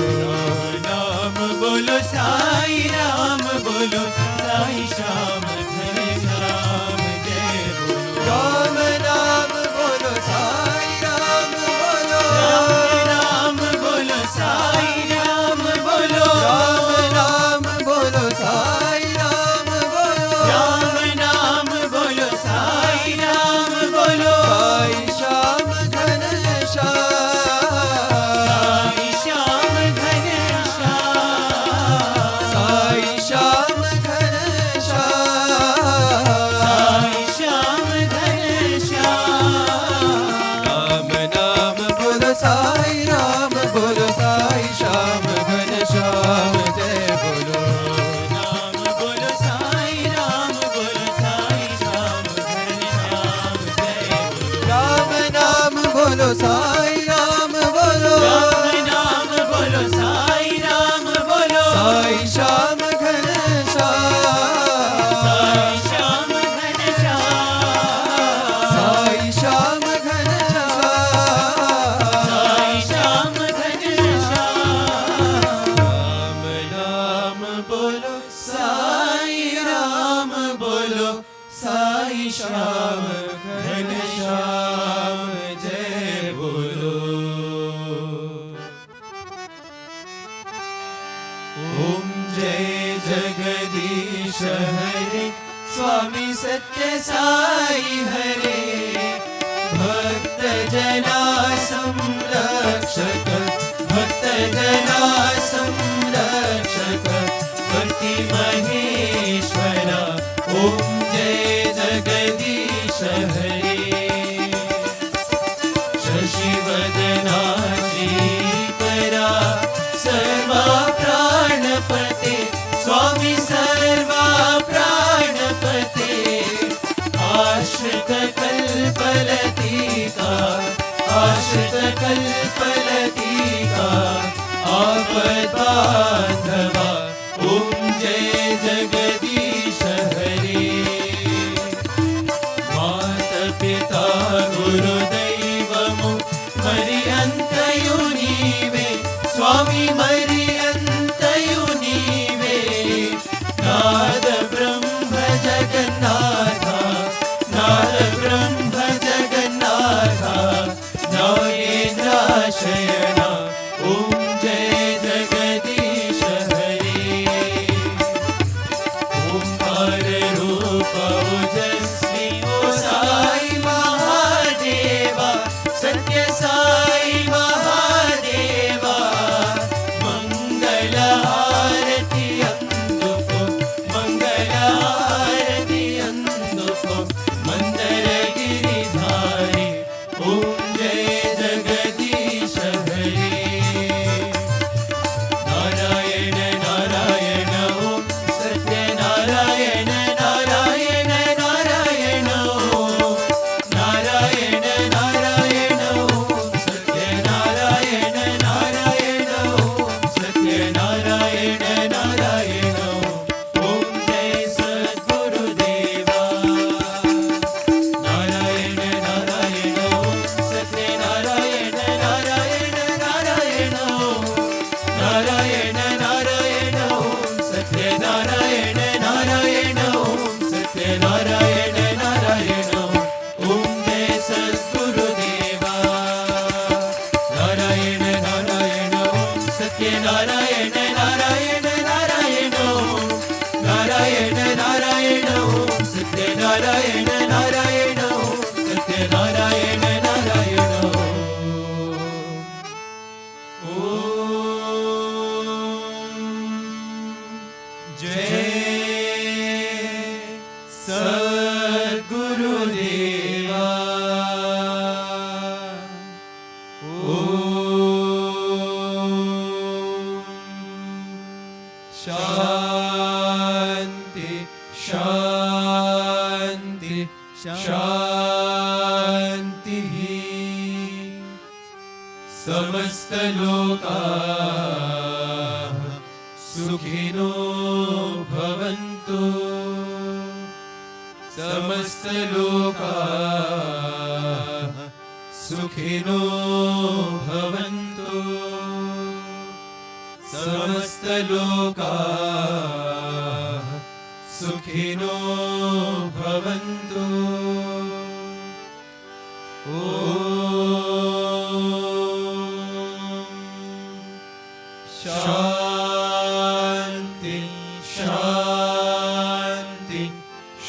नाम बोलो साई राम बोलो, साई श्याम घन श्याम जय बोलो, राम नाम बोलो साई राम बोलो, राम बोलो साई राम बोलो, राम नाम बोलो साई राम बोलो, राम नाम बोलो साई राम बोलो, साई श्याम घन श्याम, साई श्याम घन श्याम, साई श्याम घन श्याम, साई श्याम घन श्याम, राम नाम बोलो साई राम बोलो, साई श्याम घन श्याम जय बोलो, नाम बोलो साई राम बोलो, साई श्याम घन श्याम जय बोलो, राम नाम बोलो साई राम बोलो, राम नाम बोलो साई राम बोलो, साई श्याम घन श्याम, साई श्याम घन श्याम, साई श्याम घन श्याम, साई श्याम घन श्याम, राम नाम बोलो साई राम बोलो, साई श्याम घन श्याम जय बोलो। ओम जय जगदीश हरे, स्वामी सत्य साई हरे, भक्त जना संरक्षक, भक्त जना संरक्षक, पति महेश्वरा, ओम जय जगदीश हरे, शशिवदना श्रीकरा, सर्वा प्राणपते, स्वामी सर्वा प्राणपते, आश्रित कल्पलतिका, आश्रित कल्पलतिका, आपद बांधवा, ओम जय जगदीश हरे। ओजस्वी ओ साई महादेवा सत्य साई महादेवा मंगल हारति अंदुको मंगल हारति अंदुको मंदर गिरिधारी ओम जय जगदीश हरे नारायण नारायण ओम सत्य नारायण नारायण नारायण ओम नारायण नारायण ओम सत्य नारायण नारायण ओम सत्य नारायण नारायण ओम जय सद्गुरुदेवा नारायण नारायण ओम सत्य नारायण नारायण नारायण ओम नारायण नारायण ओम सत्य नारायण नारायण ओम सत्य नारायण नारायण ओम जय सद्गुरुदेवा नारायण नारायण ओम सत्य नारायण नारायण नारायण ओम नारायण नारायण ओम सत्य नारायण नारायण ओम सत्य नारायण नारायण जय सद्गुरुदेवा शांति शांति शांति समस्त लोकाः सुखिनो भवन्तु समस्त लोकाः सुखिनो भवन्तु समस्त लोकाः सुखिनो भवन्तु शांति शांति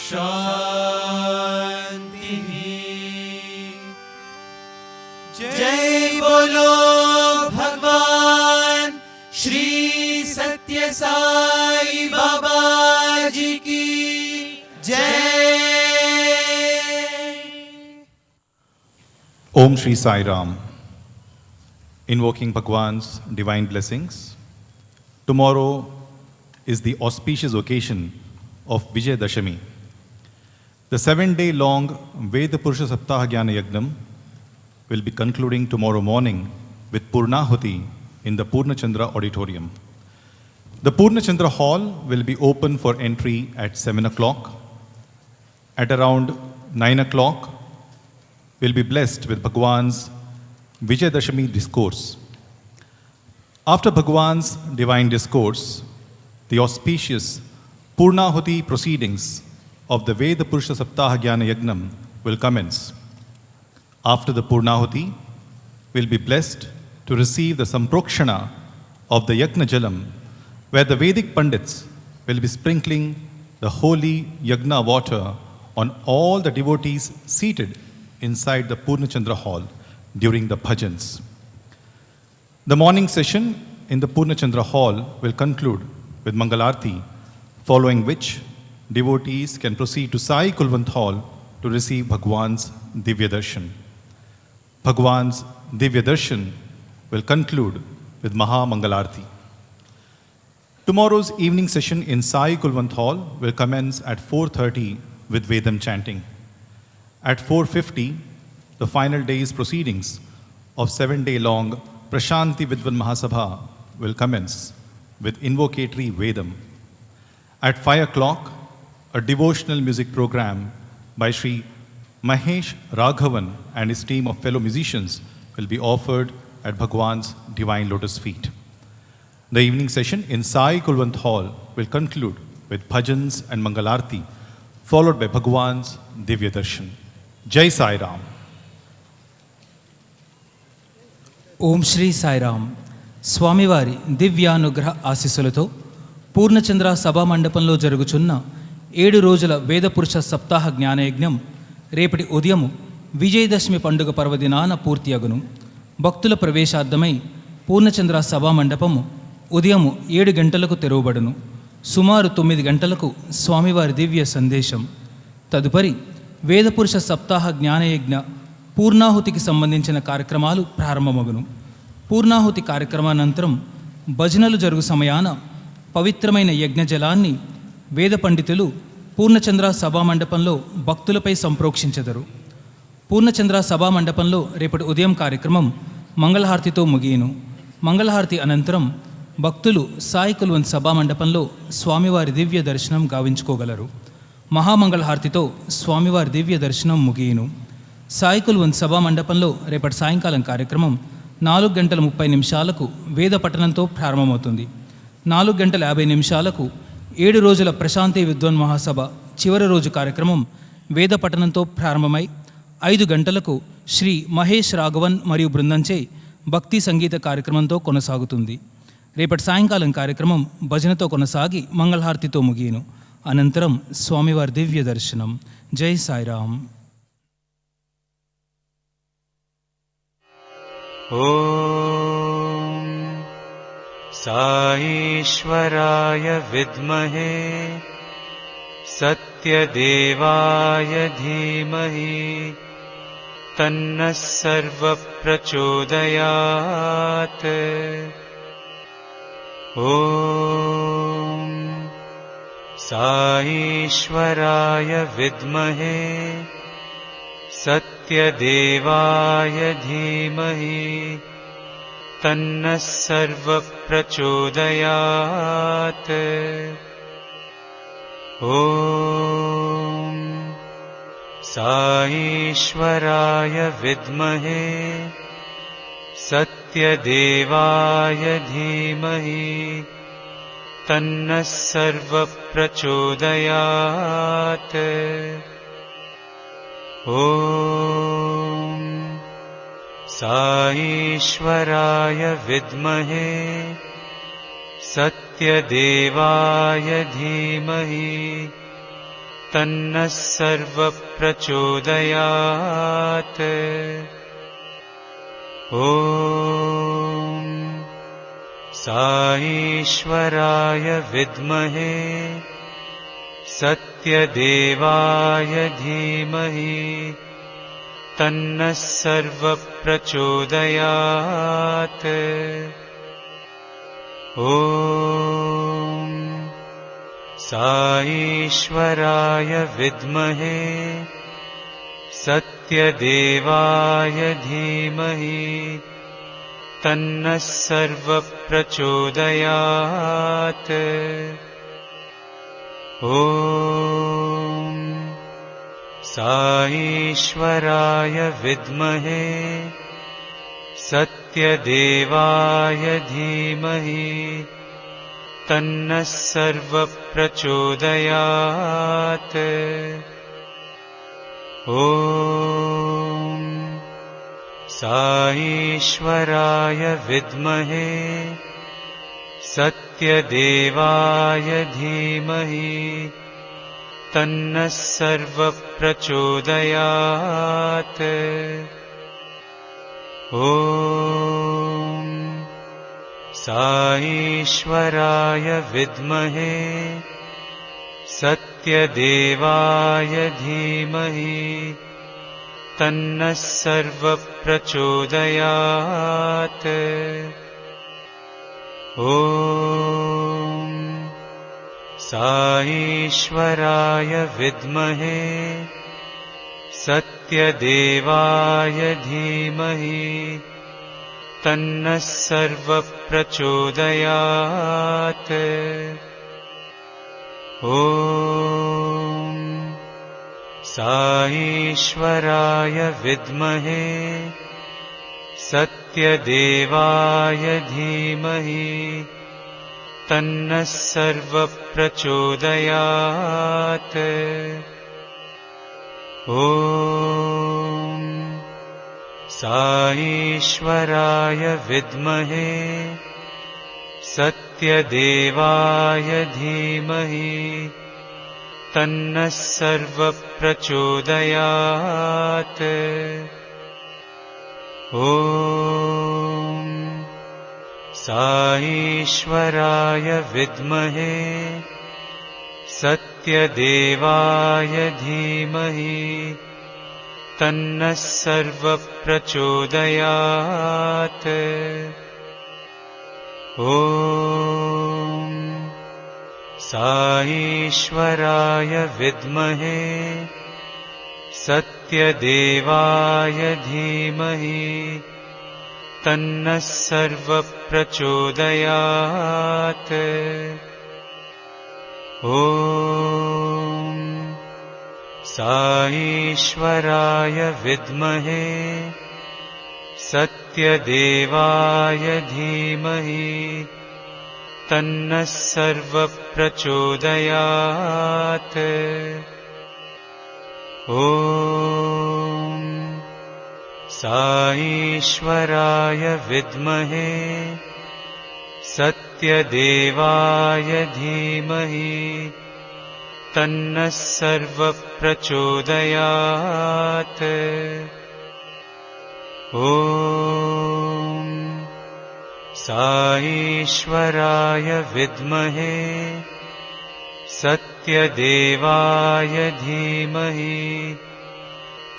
शांति जय बोलो भगवान श्री सत्य साई बाबा जी की जय। Om Shri Sai Ram. Invoking Bhagwan's divine blessings. Tomorrow is the auspicious occasion of Vijay Dashami. The 7-day long Veda Purusha Saptaha Jnana Yagnam will be concluding tomorrow morning with Purnahuti in the Purnachandra Auditorium. The Purnachandra Hall will be open for entry at 7 o'clock. At around 9 o'clock, we'll be blessed with Bhagwan's Vijayadashami Discourse. After Bhagwan's divine discourse, the auspicious Purnahuti proceedings of the Veda Purusha Saptaha Jnana Yagnam will commence. After the Purnahuti, we'll be blessed to receive the Samprokshana of the Yagna Jalam, where the Vedic Pandits will be sprinkling the holy Yagna water on all the devotees seated inside the Purnachandra Hall during the bhajans. The morning session in the Purnachandra Hall will conclude with Mangalarti, following which devotees can proceed to Sai Kulwant Hall to receive Bhagwan's Divya Darshan. Bhagwan's Divya Darshan will conclude with Maha Mangalarti. Tomorrow's evening session in Sai Kulwant Hall will commence at 4:30 with Vedam chanting. At 4:50, the final day's proceedings of 7-day-long Prasanthi Vidwan Mahasabha will commence with Invocatory Vedam. At 5 o'clock, a devotional music program by Sri Mahesh Raghavan and his team of fellow musicians will be offered at Bhagwan's Divine Lotus Feet. The evening session in Sai Kulwant Hall will conclude with bhajans and Mangalarti, followed by Bhagwan's Divya Darshan. Jai Sai Ram. ఓం శ్రీ సాయిరామ్. స్వామివారి దివ్యానుగ్రహ ఆశీస్సులతో పూర్ణచంద్ర సభా మండపంలో జరుగుచున్న 7 రోజుల వేదపురుష సప్తాహ జ్ఞానయజ్ఞం రేపటి ఉదయం విజయదశమి పండుగ పర్వదినాన పూర్తి అగును. భక్తుల ప్రవేశార్థమై పూర్ణచంద్ర సభామండపము ఉదయం 7 గంటలకు తెరవబడును. సుమారు 9 గంటలకు స్వామివారి దివ్య సందేశం. తదుపరి వేదపురుష సప్తాహ జ్ఞానయజ్ఞ పూర్ణాహుతికి సంబంధించిన కార్యక్రమాలు ప్రారంభమగును. పూర్ణాహుతి కార్యక్రమానంతరం భజనలు జరుగు సమయాన పవిత్రమైన యజ్ఞజలాన్ని వేద పండితులు పూర్ణచంద్ర సభామండపంలో భక్తులపై సంప్రోక్షించెదరు. పూర్ణచంద్ర సభామండపంలో రేపటి ఉదయం కార్యక్రమం మంగళహారతితో ముగియను. మంగళహారతి అనంతరం భక్తులు సాయి కుల్వంత్ సభామండపంలో స్వామివారి దివ్య దర్శనం గావించుకోగలరు. మహామంగళహారతితో స్వామివారి దివ్య దర్శనం ముగియను. సాయి కుల్వంత్ సభామండపంలో రేపటి సాయంకాలం కార్యక్రమం 4:30 వేద పఠనంతో ప్రారంభమవుతుంది. 4:50 7 రోజుల ప్రశాంతి విద్వాన్ మహాసభ చివరి రోజు కార్యక్రమం వేద పఠనంతో ప్రారంభమై 5 గంటలకు శ్రీ మహేష్ రాఘవన్ మరియు బృందంచే భక్తి సంగీత కార్యక్రమంతో కొనసాగుతుంది. రేపటి సాయంకాలం కార్యక్రమం భజనతో కొనసాగి మంగళహారతితో ముగియను. అనంతరం స్వామివారి దివ్య దర్శనం. జై సాయిరామ్. ఓం సాईश्वराय विद्महे सत्यदेवाय धीमहि तन्नः सर्वः प्रचोदयात्. ॐ साईश्वराय विद्महे सत्यदेवाय धीमहि तन्नः सर्वः प्रचोदयात्. ॐ साईश्वराय विद्महे सत्यदेवाय धीमहि तन्नः सर्वः प्रचोदयात्. ॐ साईश्वराय विद्महे सत्यदेवाय धीमहि तन्नः सर्वः प्रचोदयात्. ॐ साईश्वराय विद्महे सत्यदेवाय धीमहि तन्नः सर्वः प्रचोदयात्. ॐ साईश्वराय विद्महे सत्यदेवाय धीमहि तन्नः सर्वः प्रचोदयात्. ॐ साईश्वराय विद्महे सत्यदेवाय धीमहि तन्नः सर्वः प्रचोदयात्. ॐ साईश्वराय विद्महे सत्यदेवाय धीमहि तन्नः सर्वः प्रचोदयात्. ॐ साईश्वराय विद्महे सत्यदेवाय धीमहि तन्नः सर्वः प्रचोदयात्. ॐ साईश्वराय विद्महे सत्यदेवाय धीमहि तन्नः सर्वः प्रचोदयात्. ॐ साईश्वराय विद्महे सत्यदेवाय धीमहि तन्नः सर्वः प्रचोदयात्. ॐ साईश्वराय विद्महे सत्यदेवाय धीमहि तन्नः सर्वप्रचोदयात्। ॐ साईश्वराय विद्महे सत्यदेवाय धीमहि तन्नः सर्वप्रचोदयात्। ॐ साईश्वराय विद्महे सत्यदेवाय धीमहि तन्नः सर्वप्रचोदयात्। ॐ साईश्वराय विद्महे सत्यदेवाय धीमहि तन्नः सर्वप्रचोदयात्। ॐ साईश्वराय विद्महे सत्यदेवाय धीमहि तन्नः सर्वप्रचोदयात्। ॐ साईश्वराय विद्महे सत्यदेवाय धीमहि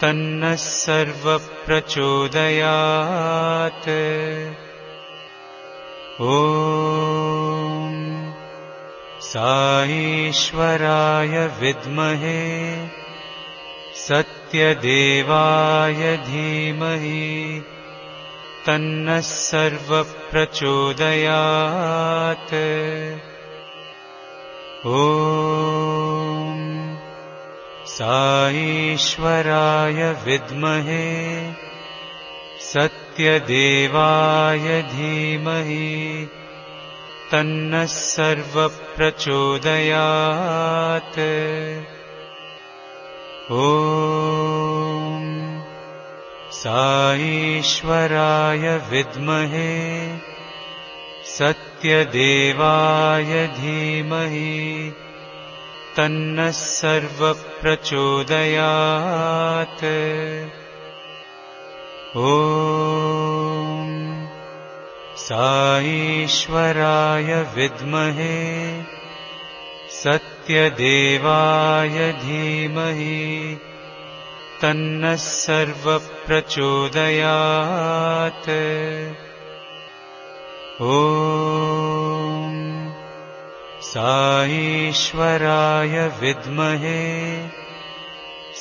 तन्नः सर्वप्रचोदयात्। ॐ साईश्वराय विद्महे सत्यदेवाय धीमहि तन्नः सर्वप्रचोदयात्। ॐ साईश्वराय विद्महे सत्यदेवाय धीमहि तन्नः सर्वप्रचोदयात्। ॐ साईश्वराय विद्महे सत्यदेवाय धीमहि तन्नः सर्वप्रचोदयात्। ॐ साईश्वराय विद्महे सत्यदेवाय धीमहि तन्नः सर्वप्रचोदयात्। ॐ साईश्वराय विद्महे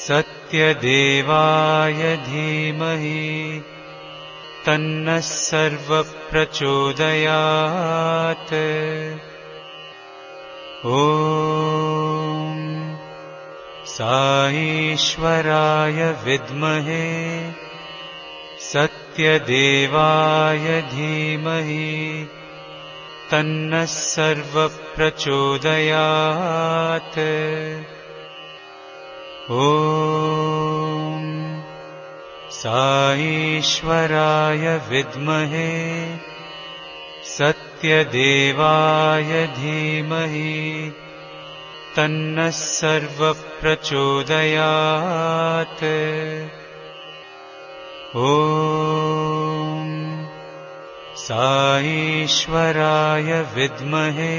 सत्यदेवाय धीमहि तन्नः सर्वप्रचोदयात्। ॐ साईश्वराय विद्महे सत्यदेवाय धीमहि तन्नः सर्वप्रचोदयात्। ॐ साईश्वराय विद्महे सत्यदेवाय धीमहि तन्नः सर्वप्रचोदयात्। ॐ साईश्वराय विद्महे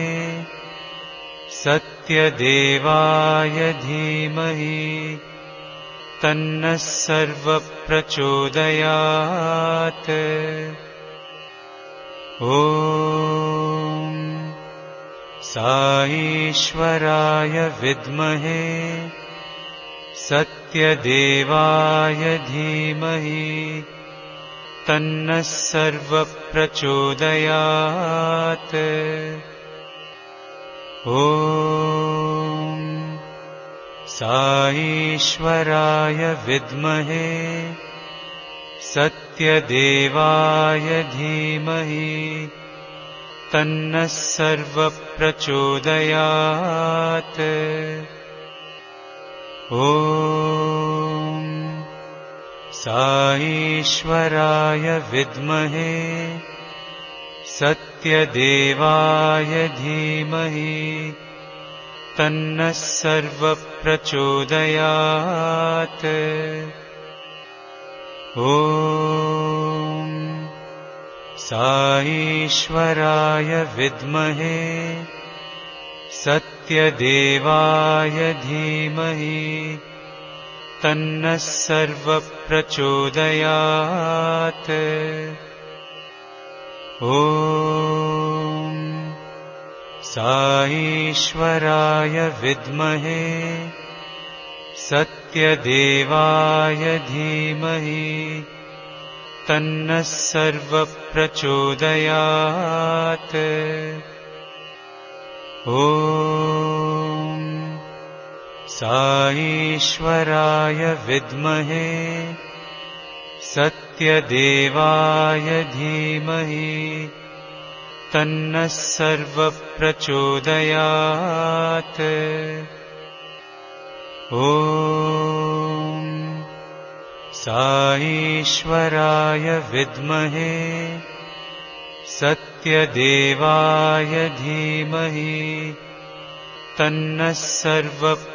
सत्यदेवाय धीमहि तन्नः सर्वप्रचोदयात्। ॐ साईश्वराय विद्महे सत्यदेवाय धीमहि तन्नः सर्वप्रचोदयात्। ॐ साईश्वराय विद्महे सत्यदेवाय धीमहि तन्नः सर्वप्रचोदयात्। ॐ साईश्वराय विद्महे सत्यदेवाय धीमहि तन्नः सर्वप्रचोदयात्। ॐ साईश्वराय विद्महे सत्यदेवाय धीमहि तन्नः सर्वप्रचोदयात्। ॐ साईश्वराय विद्महे सत्यदेवाय धीमहि तन्नः सर्वप्रचोदयात्। ॐ साईश्वराय विद्महे सत्यदेवाय धीमहि तन्नः सर्वप्रचोदयात्। ॐ साईश्वराय विद्महे सत्यदेवाय धीमहि तन्नः सर्वप्रचोदयात्।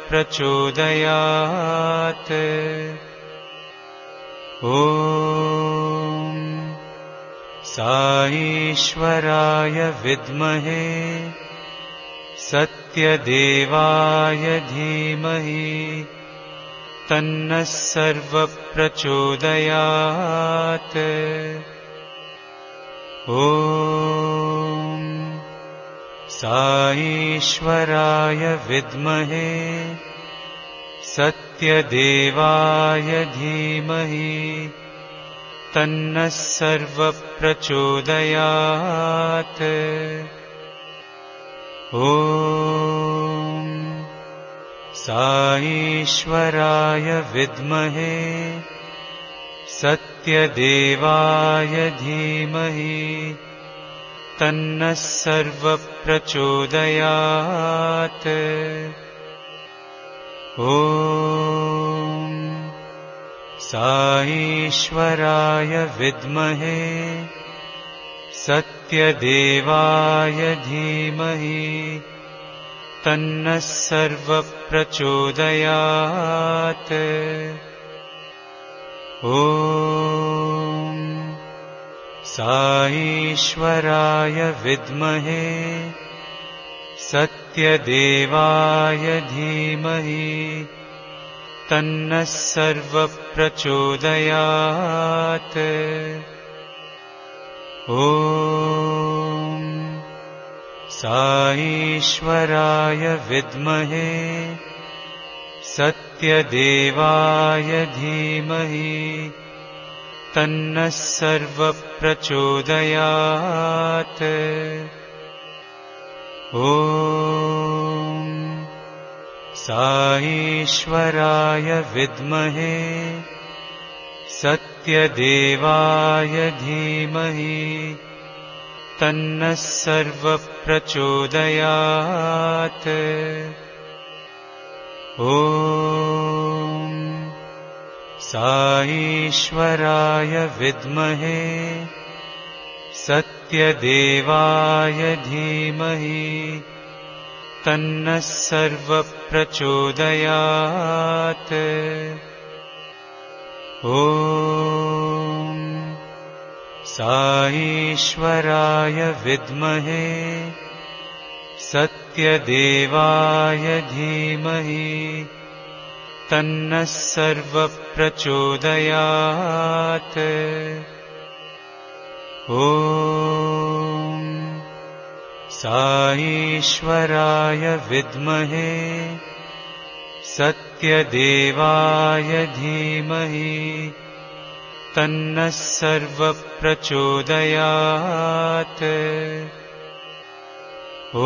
ॐ साईश्वराय विद्महे सत्यदेवाय धीमहि तन्नः सर्वप्रचोदयात्। ॐ साईश्वराय विद्महे सत्यदेवाय धीमहि तन्नः सर्वप्रचोदयात्। ॐ साईश्वराय विद्महे सत्यदेवाय धीमहि तन्नः सर्वप्रचोदयात्। ॐ साईश्वराय विद्महे सत्यदेवाय धीमहि तन्नः सर्वप्रचोदयात्। ॐ साईश्वराय विद्महे सत्यदेवाय धीमहि तन्नः सर्वप्रचोदयात्। ॐ साईश्वराय विद्महे सत्यदेवाय धीमहि तन्नः सर्वप्रचोदयात्। ॐ साईश्वराय विद्महे सत्यदेवाय धीमहि तन्नः सर्वप्रचोदयात्। ॐ साईश्वराय विद्महे सत्यदेवाय धीमहि तन्नः सर्वप्रचोदयात्। ॐ साईश्वराय विद्महे सत्यदेवाय धीमहि तन्नः सर्वप्रचोदयात्। ॐ साईश्वराय विद्महे सत्यदेवाय धीमहि तन्नः सर्वप्रचोदयात्। ॐ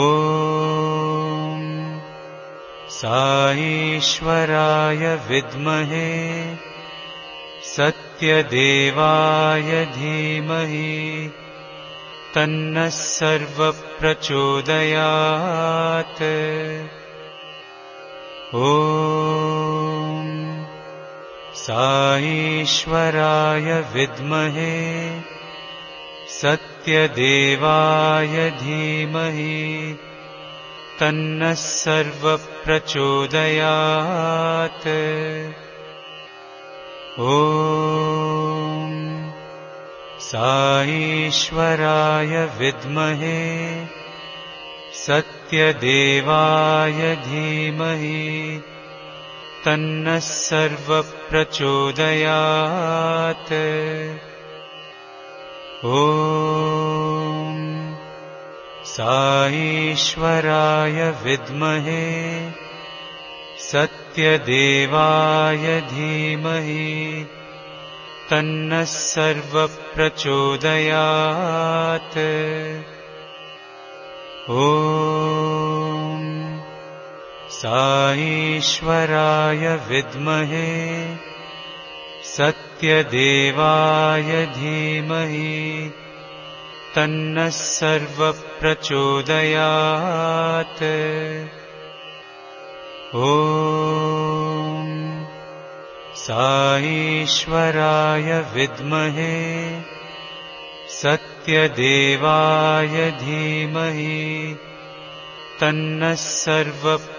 साईश्वराय विद्महे सत्यदेवाय धीमहि तन्नः सर्वप्रचोदयात्। ॐ साईश्वराय विद्महे सत्यदेवाय धीमहि तन्नः सर्वप्रचोदयात्। ॐ साईश्वराय विद्महे सत्यदेवाय धीमहि तन्नः सर्वप्रचोदयात्। ॐ साईश्वराय विद्महे सत्यदेवाय धीमहि तन्नः सर्वप्रचोदयात्। ॐ साईश्वराय विद्महे सत्यदेवाय धीमहि तन्नः सर्वप्रचोदयात्। ॐ साईश्वराय विद्महे सत्यदेवाय धीमहि तन्नः सर्वप्रचोदयात्।